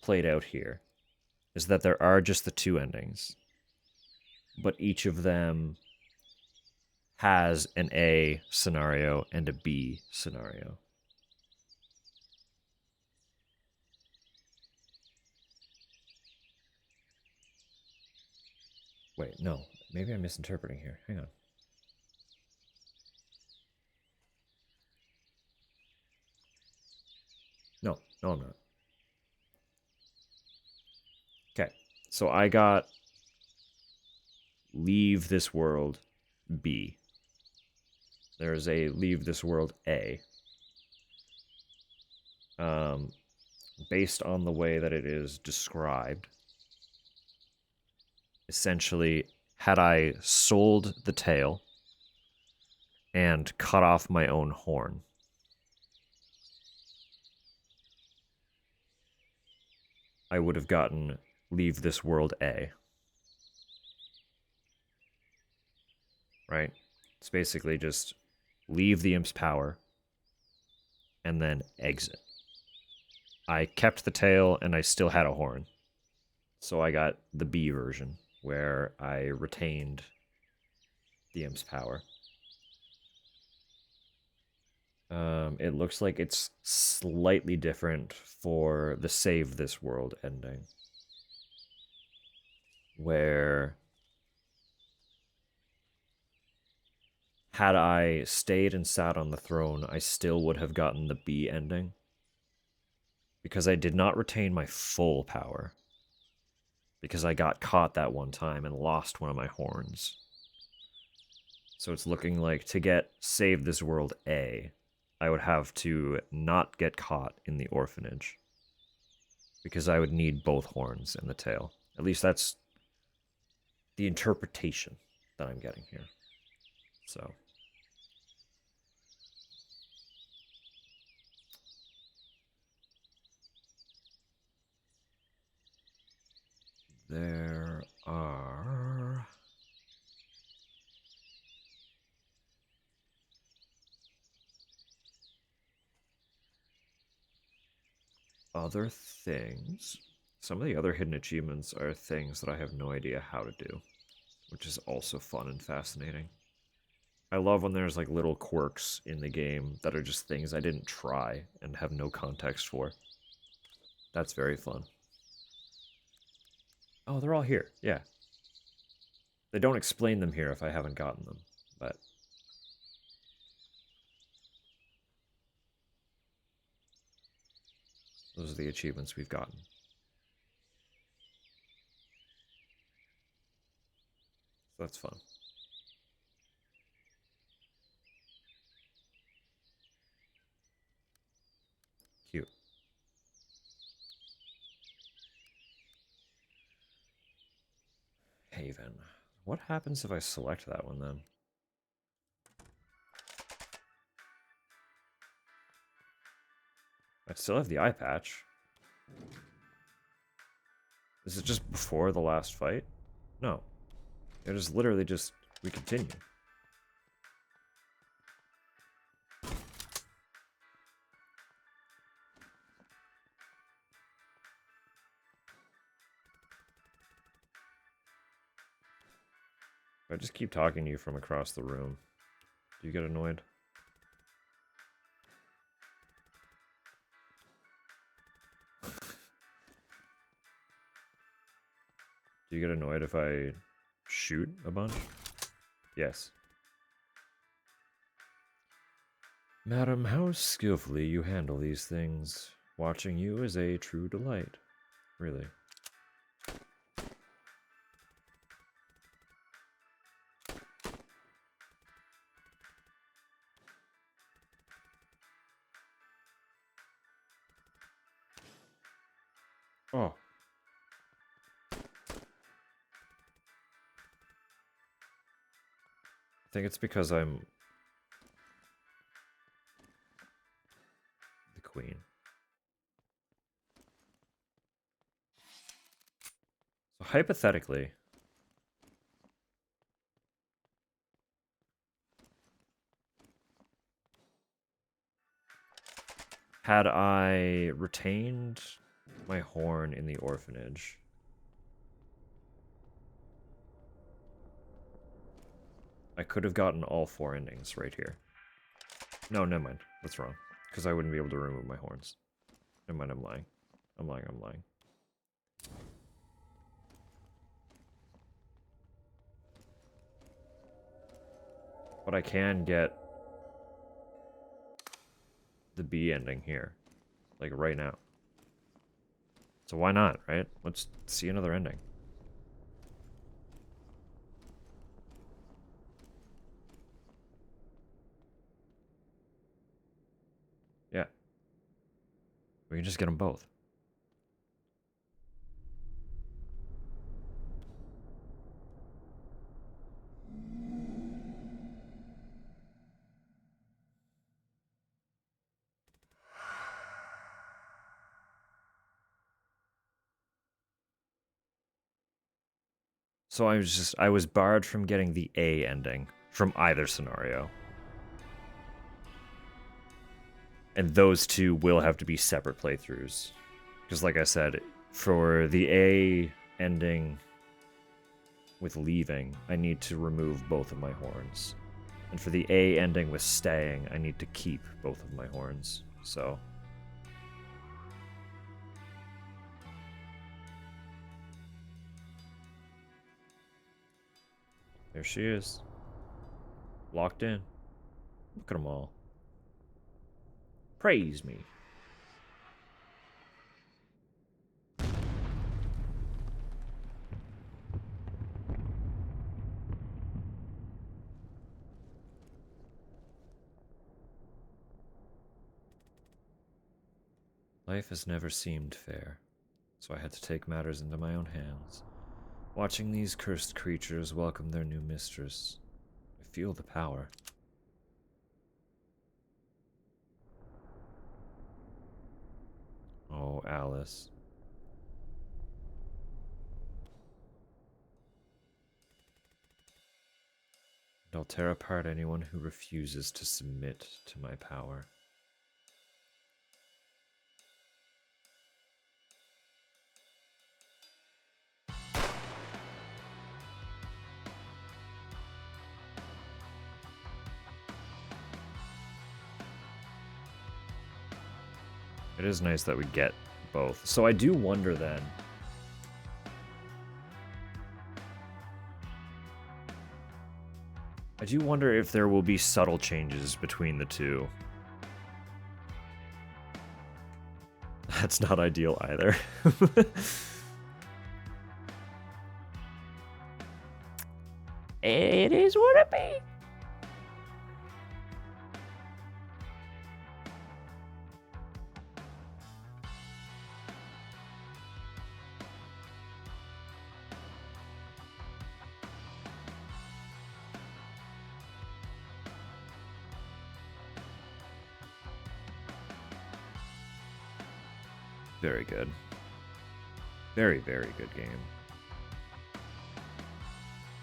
Speaker 2: played out here is that there are just the 2 endings, but each of them has an A scenario and a B scenario. Wait, no. Maybe I'm misinterpreting here. Hang on. No, I'm not. Okay, so I got Leave This World B. There's a Leave This World A. Based on the way that it is described, essentially, had I sold the tail and cut off my own horn, I would have gotten Leave This World A. Right? It's basically just leave the imp's power and then exit. I kept the tail and I still had a horn. So I got the B version, where I retained the imp's power. It looks like it's slightly different for the Save This World ending, where had I stayed and sat on the throne, I still would have gotten the B ending. Because I did not retain my full power. Because I got caught that one time and lost one of my horns. So it's looking like to get Save This World A, I would have to not get caught in the orphanage. Because I would need both horns and the tail. At least that's the interpretation that I'm getting here. So. There are other things. Some of the other hidden achievements are things that I have no idea how to do, which is also fun and fascinating. I love when there's like little quirks in the game that are just things I didn't try and have no context for. That's very fun. Oh, they're all here. Yeah. They don't explain them here if I haven't gotten them, but those are the achievements we've gotten. So that's fun. Cute. Haven. What happens if I select that one then? I still have the eye patch. Is it just before the last fight? No. It is literally just, we continue. If I just keep talking to you from across the room, do you get annoyed? Do you get annoyed if I shoot a bunch? Yes. Madam, how skillfully you handle these things. Watching you is a true delight. Really. Oh. I think it's because I'm the queen. So hypothetically, had I retained my horn in the orphanage, I could have gotten all 4 endings right here. No, never mind. That's wrong. Because I wouldn't be able to remove my horns. Never mind, I'm lying. I'm lying. But I can get the B ending here. Like right now. So why not, right? Let's see another ending. Yeah. We can just get them both. So I was barred from getting the A ending from either scenario. And those two will have to be separate playthroughs. Because like I said, for the A ending with leaving, I need to remove both of my horns. And for the A ending with staying, I need to keep both of my horns. So there she is. Locked in. Look at them all. Praise me. Life has never seemed fair, so I had to take matters into my own hands. Watching these cursed creatures welcome their new mistress, I feel the power. Oh, Alice. And I'll tear apart anyone who refuses to submit to my power. It is nice that we get both. So I do wonder then. I do wonder if there will be subtle changes between the two. That's not ideal either. It is what it be. Very good. Very, very good game.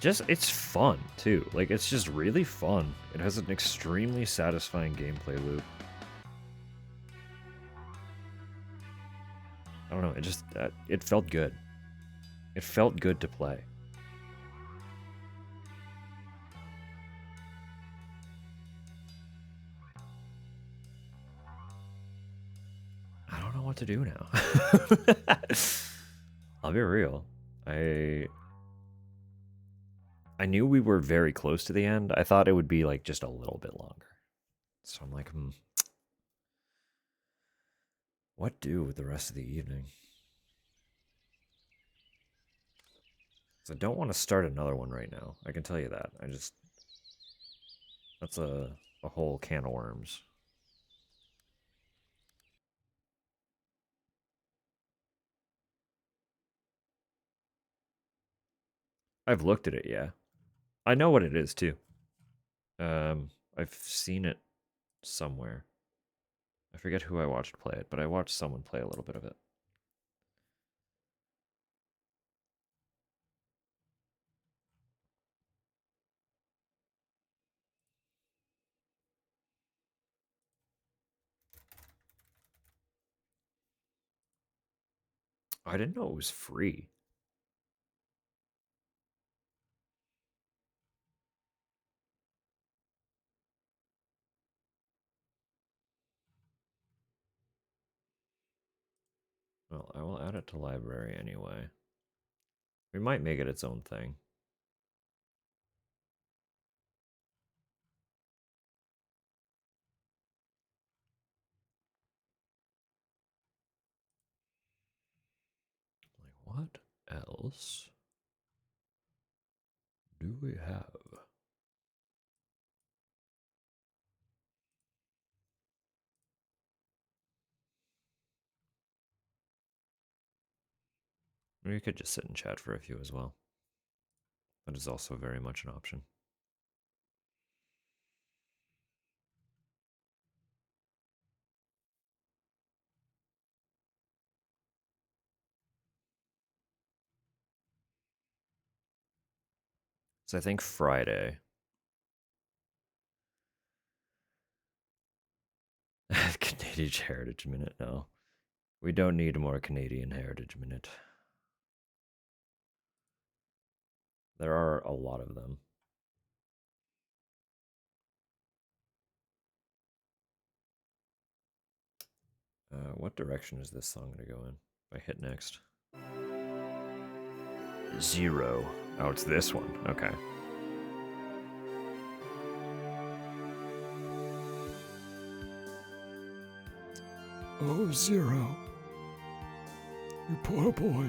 Speaker 2: Just, it's fun, too. Like, it's just really fun. It has an extremely satisfying gameplay loop. I don't know, it just, it felt good. It felt good to play. I don't know what to do now. I'll be real. I knew we were very close to the end. I thought it would be like just a little bit longer. So I'm like, what do with the rest of the evening? So I don't want to start another one right now. I can tell you that. That's a whole can of worms. I've looked at it, yeah. I know what it is too. I've seen it somewhere. I forget who I watched play it, but I watched someone play a little bit of it. I didn't know it was free. Well, I will add it to library anyway. We might make it its own thing. Like, what else do we have? Or you could just sit and chat for a few as well. That is also very much an option. So I think Friday. Canadian Heritage Minute, no. We don't need more Canadian Heritage Minute. There are a lot of them. What direction is this song going to go in? If I hit next. 0. Oh, it's this one. Okay. Oh, Zero. You poor boy.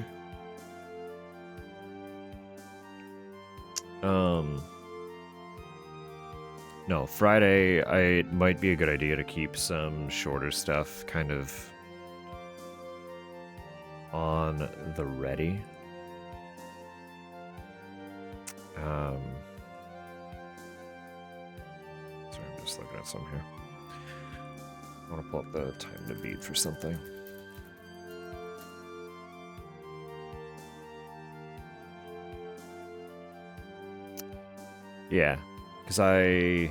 Speaker 2: No, Friday, it might be a good idea to keep some shorter stuff kind of on the ready. Sorry, I'm just looking at some here. I want to pull up the time to beat for something. Yeah, because I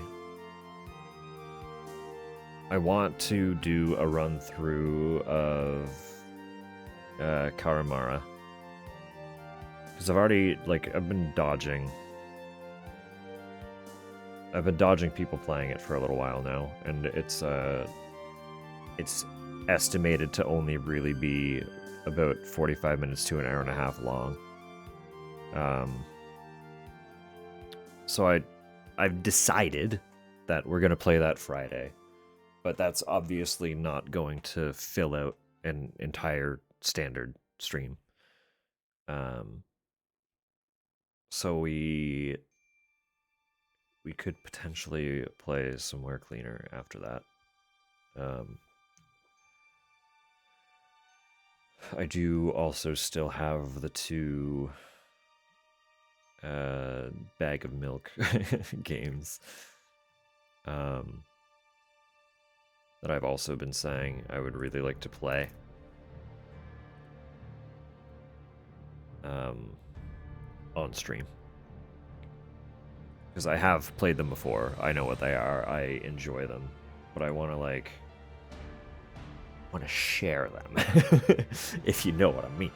Speaker 2: want to do a run through of Karamara. Because I've already, I've been dodging people playing it for a little while now, and it's estimated to only really be about 45 minutes to an hour and a half long. So I've decided that we're gonna play that Friday, but that's obviously not going to fill out an entire standard stream. So we could potentially play Somewhere Cleaner after that. I do also still have the 2 Bag of Milk games that I've also been saying I would really like to play. On stream. Because I have played them before. I know what they are. I enjoy them. But I want to, share them. If you know what I mean.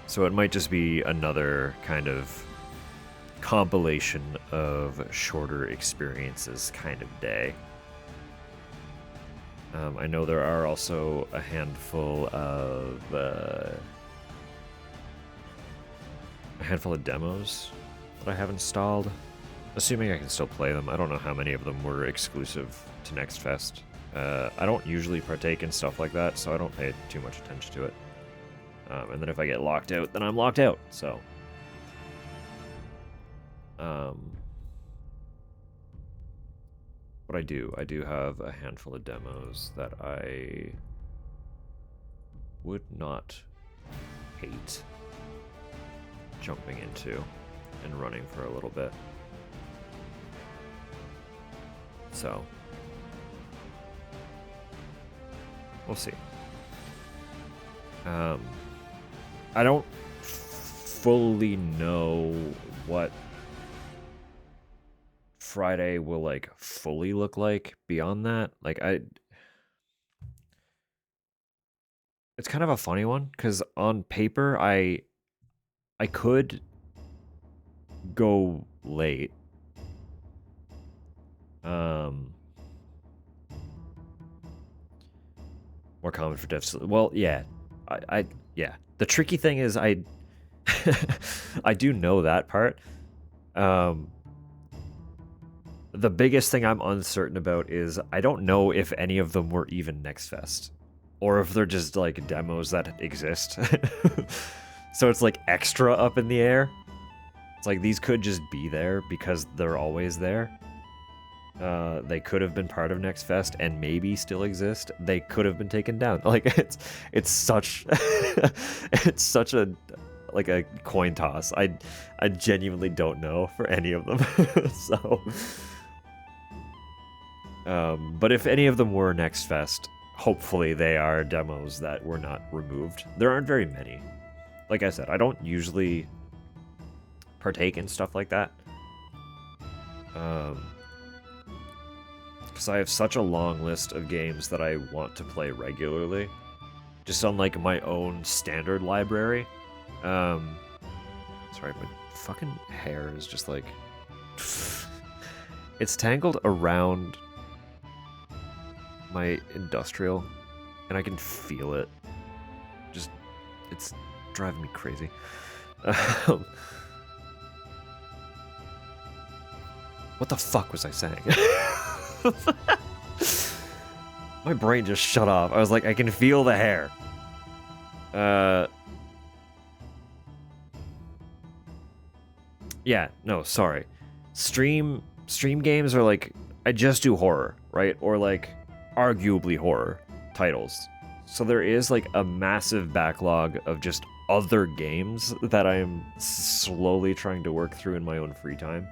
Speaker 2: So it might just be another kind of compilation of shorter experiences kind of day. I know there are also a handful of demos that I have installed, assuming I can still play them. I don't know how many of them were exclusive to Next Fest. I don't usually partake in stuff like that, so I don't pay too much attention to it. And then if I get locked out, then I'm locked out, so... But I do have a handful of demos that I would not hate jumping into and running for a little bit. So, we'll see. I don't fully know what Friday will fully look like beyond that. It's kind of a funny one because on paper I could go late. More common for devs. Well, yeah. Yeah. The tricky thing is I do know that part. The biggest thing I'm uncertain about is I don't know if any of them were even Next Fest, or if they're just demos that exist. So it's extra up in the air. It's these could just be there because they're always there. They could have been part of Next Fest and maybe still exist. They could have been taken down. It's such it's such a coin toss. I genuinely don't know for any of them. So but if any of them were Next Fest, hopefully they are demos that were not removed. There aren't very many. Like I said, I don't usually partake in stuff like that. Because I have such a long list of games that I want to play regularly. Just on my own standard library. Sorry, my fucking hair is just it's tangled around my industrial, and I can feel it. Just, it's driving me crazy. What the fuck was I saying? My brain just shut off. I was like, I can feel the hair. Yeah, no, sorry. Stream games are like, I just do horror, right? Or like arguably horror titles. So there is like a massive backlog of just other games that I'm slowly trying to work through in my own free time.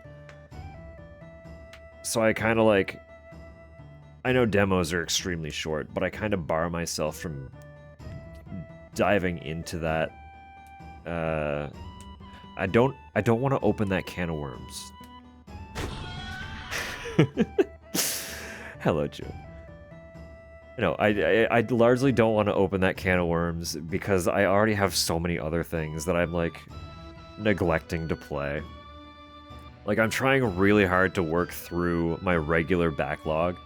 Speaker 2: So I kind of like, I know demos are extremely short, but I kind of bar myself from diving into that. I don't want to open that can of worms. Hello, June. No, I largely don't want to open that can of worms because I already have so many other things that I'm like neglecting to play. Like I'm trying really hard to work through my regular backlog.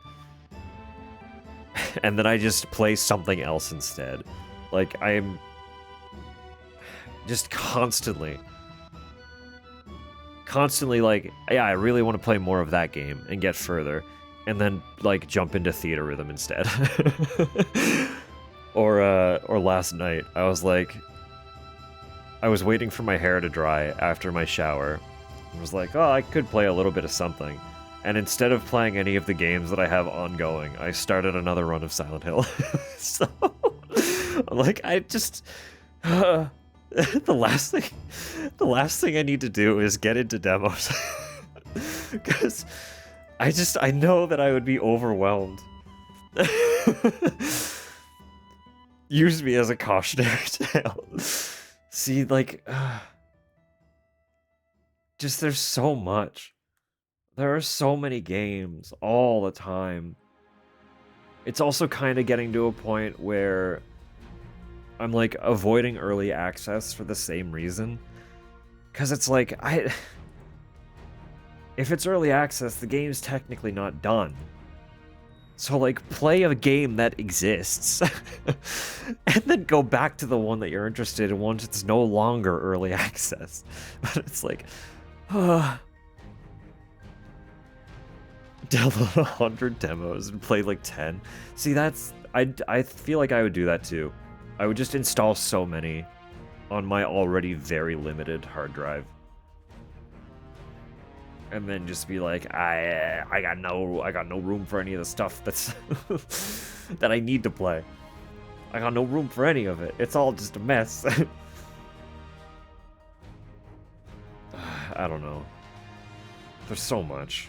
Speaker 2: And then I just play something else instead. Like I'm just constantly like, yeah, I really want to play more of that game and get further. And then, like, jump into Theater Rhythm instead. Or last night, I was like... I was waiting for my hair to dry after my shower. I was like, oh, I could play a little bit of something. And instead of playing any of the games that I have ongoing, I started another run of Silent Hill. So, like, I just... the last thing I need to do is get into demos. Because... I know that I would be overwhelmed. Use me as a cautionary tale. See, like, just there's so much. There are so many games all the time. It's also kind of getting to a point where I'm like avoiding early access for the same reason. Because it's like, if it's early access, the game's technically not done. So, like, play a game that exists. And then go back to the one that you're interested in once it's no longer early access. But it's like, download 100 demos and play like 10. See, that's... I feel like I would do that too. I would just install so many on my already very limited hard drive. And then just be like, I got no room for any of the stuff that's that I need to play. I got no room for any of it. It's all just a mess. I don't know. There's so much.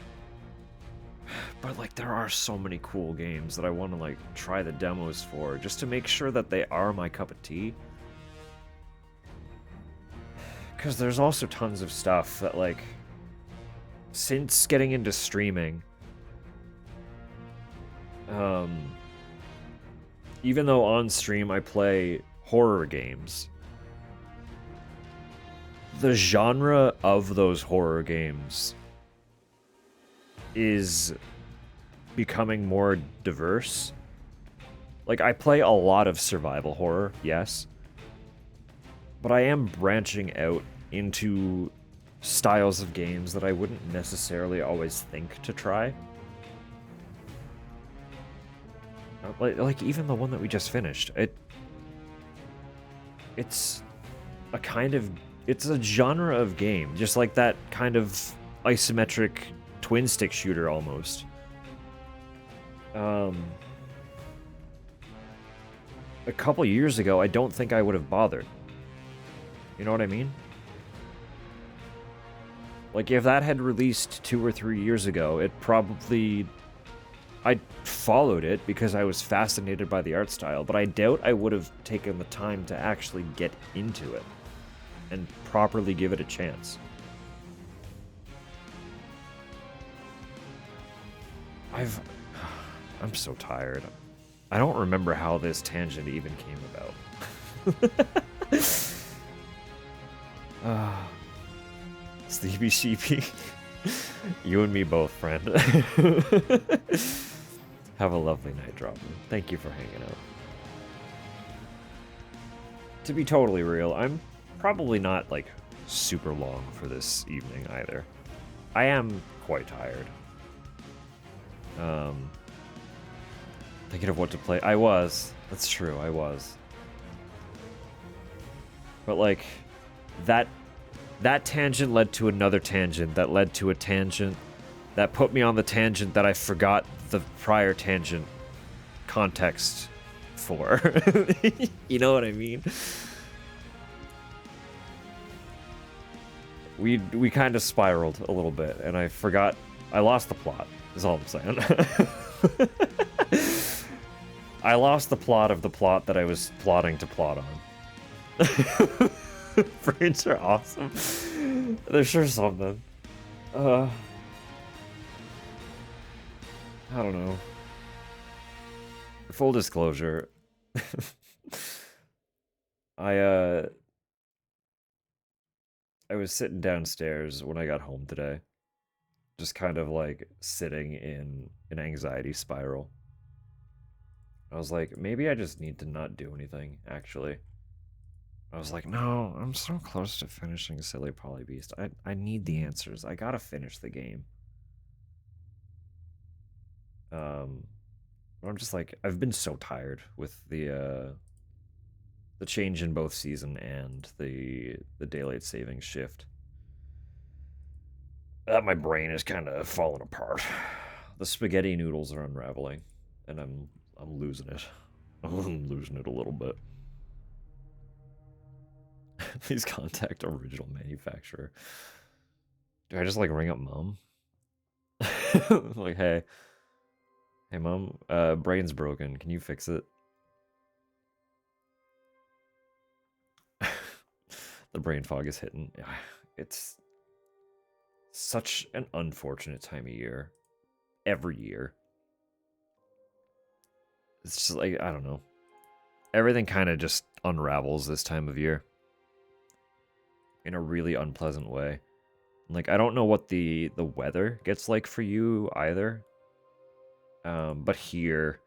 Speaker 2: But like there are so many cool games that I want to like try the demos for just to make sure that they are my cup of tea. Cuz there's also tons of stuff that like since getting into streaming, even though on stream I play horror games, the genre of those horror games is becoming more diverse. Like, I play a lot of survival horror, yes, but I am branching out into styles of games that I wouldn't necessarily always think to try. Like even the one that we just finished, it's a genre of game, just like that kind of isometric twin stick shooter almost. A couple years ago, I don't think I would have bothered. You know what I mean? Like, if that had released 2 or 3 years ago, I followed it because I was fascinated by the art style, but I doubt I would have taken the time to actually get into it and properly give it a chance. I'm so tired. I don't remember how this tangent even came about. Sleepy Sheepy. You and me both, friend. Have a lovely night, Dropper. Thank you for hanging out. To be totally real, I'm probably not, like, super long for this evening either. I am quite tired. Thinking of what to play. I was. That's true, I was. But like, that tangent led to another tangent that led to a tangent that put me on the tangent that I forgot the prior tangent context for. You know what I mean? We kind of spiraled a little bit, and I lost the plot, is all I'm saying. I lost the plot of the plot that I was plotting to plot on. Brains are awesome. They're sure something. I don't know. Full disclosure. I was sitting downstairs when I got home today. Just kind of like sitting in an anxiety spiral. I was like, maybe I just need to not do anything, actually. I was like, no, I'm so close to finishing Silly Poly Beast. I need the answers. I gotta finish the game. I'm just like, I've been so tired with the change in both season and the daylight savings shift. That my brain is kind of falling apart. The spaghetti noodles are unraveling, and I'm losing it. I'm losing it a little bit. Please contact original manufacturer. Do I just like ring up mom? Like, hey mom, brain's broken. Can you fix it? The brain fog is hitting. It's such an unfortunate time of year. Every year. It's just like, I don't know. Everything kind of just unravels this time of year. In a really unpleasant way. Like, I don't know what the weather gets like for you either. But here,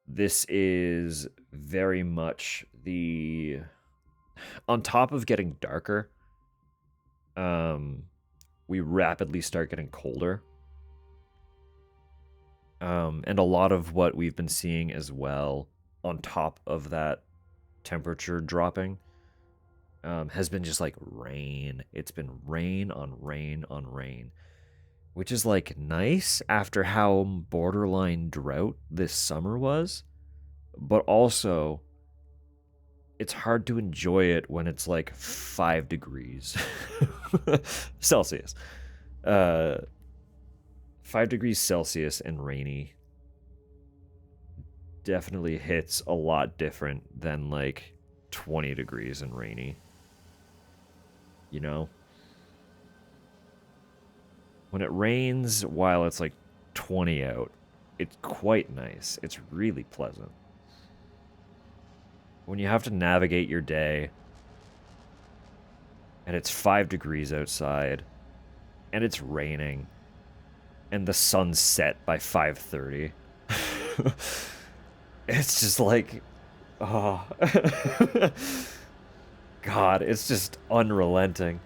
Speaker 2: this is very much the... On top of getting darker, we rapidly start getting colder. And a lot of what we've been seeing as well, on top of that temperature dropping, has been just like rain. It's been rain on rain on rain, which is like nice after how borderline drought this summer was, but also it's hard to enjoy it when it's like 5 degrees Celsius. 5 degrees Celsius and rainy definitely hits a lot different than like 20 degrees and rainy. You know? When it rains while it's like 20 out, it's quite nice. It's really pleasant. When you have to navigate your day and it's 5 degrees outside and it's raining and the sun's set by 5:30, it's just like, oh. God, it's just unrelenting.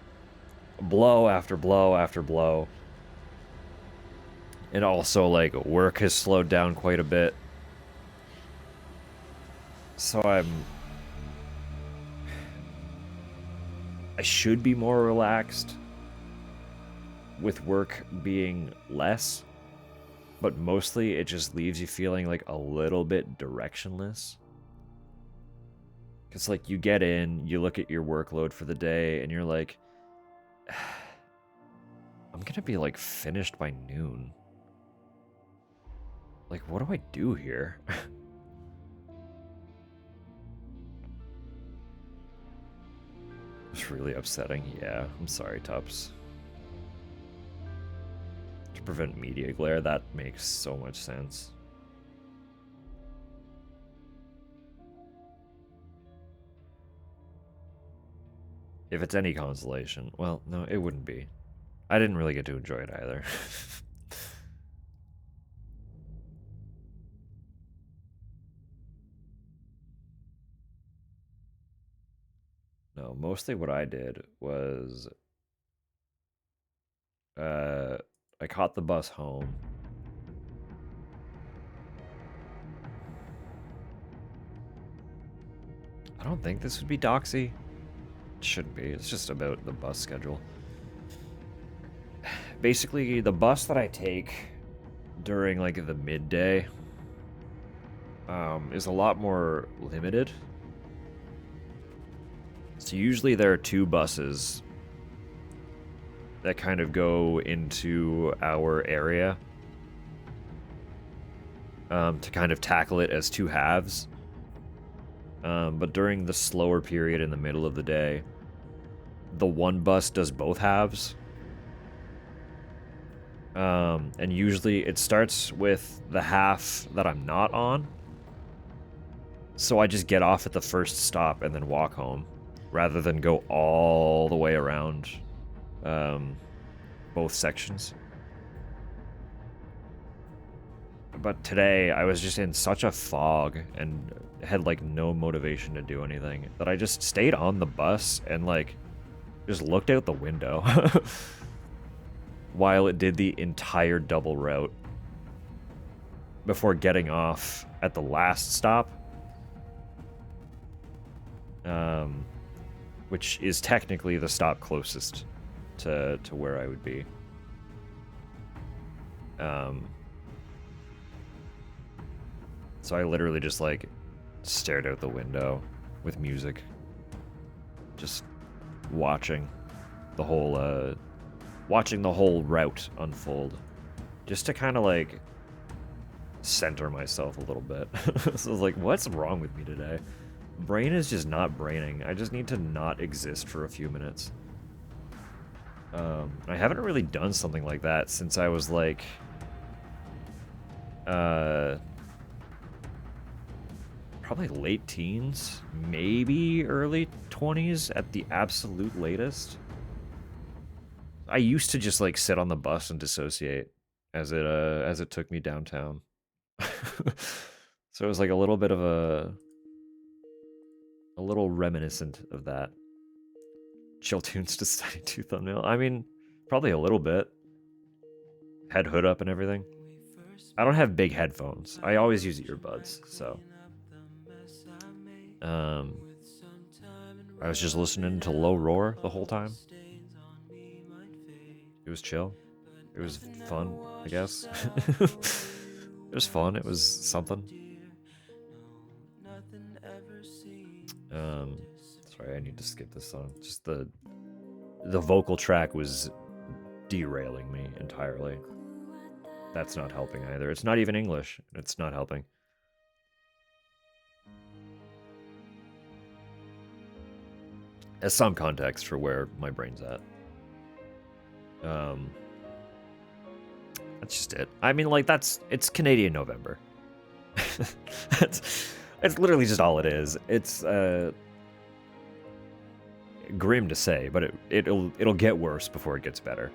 Speaker 2: Blow after blow after blow. And also, like, work has slowed down quite a bit. So I should be more relaxed with work being less, but mostly it just leaves you feeling like a little bit directionless. Because, like, you get in, you look at your workload for the day, and you're like, I'm gonna be, like, finished by noon. Like, what do I do here? It's really upsetting. Yeah, I'm sorry, Tups. To prevent media glare, that makes so much sense. If it's any consolation. Well, no, it wouldn't be. I didn't really get to enjoy it either. No, mostly what I did was I caught the bus home. I don't think this would be Doxy. It shouldn't be. It's just about the bus schedule. Basically, the bus that I take during like the midday is a lot more limited. So usually there are 2 buses that kind of go into our area to kind of tackle it as 2 halves. But during the slower period in the middle of the day, the one bus does both halves. And usually it starts with the half that I'm not on. So I just get off at the first stop and then walk home, rather than go all the way around both sections. But today I was just in such a fog and had like no motivation to do anything that I just stayed on the bus and like just looked out the window while it did the entire double route before getting off at the last stop, which is technically the stop closest to where I would be. So I literally just like stared out the window with music, just watching the whole route unfold, just to kind of like center myself a little bit. So I was like, what's wrong with me today? Brain is just not braining. I just need to not exist for a few minutes. I haven't really done something like that since I was like probably late teens, maybe early 20s at the absolute latest. I used to just like sit on the bus and dissociate as it took me downtown. So it was like a little bit of a little reminiscent of that. Chill tunes to study 2 thumbnail. I mean, probably a little bit. Head hood up and everything. I don't have big headphones. I always use earbuds, so I was just listening to low roar the whole time. It was chill. It was fun, I guess. It was fun. It was something. Sorry, I need to skip this song. Just the vocal track was derailing me entirely. That's not helping either. It's not even English. It's not helping. As some context for where my brain's at. That's just it. I mean, like, it's Canadian November. It's literally just all it is. It's grim to say, but it'll get worse before it gets better.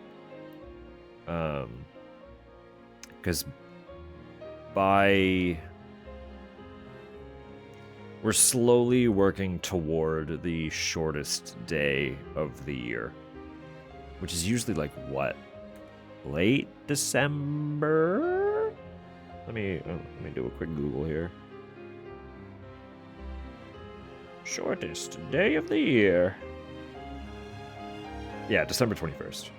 Speaker 2: Because we're slowly working toward the shortest day of the year, which is usually like what, late December? Let me do a quick Google here. Shortest day of the year. Yeah, December 21st.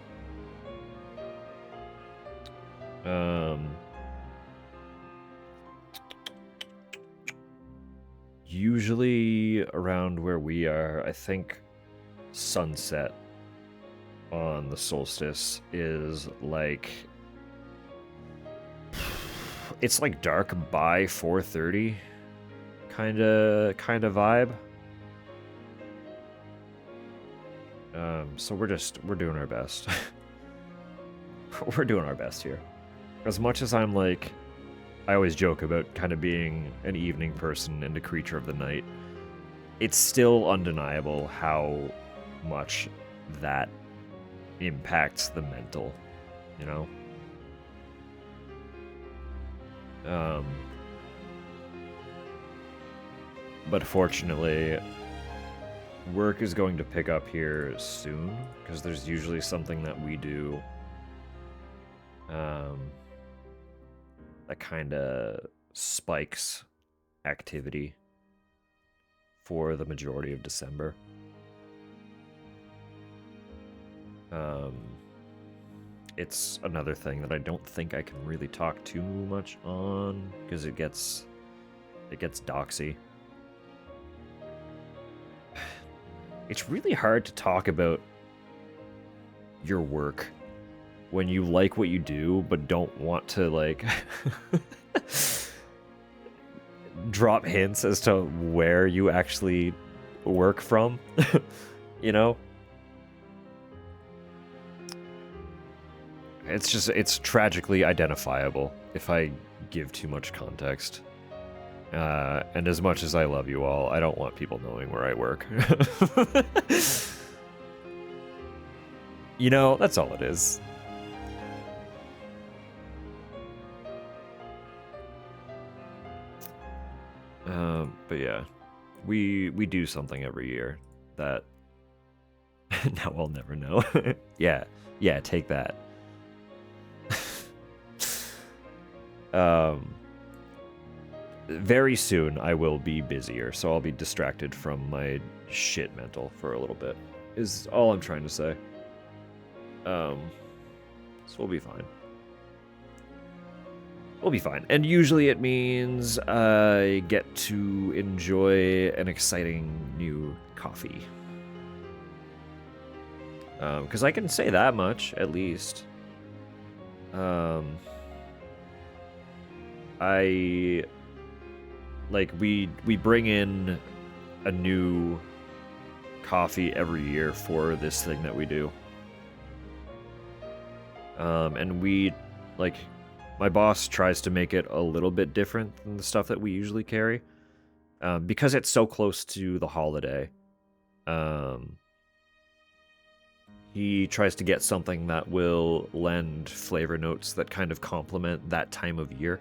Speaker 2: Usually around where we are, I think sunset on the solstice is like, it's like dark by 4:30 kind of vibe. So we're doing our best. We're doing our best here. As much as I'm like, I always joke about kind of being an evening person and a creature of the night, it's still undeniable how much that impacts the mental, you know? But fortunately, work is going to pick up here soon, because there's usually something that we do that kind of spikes activity for the majority of December. It's another thing that I don't think I can really talk too much on because it gets doxy. It's really hard to talk about your work when you like what you do but don't want to like drop hints as to where you actually work from. You know? It's tragically identifiable if I give too much context. And as much as I love you all, I don't want people knowing where I work. You know, that's all it is. But yeah, we do something every year that now I'll never know. yeah, take that. Very soon I will be busier, so I'll be distracted from my shit mental for a little bit, is all I'm trying to say. So we'll be fine. We'll be fine. And usually it means I get to enjoy an exciting new coffee. Because I can say that much, at least. We bring in a new coffee every year for this thing that we do. And my boss tries to make it a little bit different than the stuff that we usually carry. Because it's so close to the holiday. He tries to get something that will lend flavor notes that kind of complement that time of year.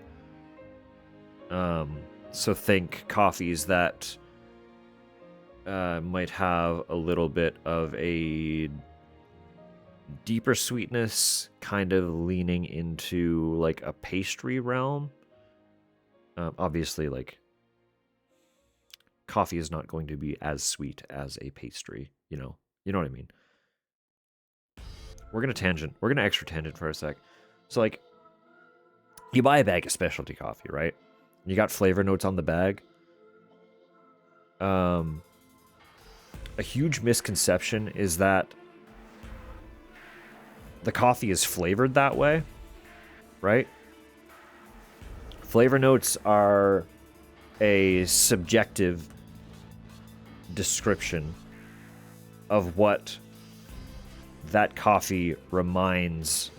Speaker 2: So think coffees that might have a little bit of a deeper sweetness, kind of leaning into like a pastry realm. Obviously, like, coffee is not going to be as sweet as a pastry, you know what I mean? We're gonna extra tangent for a sec. So like, you buy a bag of specialty coffee, right? You got flavor notes on the bag. A huge misconception is that the coffee is flavored that way, right? Flavor notes are a subjective description of what that coffee reminds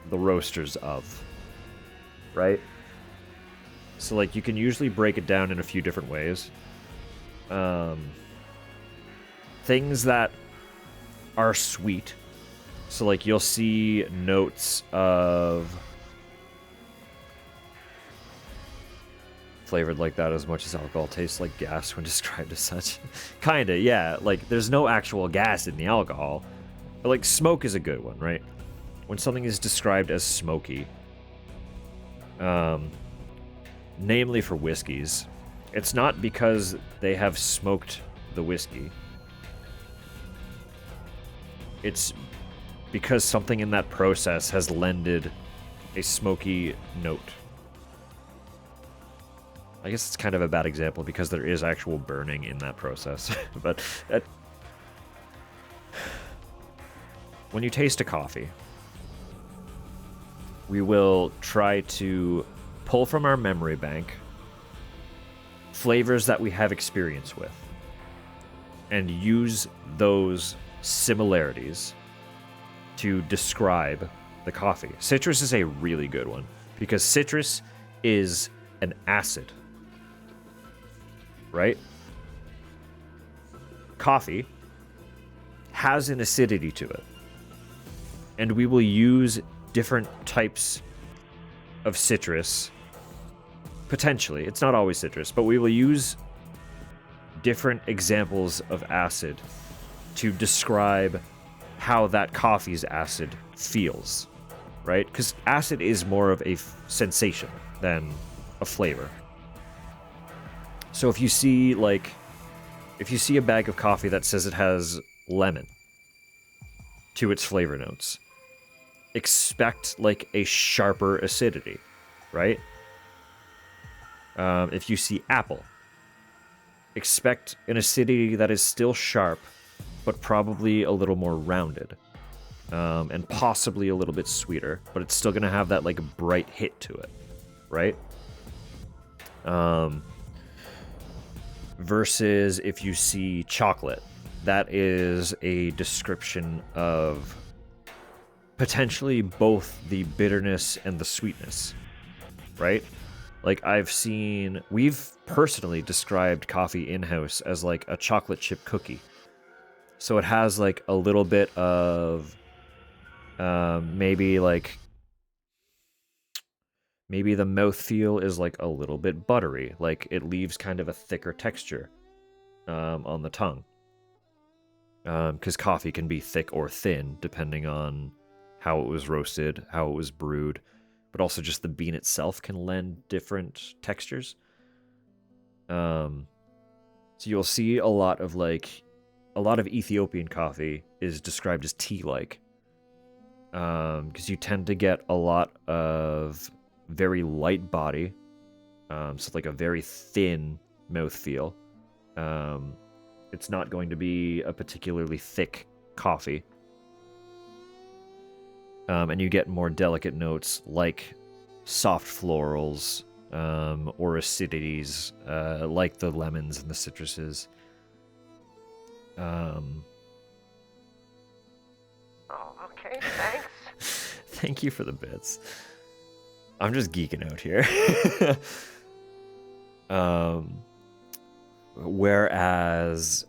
Speaker 2: the roasters of, right? So, like, you can usually break it down in a few different ways. Things that are sweet. So, like, you'll see notes of flavored like that as much as alcohol tastes like gas when described as such. Kinda, yeah. Like, there's no actual gas in the alcohol. But, like, smoke is a good one, right? When something is described as smoky, namely for whiskeys, it's not because they have smoked the whiskey. It's because something in that process has lended a smoky note. I guess it's kind of a bad example because there is actual burning in that process. But when you taste a coffee, we will try to pull from our memory bank flavors that we have experience with and use those similarities to describe the coffee. Citrus is a really good one because citrus is an acid, right? Coffee has an acidity to it, and we will use different types of citrus. Potentially, it's not always citrus, but we will use different examples of acid to describe how that coffee's acid feels, right? Because acid is more of a sensation than a flavor. So if you see a bag of coffee that says it has lemon to its flavor notes, expect like a sharper acidity, right? If you see apple, expect an acidity that is still sharp, but probably a little more rounded, and possibly a little bit sweeter, but it's still gonna have that like bright hit to it, right? Versus if you see chocolate, that is a description of potentially both the bitterness and the sweetness, right? Like we've personally described coffee in-house as like a chocolate chip cookie. So it has like a little bit of maybe the mouthfeel is like a little bit buttery. Like it leaves kind of a thicker texture on the tongue. Because coffee can be thick or thin depending on how it was roasted, how it was brewed, but also just the bean itself can lend different textures. So you'll see a lot of Ethiopian coffee is described as tea-like. Because you tend to get a lot of very light body, so like a very thin mouthfeel. It's not going to be a particularly thick coffee. And you get more delicate notes like soft florals, or acidities, like the lemons and the citruses.
Speaker 5: Oh, okay, thanks.
Speaker 2: Thank you for the bits. I'm just geeking out here. Whereas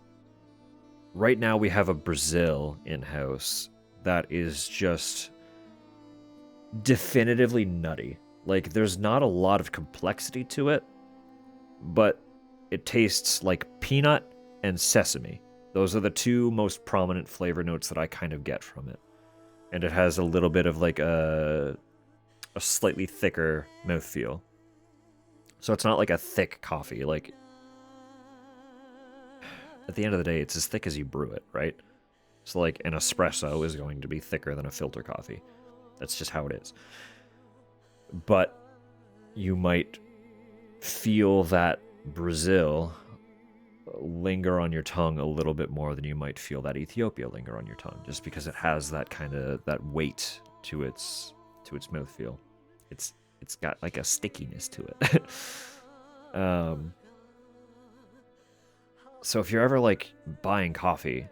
Speaker 2: right now we have a Brazil in-house that is just definitively nutty. Like, there's not a lot of complexity to it, but it tastes like peanut and sesame. Those are the two most prominent flavor notes that I kind of get from it. And it has a little bit of like a slightly thicker mouthfeel. So it's not like a thick coffee. Like, at the end of the day, it's as thick as you brew it, right? So like an espresso is going to be thicker than a filter coffee. That's just how it is. But you might feel that Brazil linger on your tongue a little bit more than you might feel that Ethiopia linger on your tongue, just because it has that kind of that weight to its mouthfeel. It's got like a stickiness to it. So if you're ever like buying coffee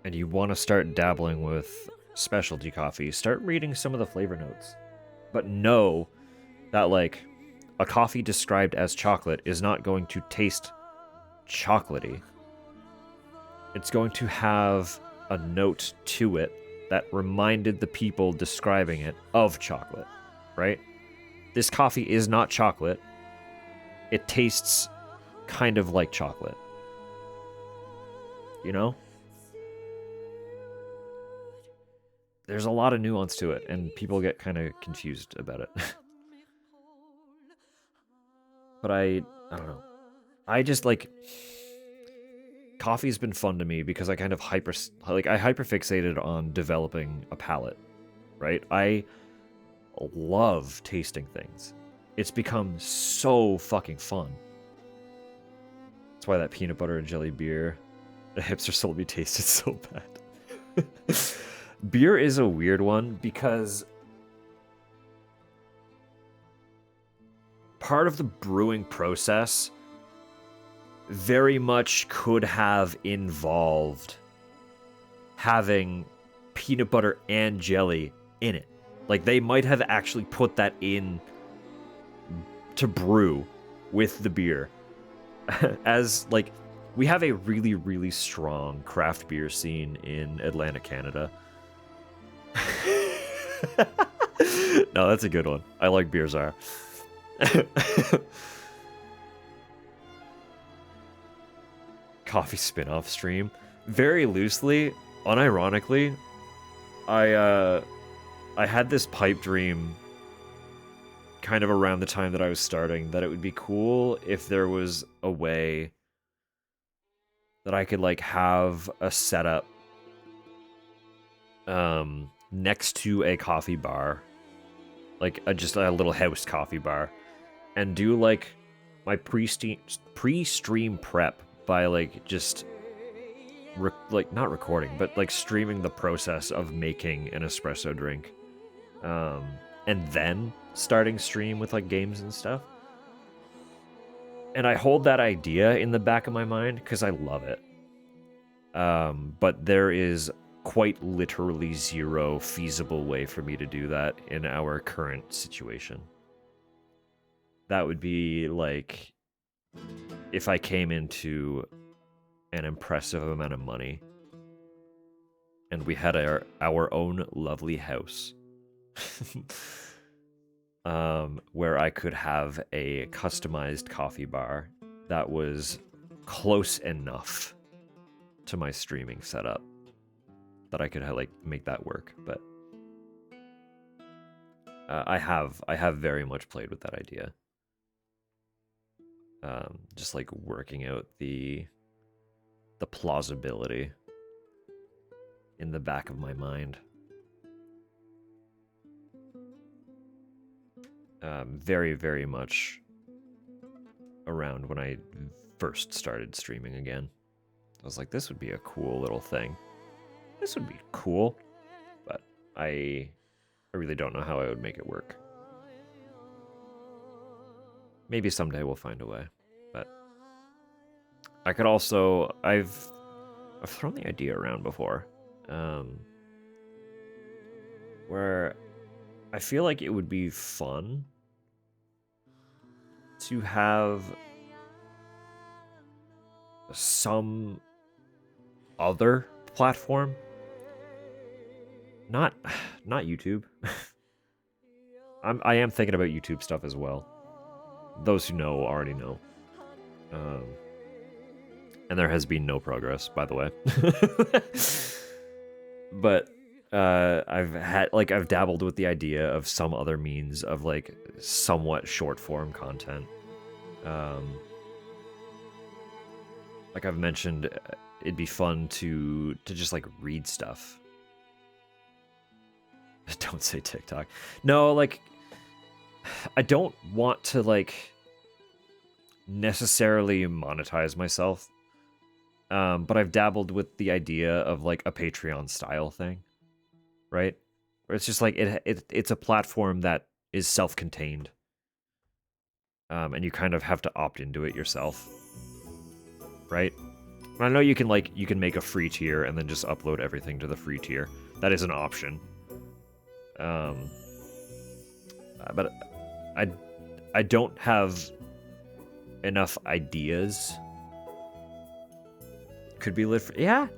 Speaker 2: and you want to start dabbling with specialty coffee, start reading some of the flavor notes. But know that like a coffee described as chocolate is not going to taste chocolatey. It's going to have a note to it that reminded the people describing it of chocolate, right? This coffee is not chocolate. It tastes kind of like chocolate. You know? There's a lot of nuance to it, and people get kind of confused about it. But I don't know. I just like... Coffee's been fun to me because I kind of hyperfixated on developing a palate, right? I love tasting things. It's become so fucking fun. That's why that peanut butter and jelly beer, the hipster soul me tasted so bad. Beer is a weird one because part of the brewing process very much could have involved having peanut butter and jelly in it. Like, they might have actually put that in to brew with the beer. As, like, we have a really, really strong craft beer scene in Atlantic, Canada. No, that's a good one. I like Beer Czar. Coffee spin-off stream. Very loosely, unironically, I had this pipe dream kind of around the time that I was starting, that it would be cool if there was a way that I could like have a setup next to a coffee bar, like just a little house coffee bar, and do like my pre-stream prep by like just like not recording, but like streaming the process of making an espresso drink, and then starting stream with like games and stuff. And I hold that idea in the back of my mind because I love it. But there is quite literally zero feasible way for me to do that in our current situation. That would be like if I came into an impressive amount of money and we had our own lovely house. Where I could have a customized coffee bar that was close enough to my streaming setup that I could like make that work. But I have very much played with that idea. Just like working out the plausibility in the back of my mind. Very, very much around when I first started streaming again. I was like, this would be a cool little thing. This would be cool. But I really don't know how I would make it work. Maybe someday we'll find a way. But I could also... I've thrown the idea around before. Where I feel like it would be fun to have some other platform, not YouTube. I am thinking about YouTube stuff as well. Those who know already know. And there has been no progress, by the way. But I've dabbled with the idea of some other means of like somewhat short form content. Like I've mentioned, it'd be fun to just like read stuff. Don't say TikTok. No, like I don't want to like necessarily monetize myself. But I've dabbled with the idea of like a Patreon style thing, right? Where it's just like it's a platform that is self-contained. And you kind of have to opt into it yourself, right? And I know you can make a free tier and then just upload everything to the free tier. That is an option. But I don't have enough ideas. Could be lit for... Yeah,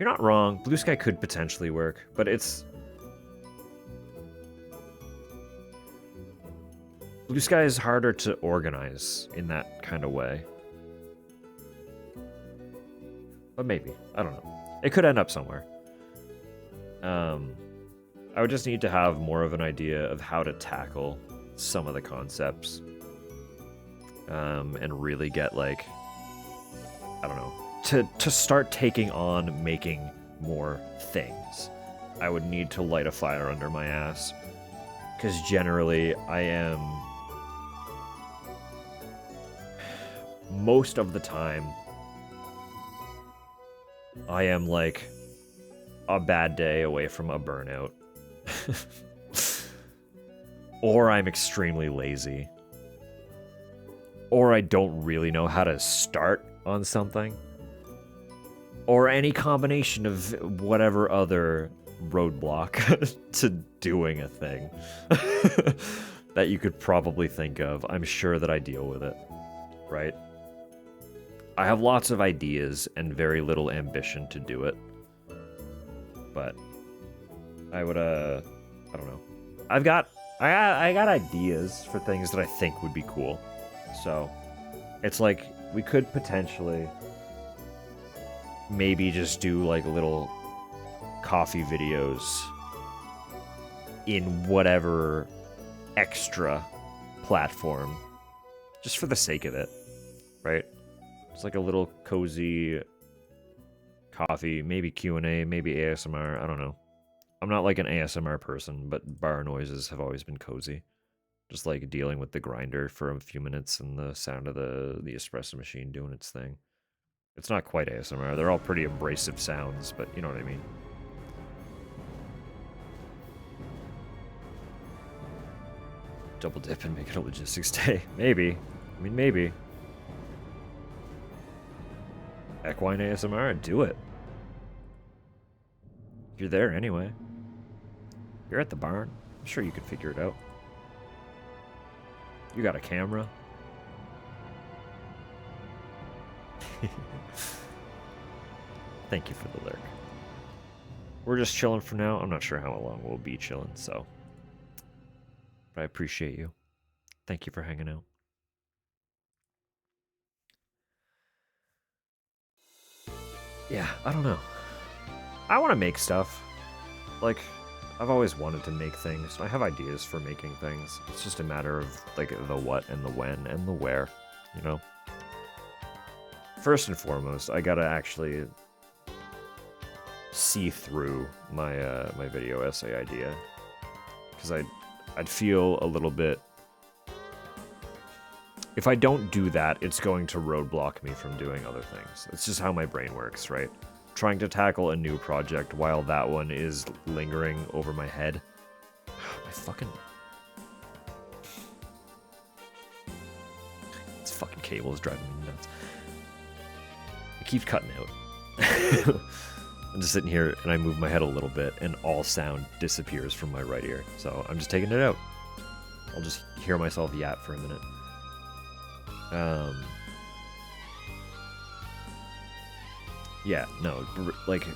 Speaker 2: you're not wrong. Blue Sky could potentially work, but it's... Blue Sky is harder to organize in that kind of way. But maybe. I don't know. It could end up somewhere. I would just need to have more of an idea of how to tackle some of the concepts. And really get, like... I don't know. To start taking on making more things, I would need to light a fire under my ass. Because generally, I am... Most of the time, I am like a bad day away from a burnout. Or I'm extremely lazy. Or I don't really know how to start on something. Or any combination of whatever other roadblock to doing a thing that you could probably think of. I'm sure that I deal with it, right? I have lots of ideas and very little ambition to do it. But I would, I don't know. I got ideas for things that I think would be cool. So it's like we could potentially maybe just do like little coffee videos in whatever extra platform, just for the sake of it, right? It's like a little cozy coffee, maybe Q&A, maybe ASMR, I don't know. I'm not like an ASMR person, but bar noises have always been cozy. Just like dealing with the grinder for a few minutes and the sound of the espresso machine doing its thing. It's not quite ASMR. They're all pretty abrasive sounds, but you know what I mean. Double dip and make it a logistics day. Maybe. I mean, maybe. Equine ASMR? Do it. You're there anyway. You're at the barn. I'm sure you can figure it out. You got a camera. Thank you for the lurk. We're just chilling for now. I'm not sure how long we'll be chilling, so. But I appreciate you. Thank you for hanging out. Yeah, I don't know. I want to make stuff. Like, I've always wanted to make things. I have ideas for making things. It's just a matter of, like, the what and the when and the where, you know? First and foremost, I gotta actually see through my my video essay idea. Because I'd feel a little bit... If I don't do that, it's going to roadblock me from doing other things. It's just how my brain works, right? Trying to tackle a new project while that one is lingering over my head. My fucking... This fucking cable is driving me nuts. It keeps cutting out. I'm just sitting here and I move my head a little bit and all sound disappears from my right ear. So I'm just taking it out. I'll just hear myself yap for a minute. Yeah, no, like,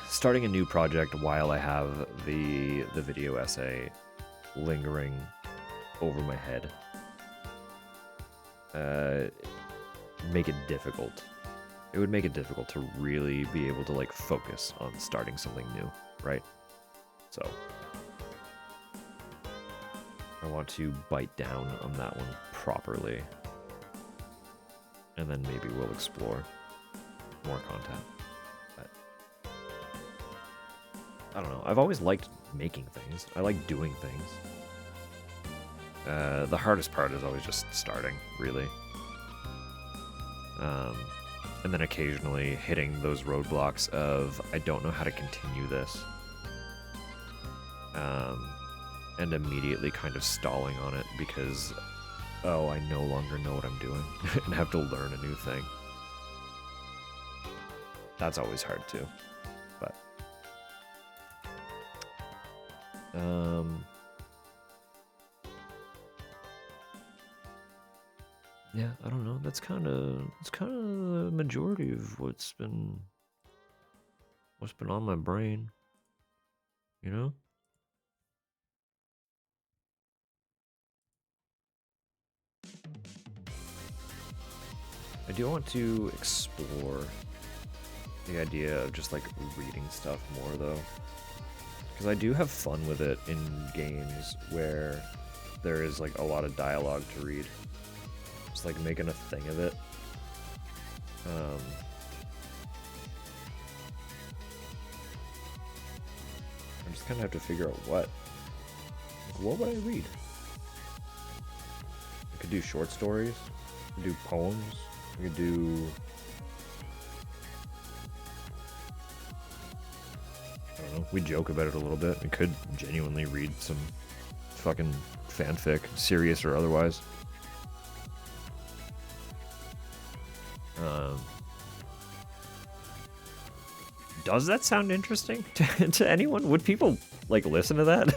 Speaker 2: starting a new project while I have the video essay lingering over my head, make it difficult. It would make it difficult to really be able to, like, focus on starting something new, right? So, I want to bite down on that one properly. And then maybe we'll explore more content. But I don't know. I've always liked making things. I like doing things. The hardest part is always just starting, really. And then occasionally hitting those roadblocks of, I don't know how to continue this. And immediately kind of stalling on it because, oh, I no longer know what I'm doing and have to learn a new thing. That's always hard too, but yeah, I don't know. That's kind of the majority of what's been on my brain, you know? I do want to explore the idea of just, like, reading stuff more, though. Because I do have fun with it in games where there is, like, a lot of dialogue to read. Just, like, making a thing of it. I just kind of have to figure out what. Like, what would I read? I could do short stories. I could do poems. I could do... I don't know, we joke about it a little bit. We could genuinely read some fucking fanfic, serious or otherwise. Does that sound interesting to anyone? Would people, like, listen to that?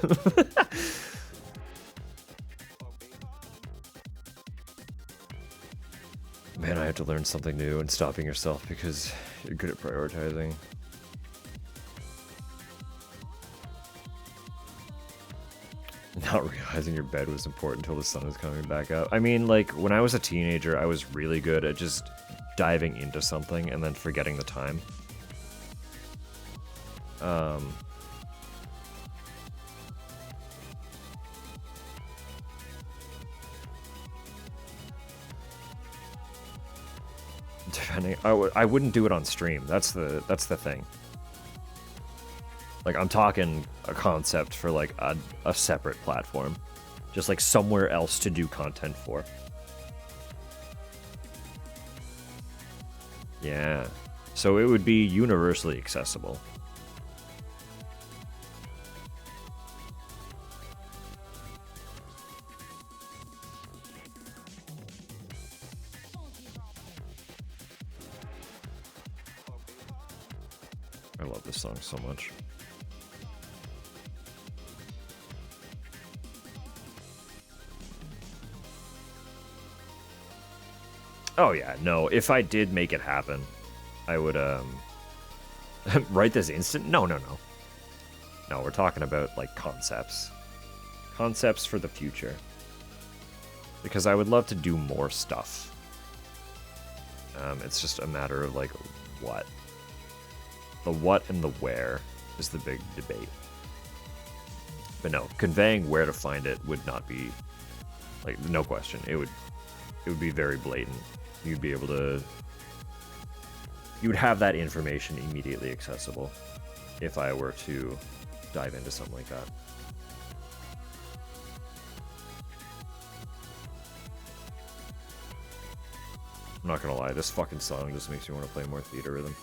Speaker 2: Man, I have to learn something new and stopping yourself because you're good at prioritizing. Not realizing your bed was important until the sun was coming back up. I mean, like, when I was a teenager, I was really good at just diving into something and then forgetting the time. planning. I wouldn't do it on stream. That's the thing. Like, I'm talking a concept for like a separate platform, just like somewhere else to do content for. Yeah, so it would be universally accessible. I love this song so much. Oh yeah, no, if I did make it happen, I would right this instant? No. No, we're talking about like concepts. Concepts for the future. Because I would love to do more stuff. It's just a matter of like what. The what and the where is the big debate. But no, conveying where to find it would not be, like, no question. It would be very blatant. You'd be able to, you would have that information immediately accessible if I were to dive into something like that. I'm not gonna lie, this fucking song just makes me want to play more theater rhythm.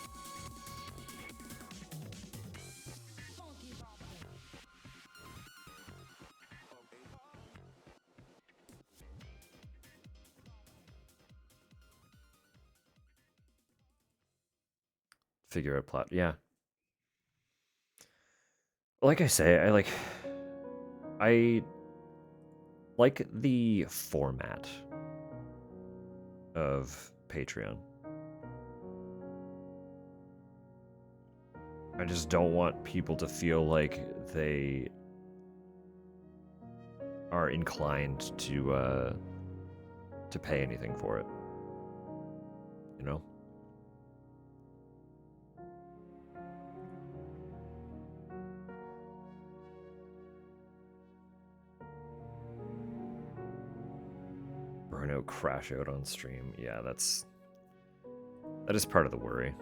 Speaker 2: Figure out plot, yeah. Like I say, I like the format of Patreon. I just don't want people to feel like they are inclined to pay anything for it. You know? Burnout, crash out on stream. Yeah, that is part of the worry.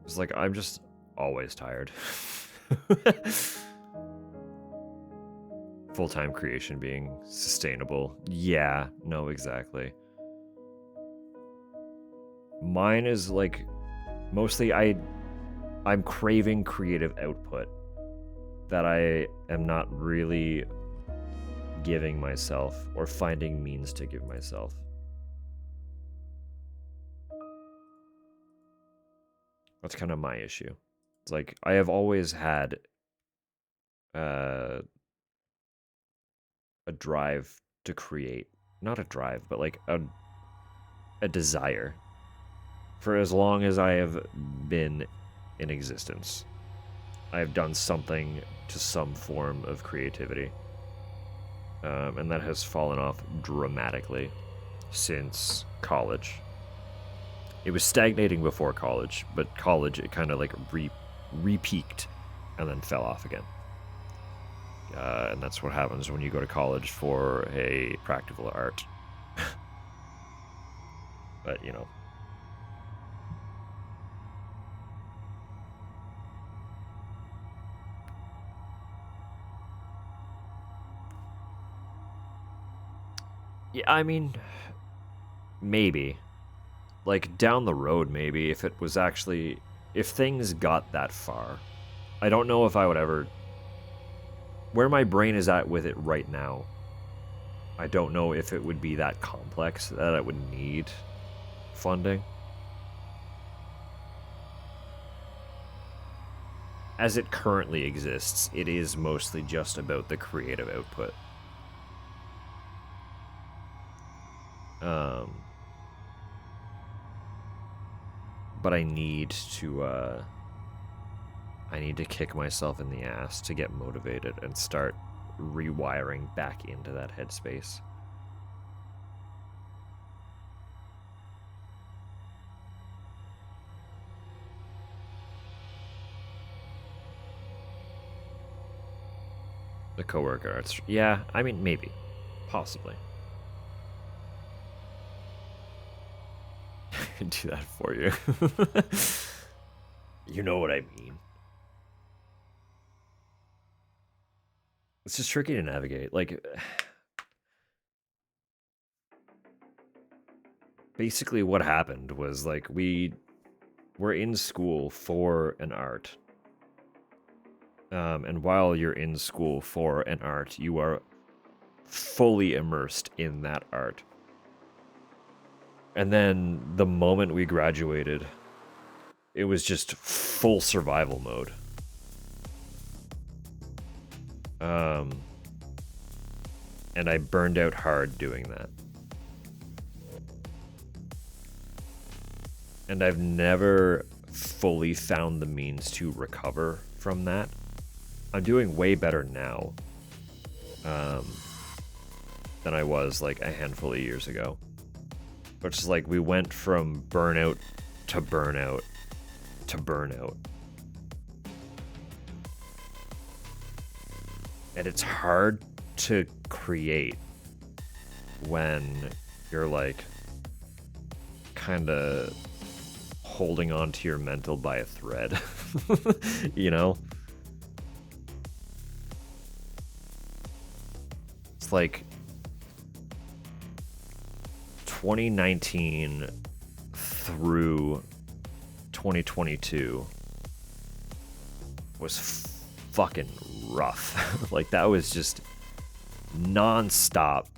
Speaker 2: It's like, I'm just always tired. Full-time creation being sustainable. Yeah, no, exactly. Mine is like, mostly I'm craving creative output that I am not really giving myself or finding means to give myself. That's kind of my issue. It's like, I have always had a drive to create. Not a drive, but like a desire. For as long as I have been in existence, I have done something to some form of creativity. And that has fallen off dramatically since college. It was stagnating before college, but college, it kind of like re-peaked and then fell off again. And that's what happens when you go to college for a practical art. But, you know. Yeah, I mean, maybe. Like, down the road, maybe, if it was actually... If things got that far. I don't know if I would ever... Where my brain is at with it right now, I don't know if it would be that complex that it would need funding. As it currently exists, it is mostly just about the creative output. But I need to kick myself in the ass to get motivated and start rewiring back into that headspace. The coworker arts. Yeah, I mean, maybe. Possibly. can do that for you. You know what I mean. It's just tricky to navigate. Like, basically what happened was, like, we were in school for an art. And while you're in school for an art, you are fully immersed in that art. And then the moment we graduated, it was just full survival mode. And I burned out hard doing that. And I've never fully found the means to recover from that. I'm doing way better now than I was like a handful of years ago. But it's like we went from burnout to burnout to burnout. And it's hard to create when you're like kind of holding on to your mental by a thread. You know? It's like 2019 through 2022 was fucking rough. Like, that was just non-stop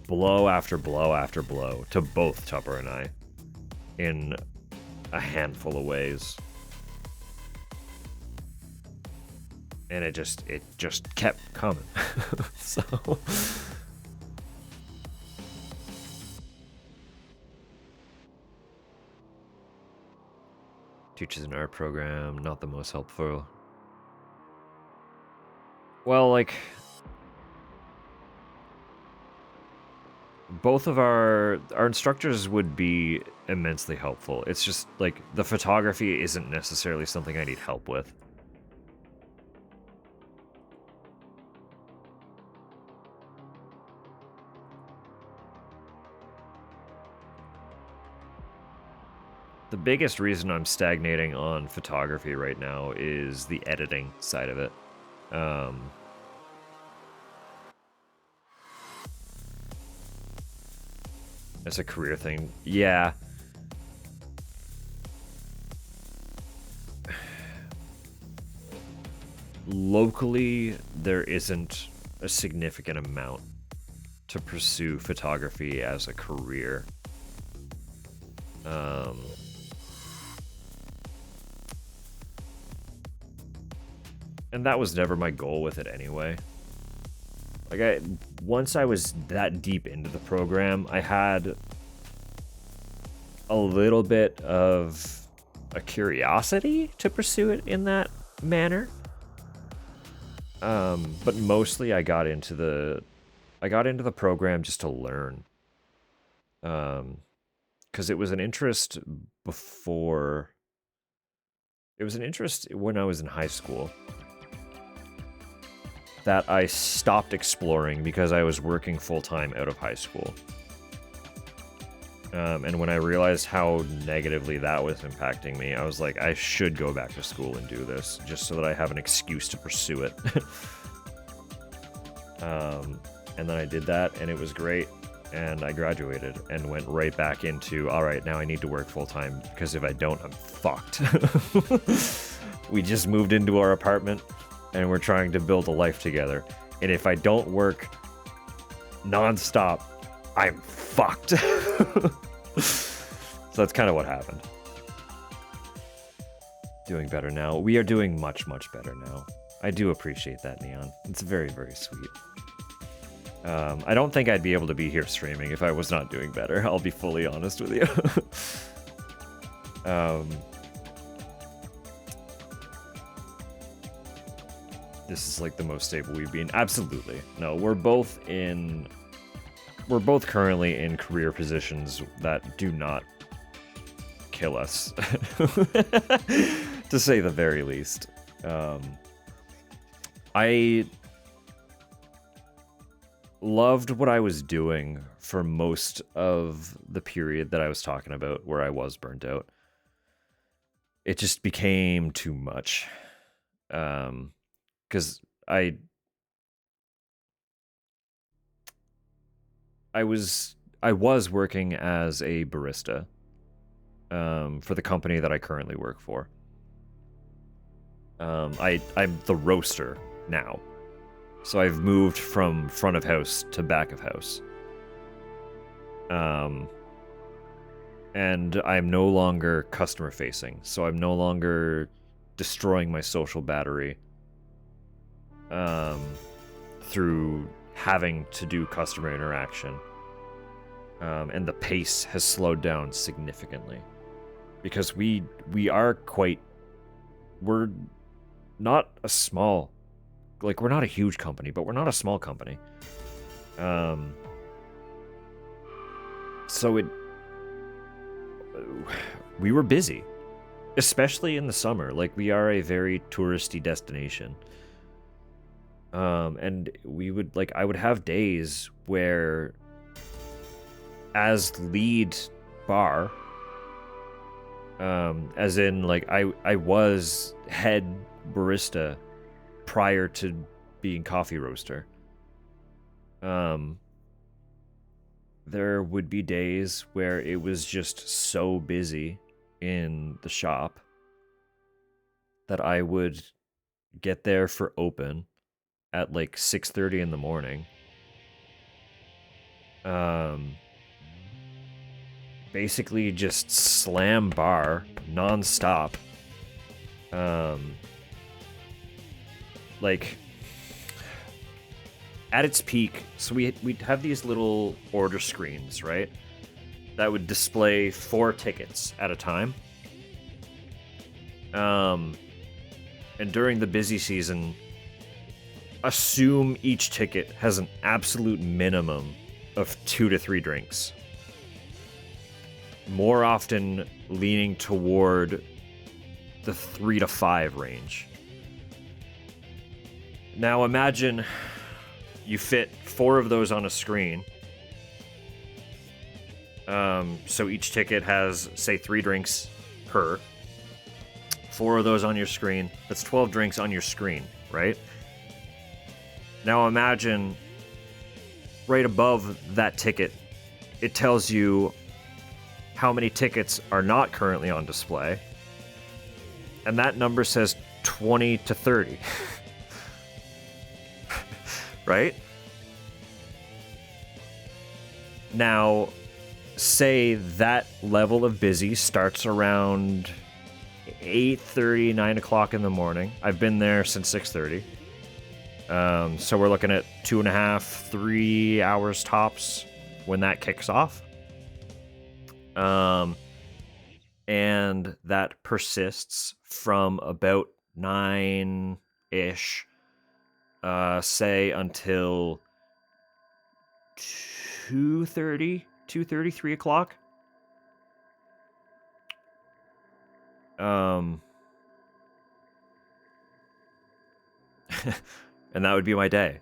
Speaker 2: blow after blow after blow to both Tupper and I in a handful of ways. And it just kept coming. So teaches an art program, not the most helpful. Well, like, both of our instructors would be immensely helpful. It's just like the photography isn't necessarily something I need help with. The biggest reason I'm stagnating on photography right now is the editing side of it. It's a career thing. Yeah. Locally, there isn't a significant amount to pursue photography as a career. And that was never my goal with it anyway. Like, once I was that deep into the program, I had a little bit of a curiosity to pursue it in that manner. But mostly I got into the program just to learn. 'Cause it was an interest before. It was an interest when I was in high school that I stopped exploring because I was working full-time out of high school. And when I realized how negatively that was impacting me, I was like, I should go back to school and do this, just so that I have an excuse to pursue it. And then I did that, and it was great, and I graduated, and went right back into, alright, now I need to work full-time, because if I don't, I'm fucked. We just moved into our apartment, and we're trying to build a life together. And if I don't work non-stop, I'm fucked. So that's kind of what happened. Doing better now. We are doing much, much better now. I do appreciate that, Neon. It's very, very sweet. I don't think I'd be able to be here streaming if I was not doing better. I'll be fully honest with you. This is like the most stable we've been. Absolutely. No, we're both currently in career positions that do not kill us, to say the very least. loved what I was doing for most of the period that I was talking about where I was burnt out. It just became too much. Because I was working as a barista for the company that I currently work for. I'm the roaster now. So I've moved from front of house to back of house. And I'm no longer customer facing, so I'm no longer destroying my social battery through having to do customer interaction. And the pace has slowed down significantly because we're not a small, like, we're not a huge company, but we're not a small company. So we were busy, especially in the summer. Like, we are a very touristy destination. And I would have days where, as lead bar, as in, like, I was head barista prior to being coffee roaster. There would be days where it was just so busy in the shop that I would get there for open at like 6:30 in the morning. Basically just slam bar nonstop. Like, at its peak, so we'd have these little order screens, right? That would display 4 tickets at a time. And during the busy season, assume each ticket has an absolute minimum of 2 to 3 drinks. More often leaning toward the 3 to 5 range. Now imagine you fit 4 of those on a screen. So each ticket has, say, 3 drinks per. 4 of those on your screen. That's 12 drinks on your screen, right? Now imagine right above that ticket, it tells you how many tickets are not currently on display. And that number says 20 to 30. Right? Now, say that level of busy starts around 8:30, 9 o'clock in the morning. I've been there since 6:30. So we're looking at 2.5, 3 hours tops when that kicks off. And that persists from about 9-ish, say, until 2:30, 3 o'clock. And that would be my day.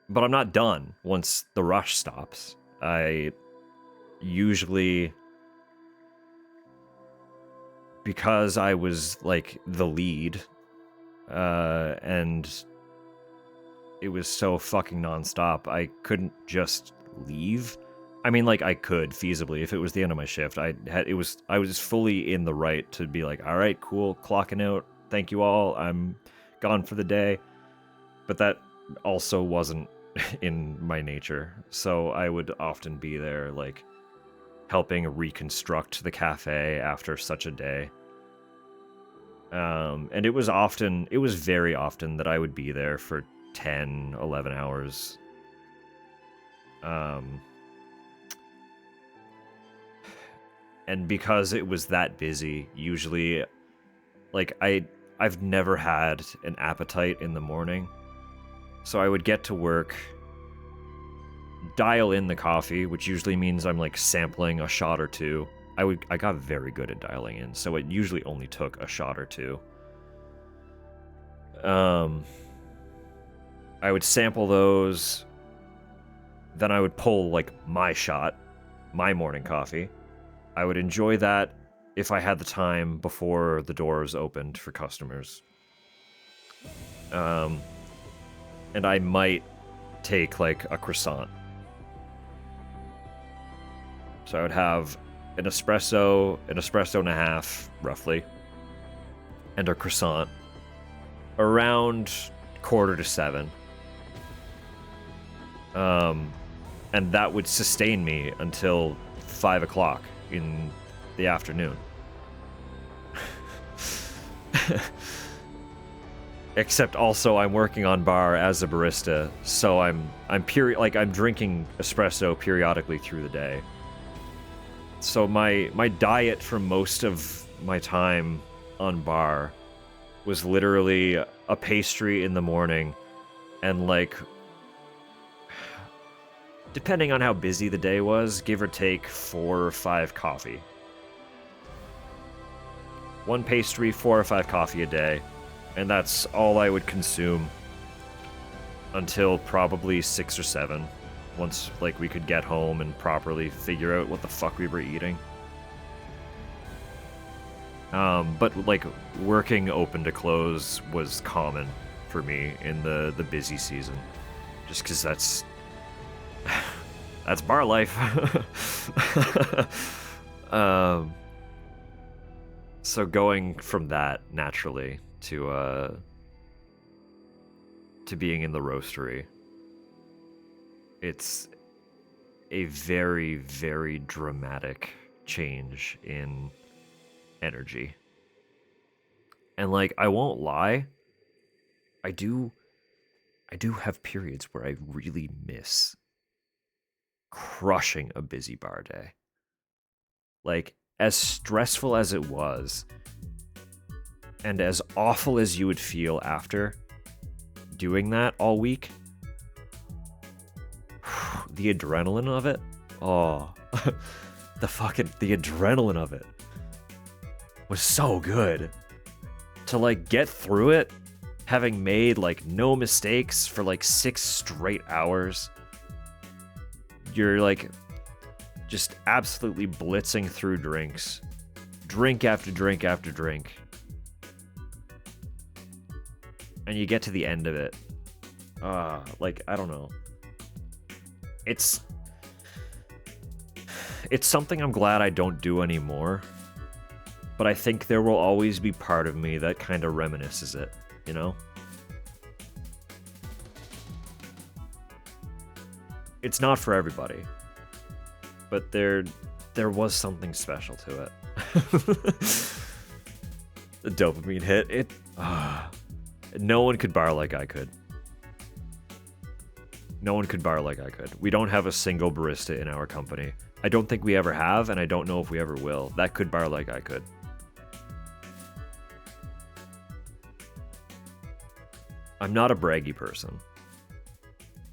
Speaker 2: But I'm not done once the rush stops. I usually, because I was like the lead, and it was so fucking nonstop, I couldn't just leave. I mean, like, I could feasibly if it was the end of my shift. I was fully in the right to be like, all right, cool, clocking out. Thank you all. I'm gone for the day. But that also wasn't in my nature. So I would often be there, like, helping reconstruct the cafe after such a day. And it was very often that I would be there for 10, 11 hours. And because it was that busy, usually, like, I've never had an appetite in the morning. So I would get to work, dial in the coffee, which usually means I'm like sampling a shot or two. I got very good at dialing in, so it usually only took a shot or two. I I would sample those. Then I would pull, like, my shot, my morning coffee. I would enjoy that if I had the time before the doors opened for customers. And I might take, like, a croissant. So I would have an espresso and a half, roughly, and a croissant around 6:45. And that would sustain me until 5 o'clock in the afternoon. Except also I'm working on bar as a barista, so I'm drinking espresso periodically through the day. So my diet for most of my time on bar was literally a pastry in the morning and, like, depending on how busy the day was, give or take 4 or 5 coffee. 1 pastry, 4 or 5 coffee a day, and that's all I would consume until probably 6 or 7, once, like, we could get home and properly figure out what the fuck we were eating. But, like, working open to close was common for me in the busy season, just because that's bar life. So going from that naturally to being in the roastery, it's a very, very dramatic change in energy. And, like, I won't lie, I do have periods where I really miss crushing a busy bar day. Like, as stressful as it was, and as awful as you would feel after doing that all week, the adrenaline of it, the adrenaline of it was so good. To, like, get through it, having made, like, no mistakes for, like, 6 straight hours. You're, like, just absolutely blitzing through drinks. Drink after drink after drink. And you get to the end of it. Like, I don't know. It's something I'm glad I don't do anymore. But I think there will always be part of me that kind of reminisces it, you know? It's not for everybody. But there was something special to it. The dopamine hit, no one could bar like I could. No one could bar like I could. We don't have a single barista in our company. I don't think we ever have, and I don't know if we ever will. That could bar like I could. I'm not a braggy person.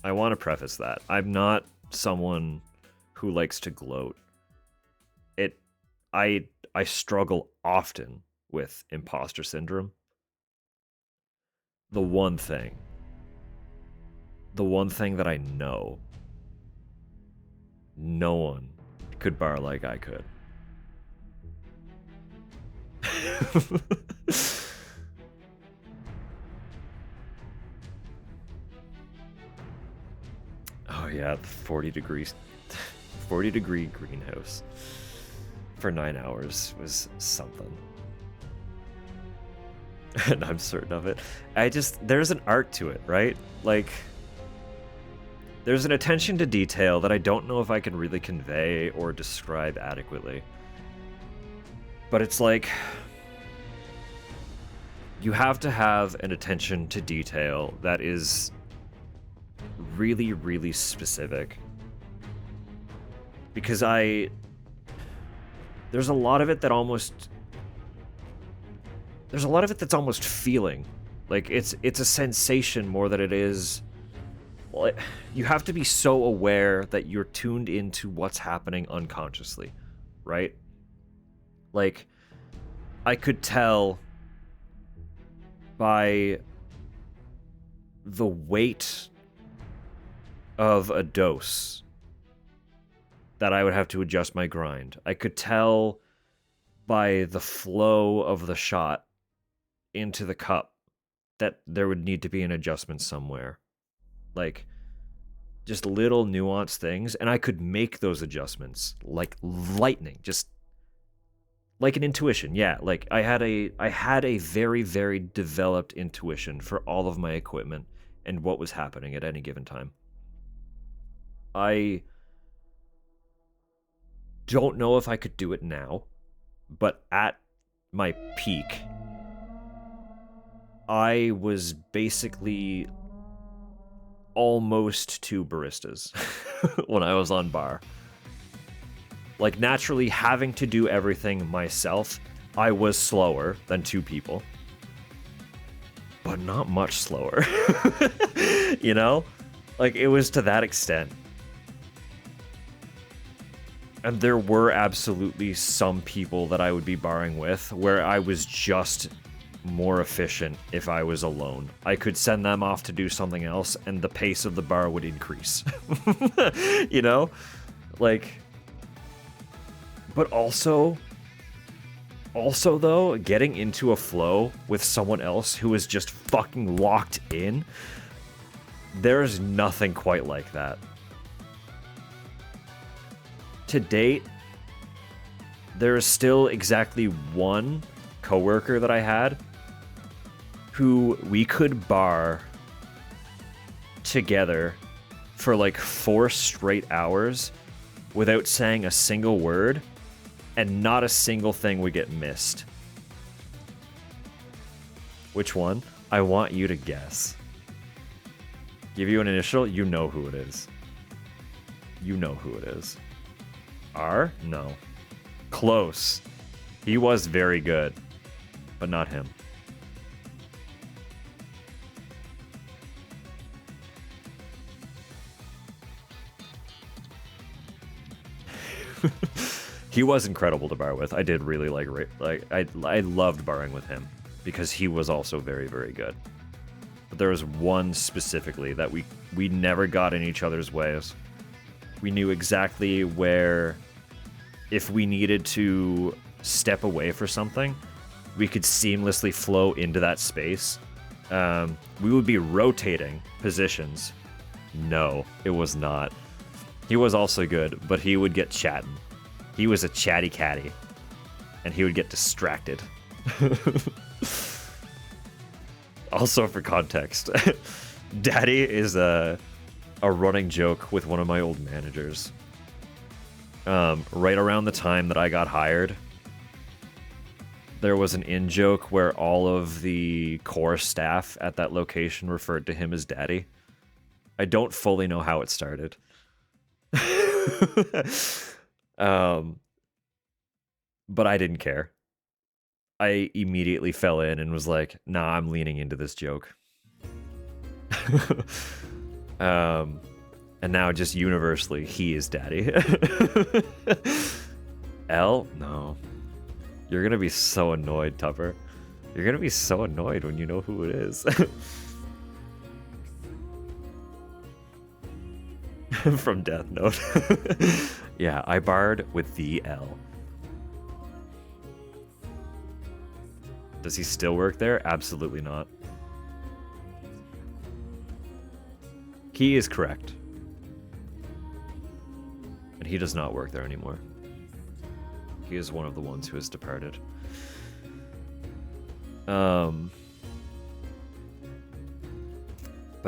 Speaker 2: I want to preface that. I'm not someone who likes to gloat. I struggle often with imposter syndrome. The one thing that I know no one could bar like I could. Oh yeah, 40 degree greenhouse for 9 hours was something. And I'm certain of it. There's an art to it, right? Like, there's an attention to detail that I don't know if I can really convey or describe adequately. But it's like, you have to have an attention to detail that is really, really specific. Because there's a lot of it that's almost feeling. Like, it's a sensation more than it is. Well, you have to be so aware that you're tuned into what's happening unconsciously, right? Like, I could tell by the weight of a dose that I would have to adjust my grind. I could tell by the flow of the shot into the cup that there would need to be an adjustment somewhere. Like, just little nuanced things, and I could make those adjustments like lightning, just like an intuition. Yeah, like I had a very, very developed intuition for all of my equipment and what was happening at any given time. I don't know if I could do it now, but at my peak, I was basically almost 2 baristas when I was on bar. Like, naturally, having to do everything myself, I was slower than 2 people. But not much slower. You know? Like, it was to that extent. And there were absolutely some people that I would be barring with where I was just more efficient if I was alone. I could send them off to do something else and the pace of the bar would increase. You know? Like, but also though, getting into a flow with someone else who is just fucking locked in, there's nothing quite like that. To date, there is still exactly one coworker that I had who we could bar together for like 4 straight hours without saying a single word, and not a single thing would get missed. Which one? I want you to guess. Give you an initial, you know who it is. You know who it is. R? No. Close. He was very good, but not him. He was incredible to bar with. I did really I loved barring with him because he was also very, very good. But there was one specifically that we never got in each other's ways. We knew exactly where, if we needed to step away for something, we could seamlessly flow into that space. We would be rotating positions. No, it was not. He was also good, but he would get chatting. He was a chatty catty, and he would get distracted. Also, for context, Daddy is a running joke with one of my old managers. Right around the time that I got hired, there was an in-joke where all of the core staff at that location referred to him as Daddy. I don't fully know how it started. But I didn't care. I immediately fell in and was like, nah, I'm leaning into this joke. And now just universally, he is Daddy. L? No. You're gonna be so annoyed, Tupper. You're gonna be so annoyed when you know who it is. From Death Note. Yeah, I barred with the L. Does he still work there? Absolutely not. He is correct. And he does not work there anymore. He is one of the ones who has departed. But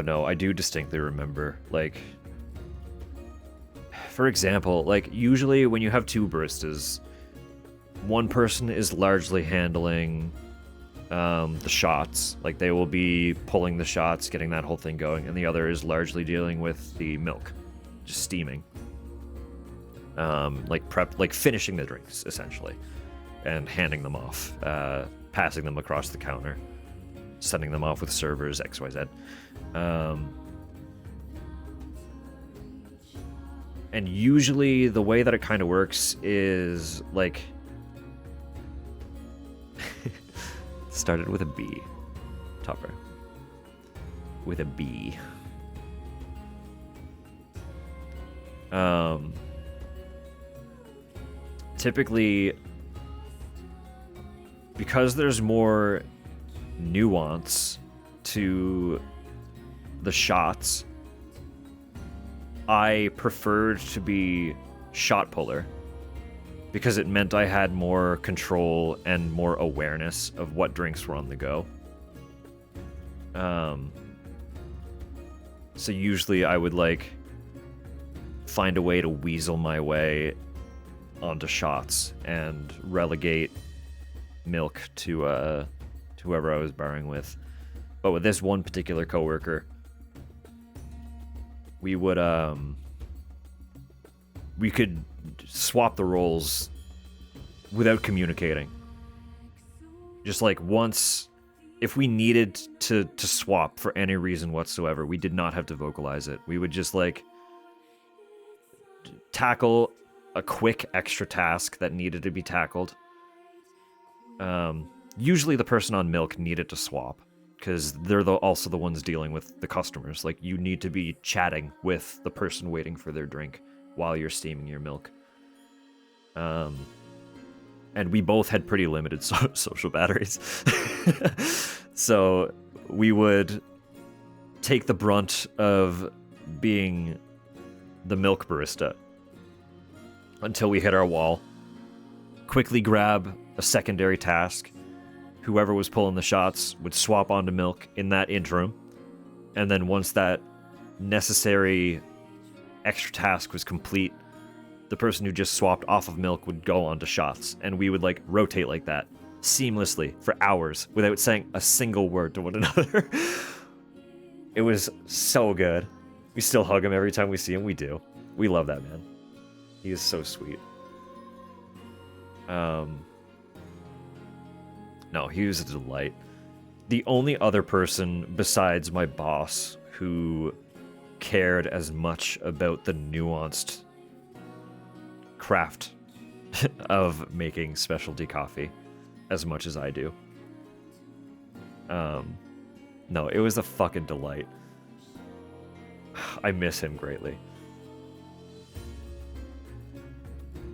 Speaker 2: no, I do distinctly remember, like, for example, like, usually when you have 2 baristas, one person is largely handling the shots. Like, they will be pulling the shots, getting that whole thing going, and the other is largely dealing with the milk, just steaming. Like finishing the drinks, essentially, and handing them off, passing them across the counter, sending them off with servers, XYZ. And usually the way that it kind of works is, like, started with a B. Topper. with a B. Typically, because there's more nuance to the shots, I preferred to be shot puller because it meant I had more control and more awareness of what drinks were on the go. So usually I would like find a way to weasel my way onto shots and relegate milk to whoever I was barring with. But with this one particular coworker, we would we could swap the roles without communicating. Just like once, if we needed to swap for any reason whatsoever, we did not have to vocalize it. We would just like tackle a quick extra task that needed to be tackled. Usually the person on milk needed to swap because they're also the ones dealing with the customers. Like, you need to be chatting with the person waiting for their drink while you're steaming your milk. And we both had pretty limited social batteries. So we would take the brunt of being the milk barista until we hit our wall, quickly grab a secondary task. Whoever was pulling the shots would swap onto milk in that interim, and then once that necessary extra task was complete, the person who just swapped off of milk would go on to shots, and we would like rotate like that seamlessly for hours without saying a single word to one another. It was so good. We still hug him every time we see him. We do. We love that man. He is so sweet. No, he was a delight. The only other person besides my boss who cared as much about the nuanced craft of making specialty coffee as much as I do. No, it was a fucking delight. I miss him greatly.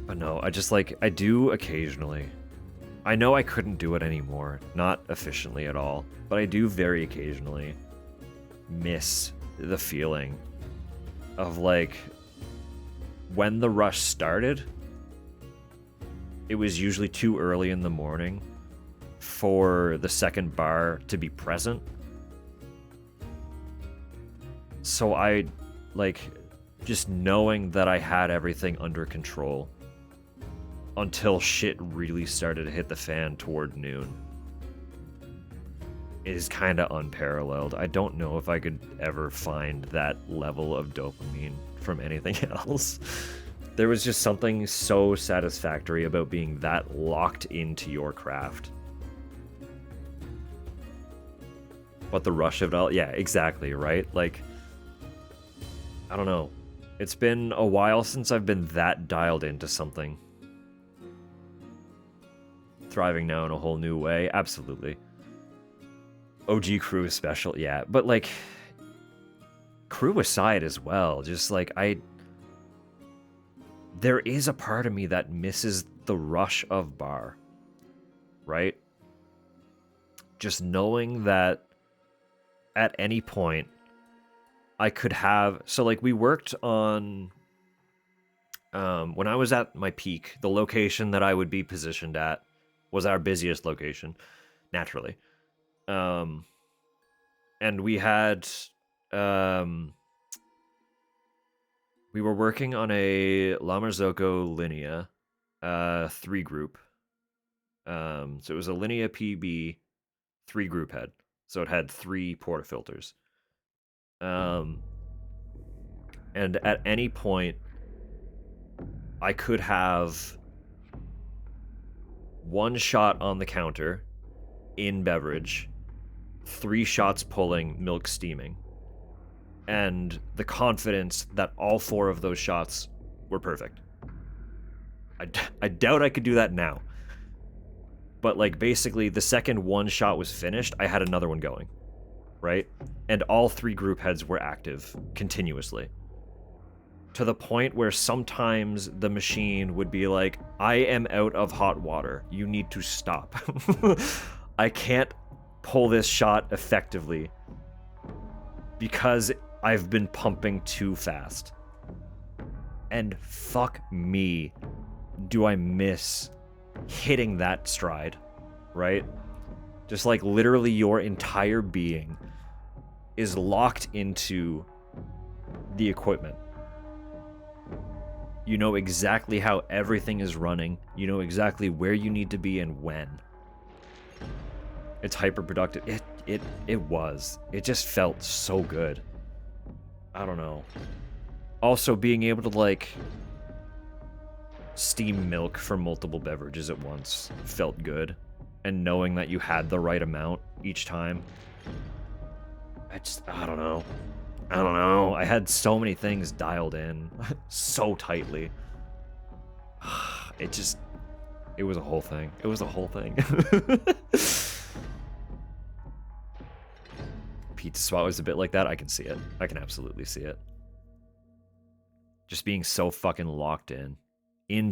Speaker 2: But no, I do occasionally. I know I couldn't do it anymore, not efficiently at all, but I do very occasionally miss the feeling of like when the rush started, it was usually too early in the morning for the second bar to be present. So I, like, just knowing that I had everything under control until shit really started to hit the fan toward noon is kind of unparalleled. I don't know if I could ever find that level of dopamine from anything else. There was just something so satisfactory about being that locked into your craft. But the rush of it all, yeah, exactly, right? Like, I don't know. It's been a while since I've been that dialed into something. Thriving now in a whole new way, absolutely. OG crew is special, yeah, but like, crew aside as well, just like, there is a part of me that misses the rush of bar, right? Just knowing that at any point I could have, so like we worked on, when I was at my peak, the location that I would be positioned at was our busiest location, naturally. And we had, we were working on a La Marzocco Linea 3 group. So it was a Linea PB 3 group head. So it had 3 portafilters. And at any point, I could have 1 shot on the counter in beverage, 3 shots pulling, milk steaming, and the confidence that all 4 of those shots were perfect. I doubt I could do that now. But like basically the second 1 shot was finished, I had another one going. right? And all 3 group heads were active continuously. To the point where sometimes the machine would be like, I am out of hot water. You need to stop. I can't pull this shot effectively because I've been pumping too fast. And fuck me, do I miss hitting that stride, right? Just like literally your entire being is locked into the equipment. You know exactly how everything is running. You know exactly where you need to be and when. It's hyper productive. It was. It just felt so good. I don't know. Also, being able to like steam milk for multiple beverages at once felt good. And knowing that you had the right amount each time. I don't know. I don't know. I had so many things dialed in so tightly. It was a whole thing. It was a whole thing. Pizza Swat was a bit like that. I can see it. I can absolutely see it. Just being so fucking locked in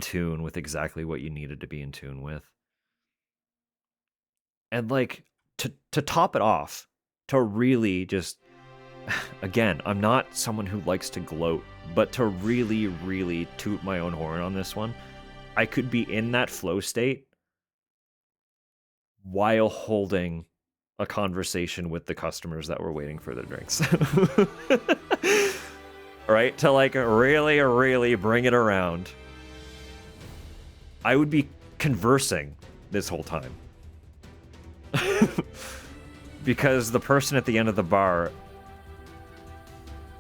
Speaker 2: tune with exactly what you needed to be in tune with. And like, to top it off, to really just, again, I'm not someone who likes to gloat, but to really, really toot my own horn on this one, I could be in that flow state while holding a conversation with the customers that were waiting for their drinks. Right? To like really, really bring it around. I would be conversing this whole time. Because the person at the end of the bar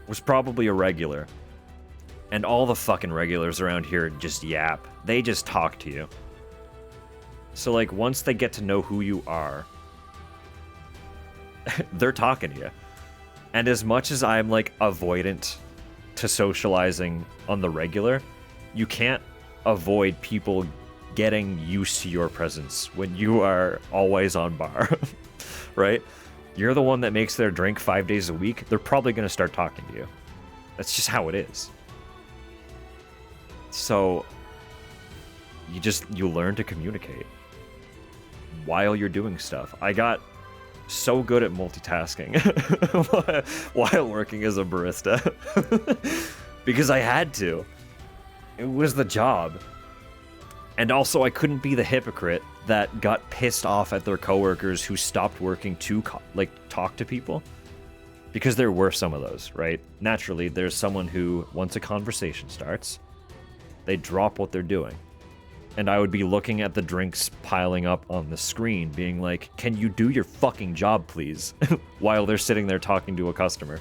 Speaker 2: was probably a regular. And all the fucking regulars around here just yap. They just talk to you. So like once they get to know who you are, they're talking to you. And as much as I'm like avoidant to socializing on the regular, you can't avoid people getting used to your presence when you are always on bar. Right? You're the one that makes their drink 5 days a week. They're probably going to start talking to you. That's just how it is. So you learn to communicate while you're doing stuff. I got so good at multitasking while working as a barista because I had to. It was the job. And also I couldn't be the hypocrite that got pissed off at their coworkers who stopped working to talk to people, because there were some of those, right? Naturally, there's someone who, once a conversation starts, they drop what they're doing. And I would be looking at the drinks piling up on the screen, being like, can you do your fucking job, please? While they're sitting there talking to a customer.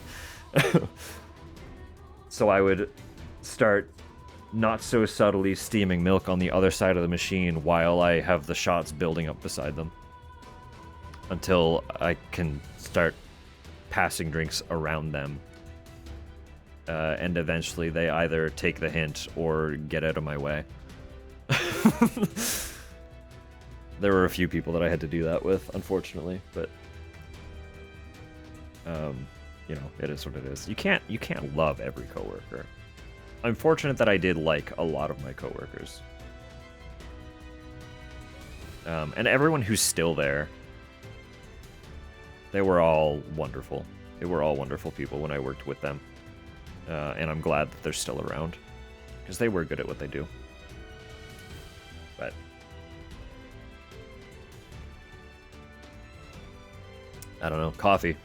Speaker 2: So I would start not so subtly steaming milk on the other side of the machine while I have the shots building up beside them. Until I can start passing drinks around them. And eventually they either take the hint or get out of my way. There were a few people that I had to do that with, unfortunately, but you know, it is what it is. You can't love every coworker. I'm fortunate that I did like a lot of my coworkers. And everyone who's still there, they were all wonderful. They were all wonderful people when I worked with them. And I'm glad that they're still around, because they were good at what they do. But I don't know. Coffee,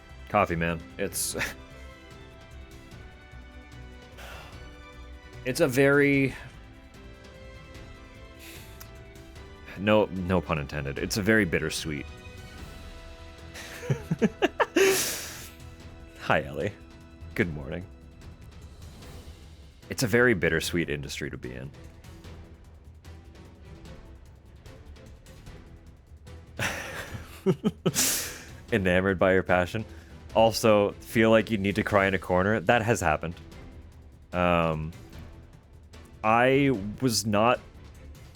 Speaker 2: man. It's a very no pun intended. It's a very bittersweet. Hi, Ellie. Good morning. It's a very bittersweet industry to be in. Enamored by your passion. Also, feel like you need to cry in a corner. That has happened. I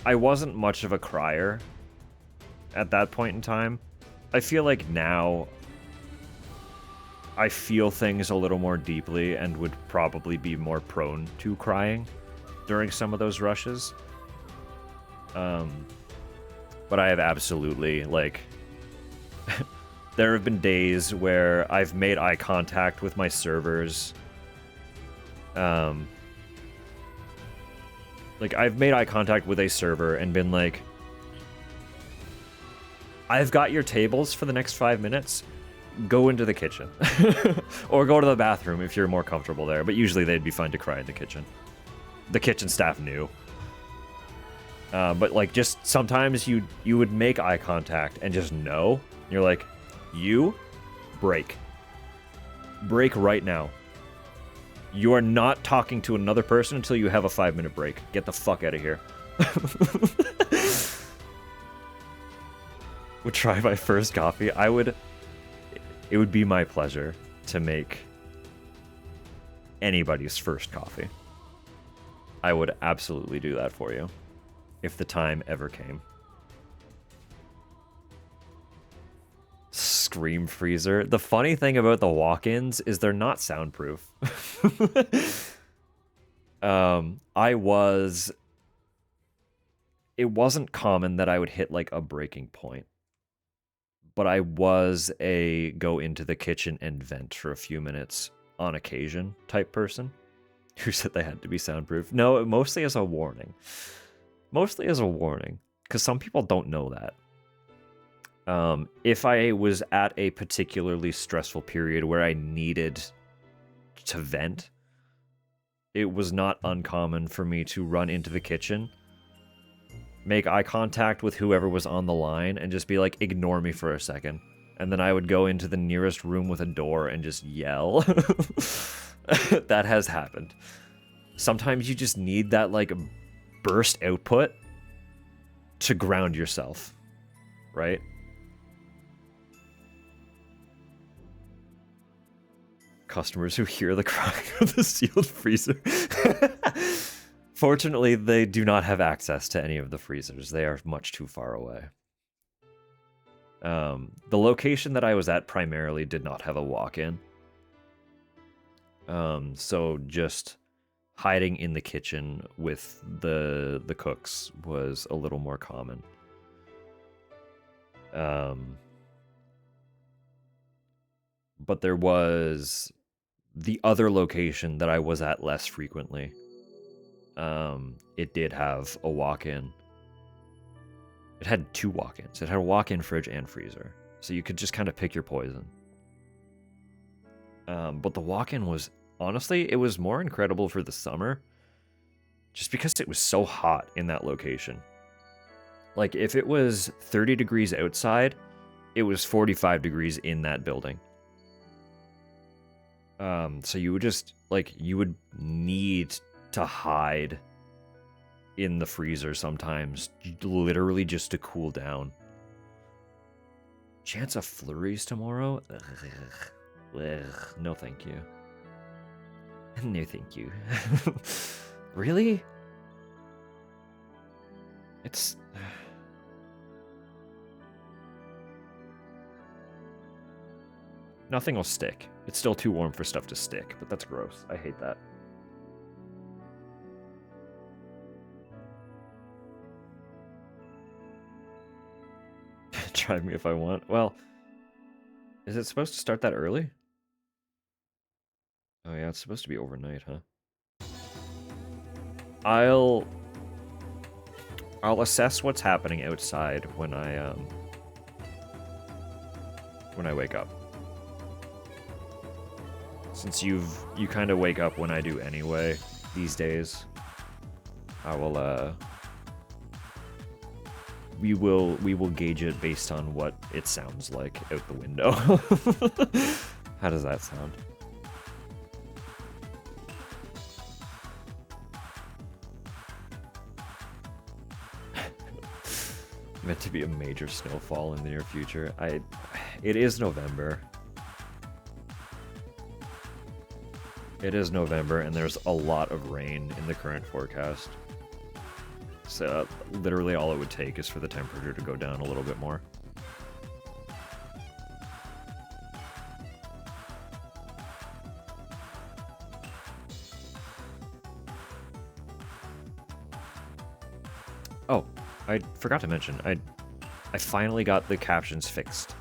Speaker 2: wasn't much of a crier at that point in time. I feel like now I feel things a little more deeply and would probably be more prone to crying during some of those rushes. But I have absolutely, like, there have been days where I've made eye contact with my servers. Like, I've made eye contact with a server and been like, I've got your tables for the next 5 minutes. Go into the kitchen. Or go to the bathroom if you're more comfortable there. But usually they'd be fine to cry in the kitchen. The kitchen staff knew. But, like, just sometimes you would make eye contact and just know. You're like, you break. Break right now. You are not talking to another person until you have a 5-minute break. Get the fuck out of here. Would try my first coffee. It would be my pleasure to make anybody's first coffee. I would absolutely do that for you if the time ever came. Scream freezer. The funny thing about the walk-ins is they're not soundproof. It wasn't common that I would hit like a breaking point. But I was a go into the kitchen and vent for a few minutes on occasion type person who said they had to be soundproof. No, mostly as a warning. Mostly as a warning, because some people don't know that. If I was at a particularly stressful period where I needed to vent, it was not uncommon for me to run into the kitchen, make eye contact with whoever was on the line, and just be like, ignore me for a second. And then I would go into the nearest room with a door and just yell. That has happened. Sometimes you just need that, like, burst output to ground yourself, right? Customers who hear the crying of the sealed freezer. Fortunately, they do not have access to any of the freezers. They are much too far away. The location that I was at primarily did not have a walk-in. So just hiding in the kitchen with the cooks was a little more common. But there was the other location that I was at less frequently. It did have a walk-in. It had 2 walk-ins. It had a walk-in fridge and freezer. So you could just kind of pick your poison. But the walk-in was, honestly, it was more incredible for the summer. Just because it was so hot in that location. Like, if it was 30 degrees outside, it was 45 degrees in that building. So you would just, like, you would need to hide in the freezer sometimes, literally just to cool down. Chance of flurries tomorrow? Ugh. No thank you. No thank you. Really? It's... Nothing will stick. It's still too warm for stuff to stick, but that's gross. I hate that. Drive me if I want. Well, is it supposed to start that early? Oh yeah, it's supposed to be overnight, huh? I'll assess what's happening outside when I wake up. Since you kind of wake up when I do anyway these days, I will we will gauge it based on what it sounds like out the window. How does that sound? Meant to be a major snowfall in the near future. It is November. It is November, and there's a lot of rain in the current forecast. So literally all it would take is for the temperature to go down a little bit more. Oh, I forgot to mention, I finally got the captions fixed.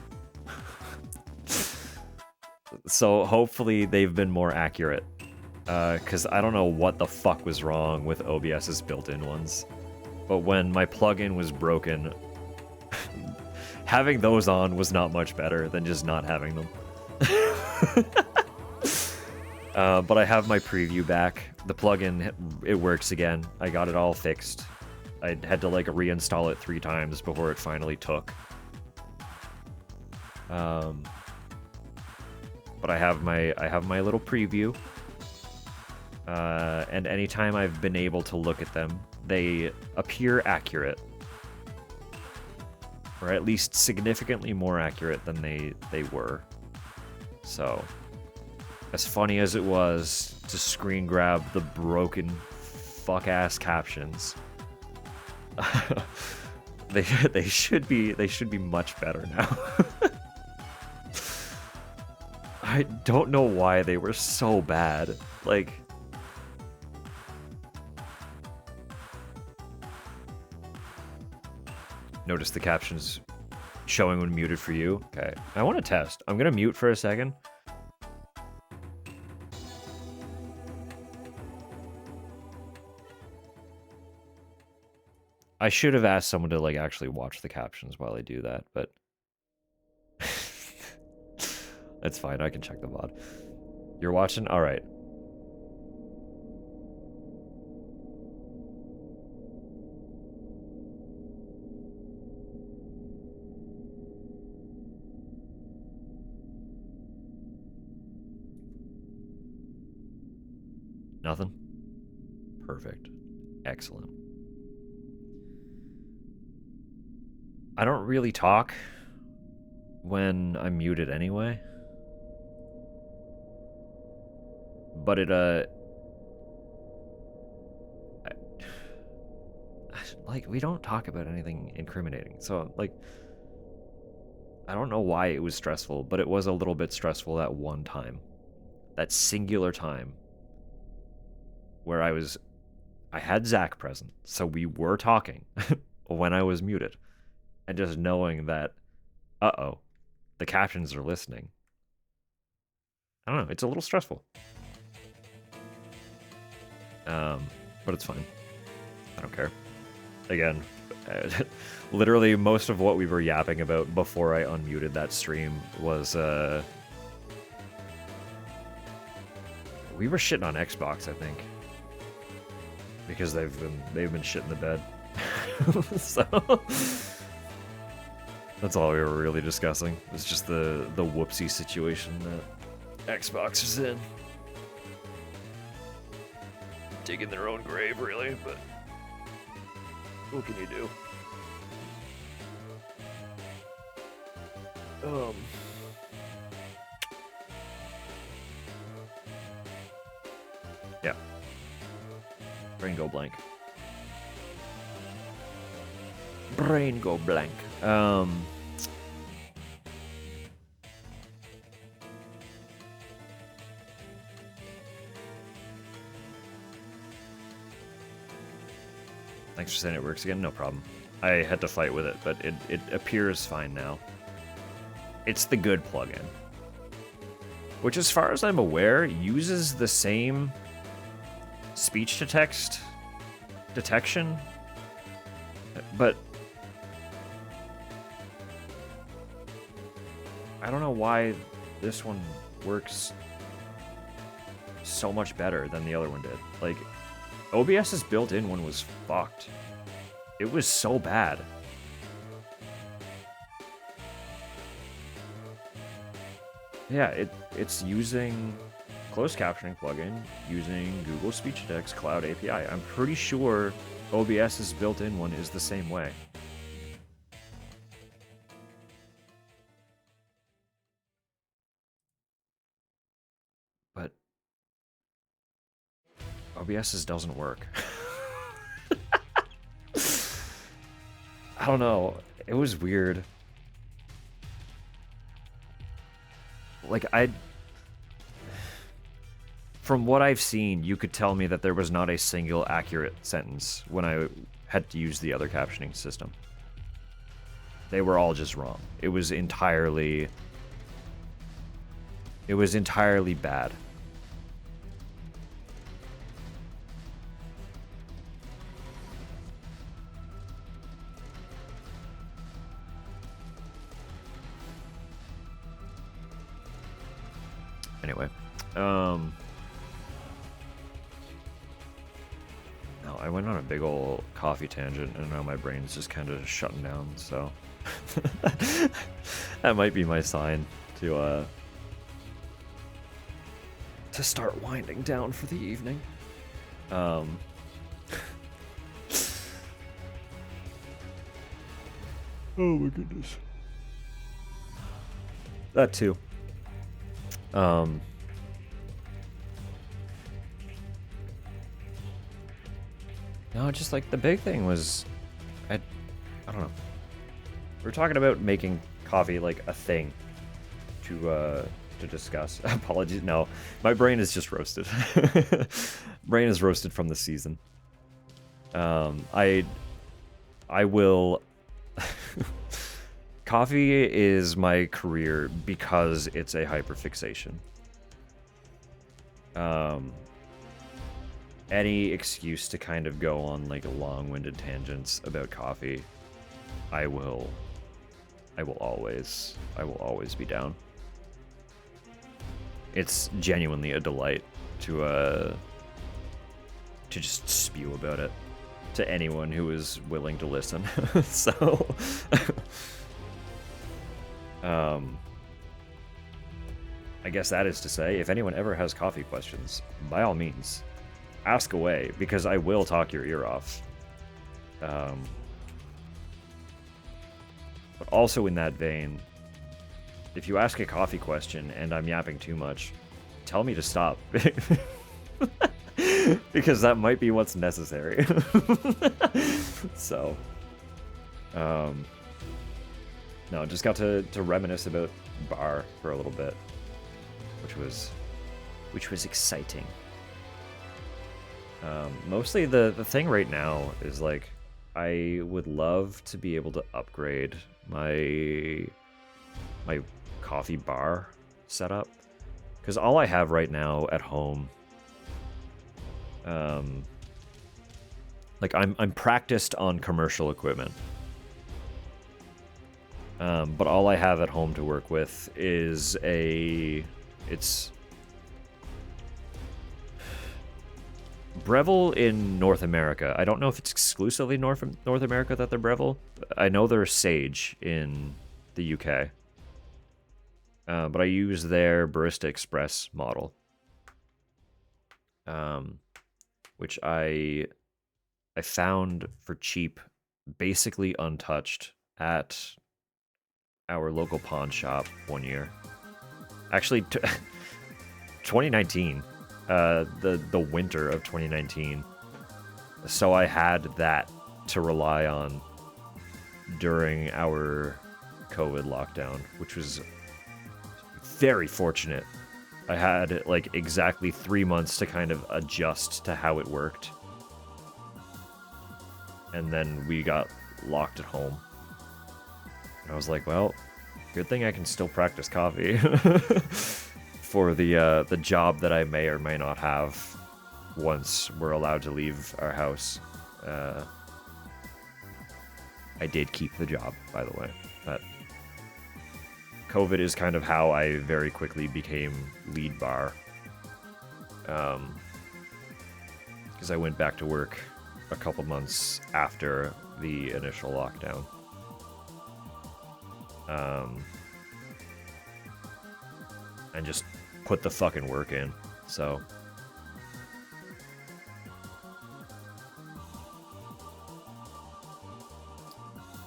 Speaker 2: So hopefully they've been more accurate. Because I don't know what the fuck was wrong with OBS's built-in ones. But when my plugin was broken, having those on was not much better than just not having them. But I have my preview back. The plugin, it works again. I got it all fixed. I had to like reinstall it 3 times before it finally took. But I have my little preview. And anytime I've been able to look at them, they appear accurate. Or at least significantly more accurate than they were. So, as funny as it was to screen grab the broken fuck-ass captions, they should be much better now. I don't know why they were so bad. Like, notice the captions showing when muted for you. Okay, I want to test. I'm gonna mute for a second. I should have asked someone to like actually watch the captions while I do that, but that's fine. I can check the VOD. You're watching? All right. Nothing? Perfect. Excellent. I don't really talk when I'm muted anyway. But like, we don't talk about anything incriminating. So, like, I don't know why it was stressful, but it was a little bit stressful that one time. That singular time. Where I had Zach present, so we were talking when I was muted. And just knowing that, uh-oh, the captions are listening. I don't know, it's a little stressful. But it's fine. I don't care. Again, literally most of what we were yapping about before I unmuted that stream was, we were shitting on Xbox, I think. Because they've been shitting the bed. So that's all we were really discussing. It's just the whoopsie situation that Xbox is in. Digging their own grave, really, but what can you do? Yeah. Brain go blank. Brain go blank. Thanks for saying it works again. No problem. I had to fight with it, but it appears fine now. It's the good plugin. Which, as far as I'm aware, uses the same speech-to-text detection, but I don't know why this one works so much better than the other one did. Like, OBS's built-in one was fucked. It was so bad. Yeah, it's using closed captioning plugin using Google Speech-to-Text Cloud API. I'm pretty sure OBS's built-in one is the same way. But OBS's doesn't work. I don't know. It was weird. Like, from what I've seen, you could tell me that there was not a single accurate sentence when I had to use the other captioning system. They were all just wrong. It was entirely bad. Anyway, no, I went on a big old coffee tangent, and now my brain's just kind of shutting down, so that might be my sign to start winding down for the evening. Oh my goodness. That too. No, just like the big thing was, I don't know. We're talking about making coffee like a thing to discuss. Apologies. No, my brain is just roasted. Brain is roasted from the season. I will. Coffee is my career because it's a hyperfixation. Any excuse to kind of go on like long-winded tangents about coffee, I will always be down. It's genuinely a delight to just spew about it to anyone who is willing to listen. So I guess that is to say, if anyone ever has coffee questions, by all means, ask away, because I will talk your ear off. But also in that vein, if you ask a coffee question and I'm yapping too much, tell me to stop. Because that might be what's necessary. So, no, just got to reminisce about bar for a little bit, which was exciting. Mostly the thing right now is like, I would love to be able to upgrade my coffee bar setup, because all I have right now at home, like I'm practiced on commercial equipment, but all I have at home to work with is it's Breville in North America. I don't know if it's exclusively North America that they're Breville. I know they're Sage in the UK. But I use their Barista Express model. Which I found for cheap, basically untouched, at our local pawn shop one year. Actually, 2019. The winter of 2019. So I had that to rely on during our COVID lockdown, which was very fortunate. I had like exactly 3 months to kind of adjust to how it worked. And then we got locked at home. And I was like, well, good thing I can still practice coffee. For the job that I may or may not have once we're allowed to leave our house. I did keep the job, by the way. But COVID is kind of how I very quickly became lead bar. Because I went back to work a couple months after the initial lockdown. And just put the fucking work in, so.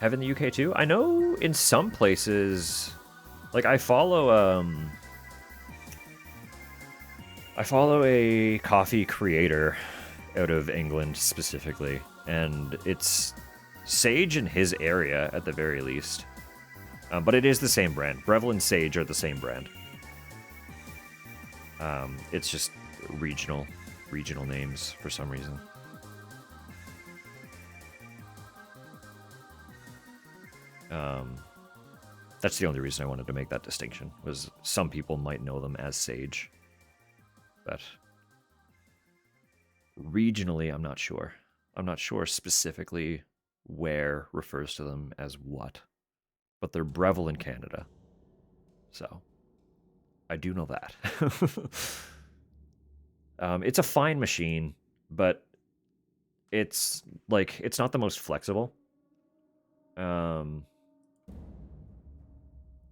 Speaker 2: Have in the UK too? I know in some places, like I follow a coffee creator out of England specifically, and it's Sage in his area at the very least. But it is the same brand. Breville and Sage are the same brand. It's just regional names for some reason. That's the only reason I wanted to make that distinction, was some people might know them as sage. But regionally, I'm not sure. I'm not sure specifically where refers to them as what. But they're Breville in Canada. So, I do know that. It's a fine machine, but it's not the most flexible.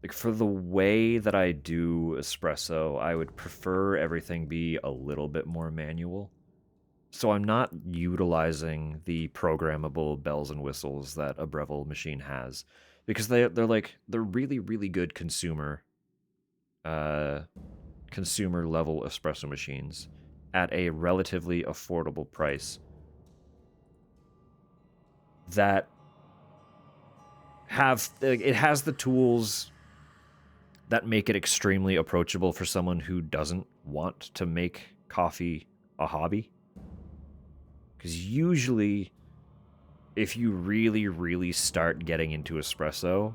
Speaker 2: Like, for the way that I do espresso, I would prefer everything be a little bit more manual. So I'm not utilizing the programmable bells and whistles that a Breville machine has, because they're really, really good consumer level espresso machines at a relatively affordable price that has the tools that make it extremely approachable for someone who doesn't want to make coffee a hobby. Because usually, if you really, really start getting into espresso,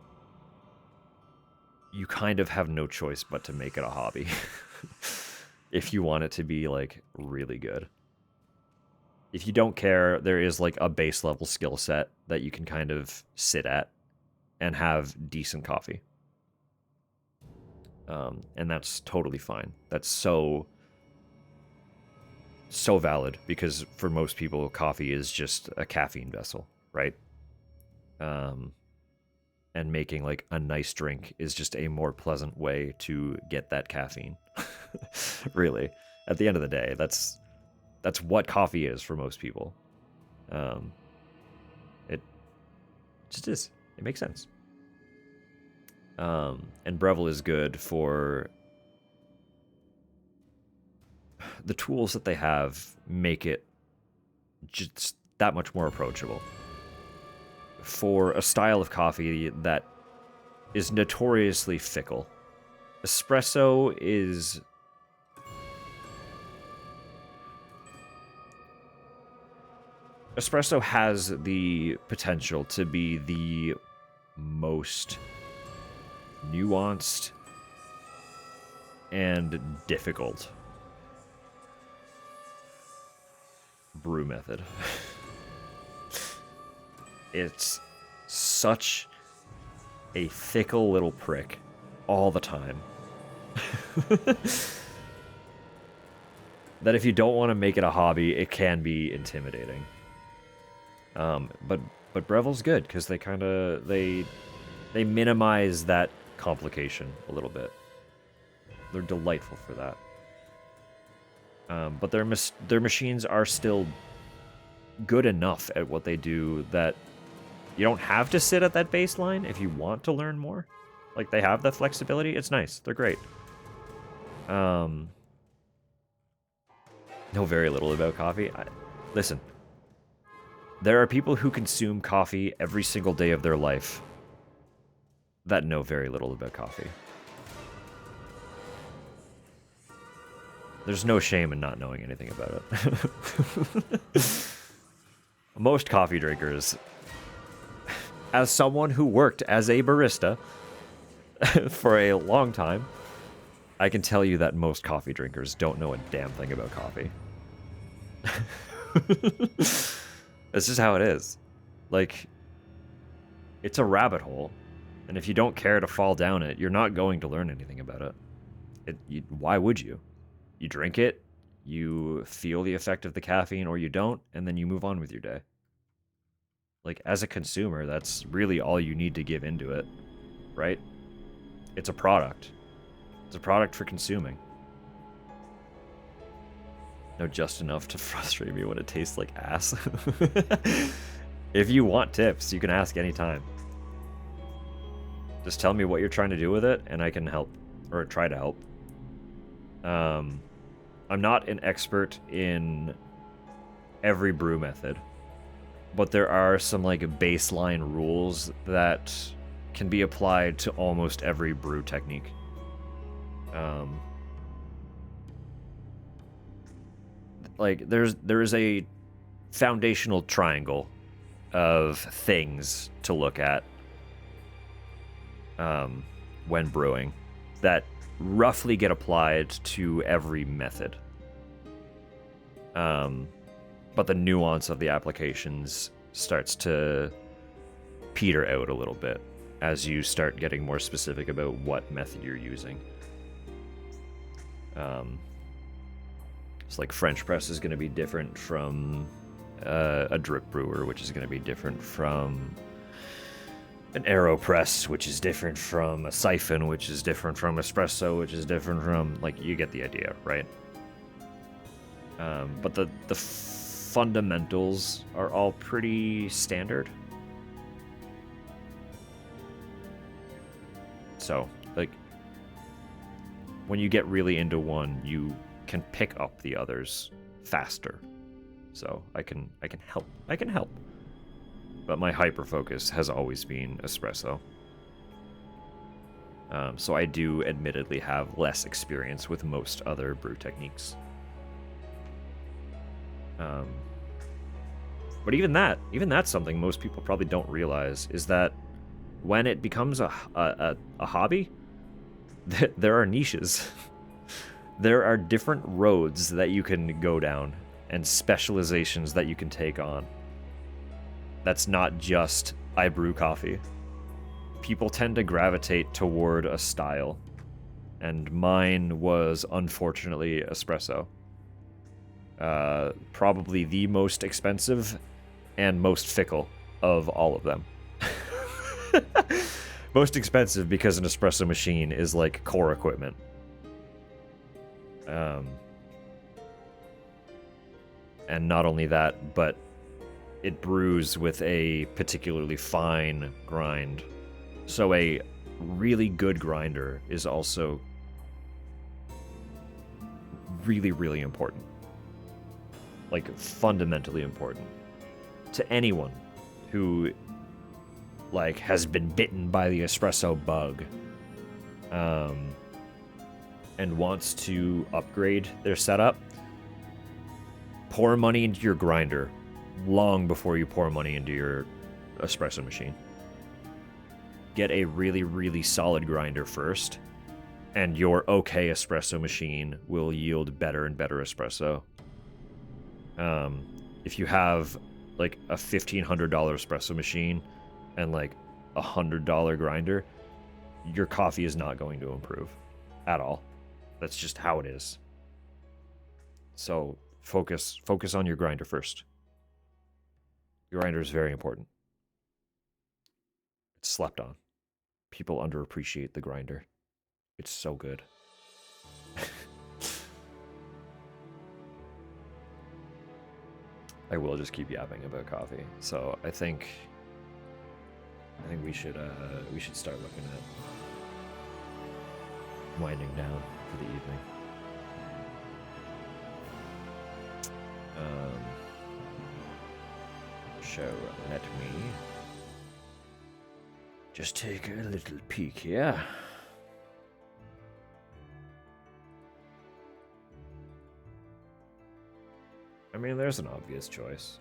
Speaker 2: you kind of have no choice but to make it a hobby. If you want it to be, like, really good. If you don't care, there is, like, a base level skill set that you can kind of sit at and have decent coffee. And that's totally fine. That's so valid, because for most people, coffee is just a caffeine vessel, right? And making, like, a nice drink is just a more pleasant way to get that caffeine. Really, at the end of the day, that's what coffee is for most people. It just is. It makes sense. And Breville is good for the tools that they have, make it just that much more approachable. For a style of coffee that is notoriously fickle, espresso has the potential to be the most nuanced and difficult brew method. It's such a fickle little prick all the time. That if you don't want to make it a hobby, it can be intimidating. But Breville's good, because they minimize that complication a little bit. They're delightful for that. But their machines are still good enough at what they do that you don't have to sit at that baseline if you want to learn more. Like, they have that flexibility. It's nice. They're great. Know very little about coffee. Listen, there are people who consume coffee every single day of their life that know very little about coffee. There's no shame in not knowing anything about it. Most coffee drinkers, as someone who worked as a barista for a long time, I can tell you that most coffee drinkers don't know a damn thing about coffee. It's just how it is. Like, it's a rabbit hole, and if you don't care to fall down it, you're not going to learn anything about it. Why would you? You drink it, you feel the effect of the caffeine, or you don't, and then you move on with your day. Like, as a consumer, that's really all you need to give into it, right? It's a product. It's a product for consuming. No, just enough to frustrate me when it tastes like ass. If you want tips, you can ask anytime. Just tell me what you're trying to do with it, and I can help, or try to help. I'm not an expert in every brew method, but there are some, like, baseline rules that can be applied to almost every brew technique. Like, there is a foundational triangle of things to look at when brewing that roughly get applied to every method. But the nuance of the applications starts to peter out a little bit as you start getting more specific about what method you're using. It's like French press is going to be different from a drip brewer, which is going to be different from an AeroPress, which is different from a siphon, which is different from espresso, which is different from, like, you get the idea, right? But the fundamentals are all pretty standard. So, like, when you get really into one, you can pick up the others faster. So I can help. I can help. But my hyper focus has always been espresso. So I do admittedly have less experience with most other brew techniques. But even that's something most people probably don't realize, is that when it becomes a hobby, there are niches. There are different roads that you can go down and specializations that you can take on. That's not just, I brew coffee. People tend to gravitate toward a style, and mine was unfortunately espresso. Probably the most expensive and most fickle of all of them. Most expensive because an espresso machine is like core equipment. And not only that, but it brews with a particularly fine grind. So a really good grinder is also really, really important. Like, fundamentally important. To anyone who, like, has been bitten by the espresso bug, and wants to upgrade their setup, pour money into your grinder long before you pour money into your espresso machine. Get a really, really solid grinder first, and your okay espresso machine will yield better and better espresso. If you have like a $1,500 espresso machine and like a $100 grinder, your coffee is not going to improve at all. That's just how it is. So focus on your grinder first. Your grinder is very important. It's slept on. People underappreciate the grinder. It's so good. I will just keep yapping about coffee. So I think we should start looking at winding down for the evening. So let me just take a little peek here. I mean, there's an obvious choice.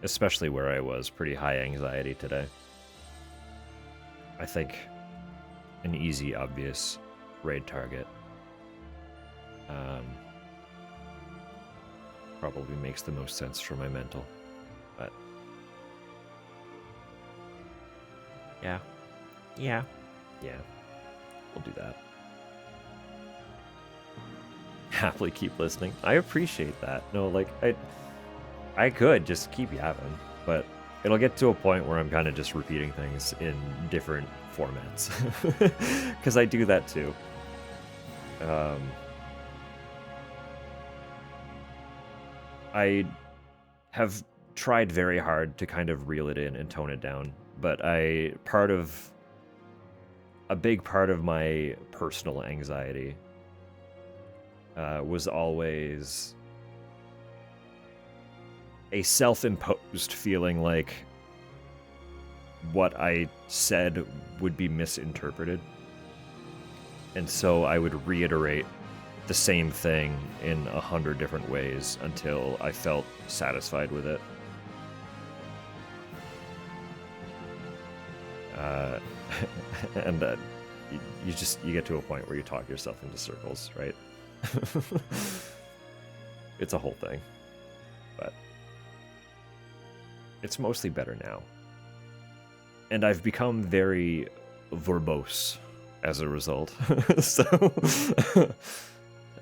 Speaker 2: Especially where I was pretty high anxiety today. I think an easy, obvious raid target probably makes the most sense for my mental. But yeah, we'll do that. Happily keep listening. I appreciate that. No, like, I could just keep yapping, but it'll get to a point where I'm kind of just repeating things in different formats. Because I do that too. I have tried very hard to kind of reel it in and tone it down, but a big part of my personal anxiety was always a self-imposed feeling like what I said would be misinterpreted. And so I would reiterate the same thing in 100 different ways until I felt satisfied with it. And then you get to a point where you talk yourself into circles, right? It's a whole thing, but it's mostly better now. And I've become very verbose as a result. So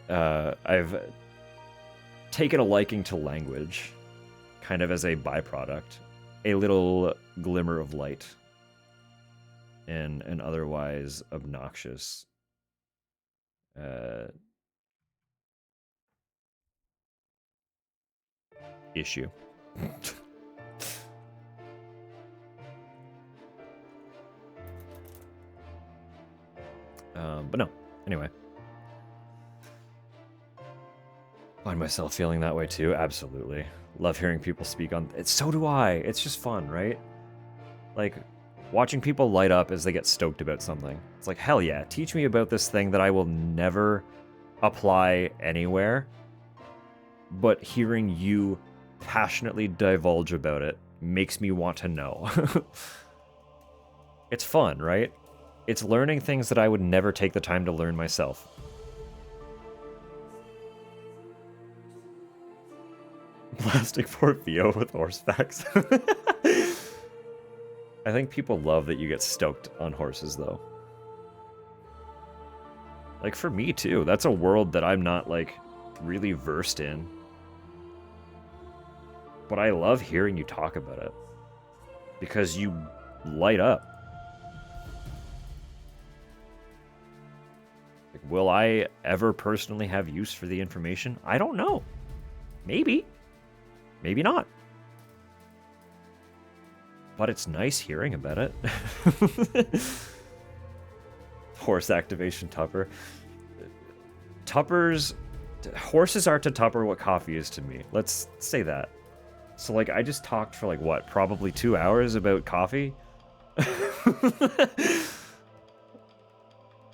Speaker 2: I've taken a liking to language, kind of as a byproduct, a little glimmer of light in an otherwise obnoxious issue. But no, anyway. Find myself feeling that way too, absolutely. Love hearing people speak on it. So do I. It's just fun, right? Like, watching people light up as they get stoked about something. It's like, hell yeah, teach me about this thing that I will never apply anywhere. But hearing you passionately divulge about it makes me want to know. It's fun, right? It's learning things that I would never take the time to learn myself. Plastic Porfio with horse facts. I think people love that you get stoked on horses, though. Like, for me, too. That's a world that I'm not, like, really versed in. But I love hearing you talk about it. Because you light up. Like, will I ever personally have use for the information? I don't know. Maybe. Maybe not. But it's nice hearing about it. Horse activation Tupper. Horses are to Tupper what coffee is to me. Let's say that. So, like, I just talked for, like, what? Probably 2 hours about coffee?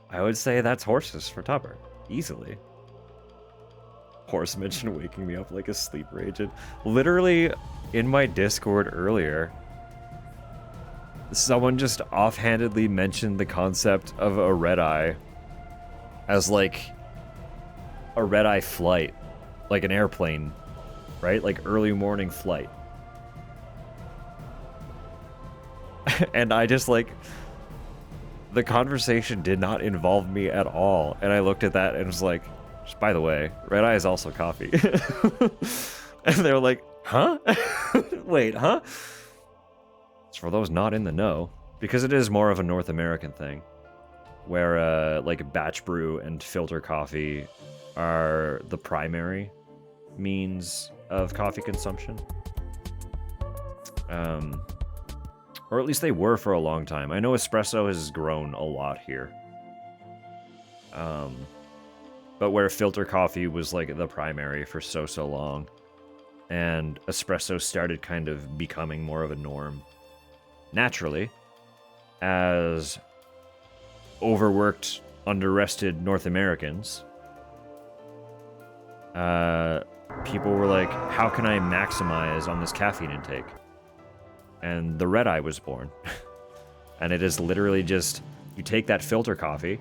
Speaker 2: I would say that's horses for Tupper. Easily. Horse mention waking me up like a sleeper agent. Literally, in my Discord earlier, someone just offhandedly mentioned the concept of a red-eye as, like, a red-eye flight. Like an airplane, right? Like early morning flight. And I just, like... The conversation did not involve me at all. And I looked at that and was like, just by the way, red-eye is also coffee. And they were like, huh? Wait, huh? It's for those not in the know. Because it is more of a North American thing. Where, like, batch brew and filter coffee are the primary means of coffee consumption. Or at least they were for a long time. I know espresso has grown a lot here. But where filter coffee was, like, the primary for so long. And espresso started kind of becoming more of a norm. Naturally. As overworked, under-rested North Americans, people were like, how can I maximize on this caffeine intake? And the red-eye was born. And it is literally just, you take that filter coffee,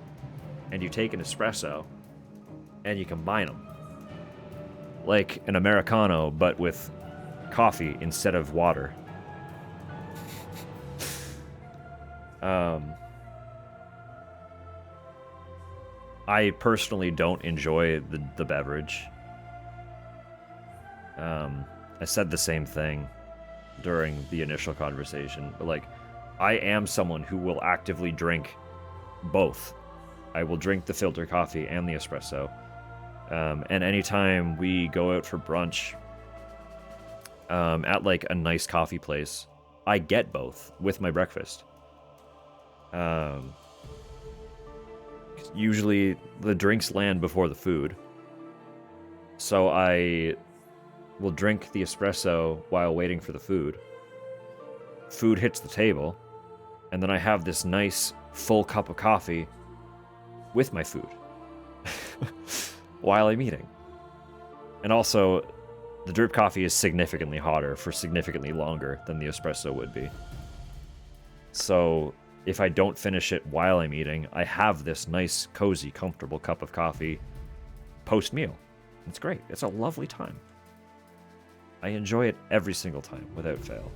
Speaker 2: and you take an espresso, and you combine them. Like an Americano, but with coffee instead of water. I personally don't enjoy the beverage. I said the same thing during the initial conversation, but, like, I am someone who will actively drink both. I will drink the filter coffee and the espresso. And anytime we go out for brunch at, like, a nice coffee place, I get both with my breakfast. Usually the drinks land before the food. So I will drink the espresso while waiting for the food. Food hits the table, and then I have this nice full cup of coffee with my food while I'm eating. And also, the drip coffee is significantly hotter for significantly longer than the espresso would be. So if I don't finish it while I'm eating, I have this nice, cozy, comfortable cup of coffee post-meal. It's great. It's a lovely time. I enjoy it every single time, without fail.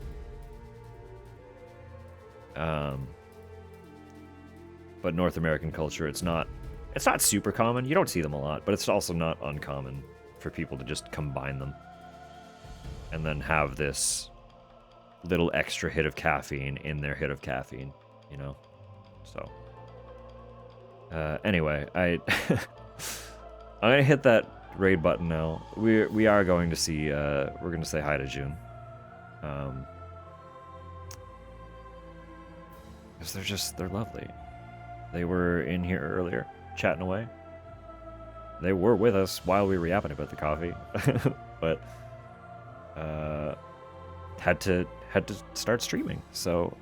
Speaker 2: But North American culture, it's not super common. You don't see them a lot, but it's also not uncommon for people to just combine them and then have this little extra hit of caffeine in their hit of caffeine, you know? So, anyway, I'm gonna hit that raid button now. We are going to see, we're gonna say hi to June. Because they're lovely. They were in here earlier, chatting away. They were with us while we were yapping about the coffee, but had to start streaming. So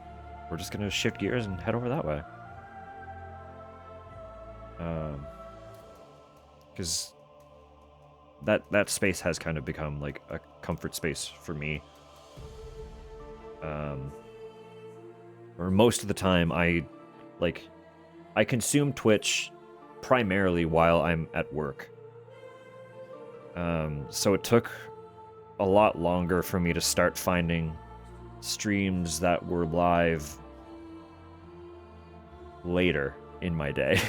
Speaker 2: we're just gonna shift gears and head over that way. Because that space has kind of become like a comfort space for me. Or most of the time, I consume Twitch primarily while I'm at work. So it took a lot longer for me to start finding streams that were live later in my day.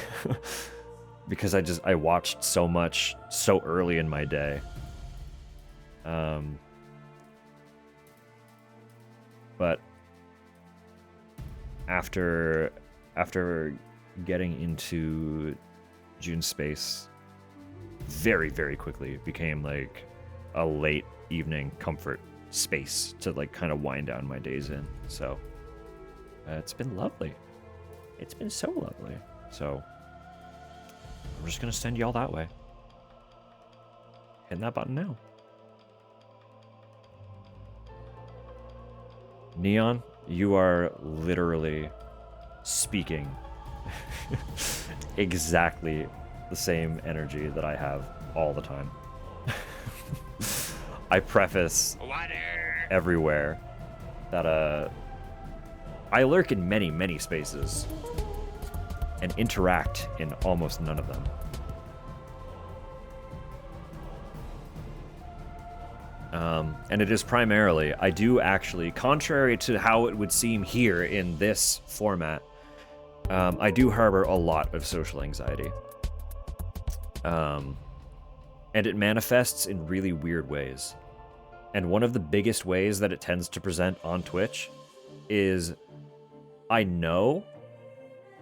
Speaker 2: Because I watched so much so early in my day. But after getting into June space, very, very quickly it became like a late evening comfort space to like kind of wind down my days in. So it's been lovely. It's been so lovely. So I'm just gonna send y'all that way. Hitting that button now. Neon, you are literally speaking exactly the same energy that I have all the time. I preface everywhere that I lurk in many, many spaces and interact in almost none of them. And it is primarily, I do actually, contrary to how it would seem here in this format, I do harbor a lot of social anxiety. And it manifests in really weird ways. And one of the biggest ways that it tends to present on Twitch is I know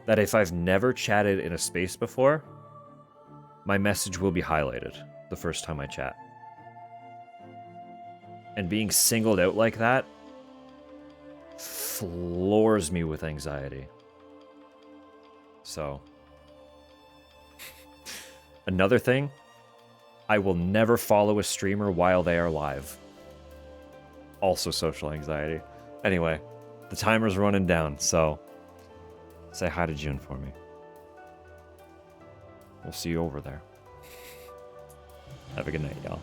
Speaker 2: that if I've never chatted in a space before, my message will be highlighted the first time I chat. And being singled out like that floors me with anxiety. So, another thing, I will never follow a streamer while they are live. Also social anxiety. Anyway, the timer's running down, so say hi to June for me. We'll see you over there. Have a good night, y'all.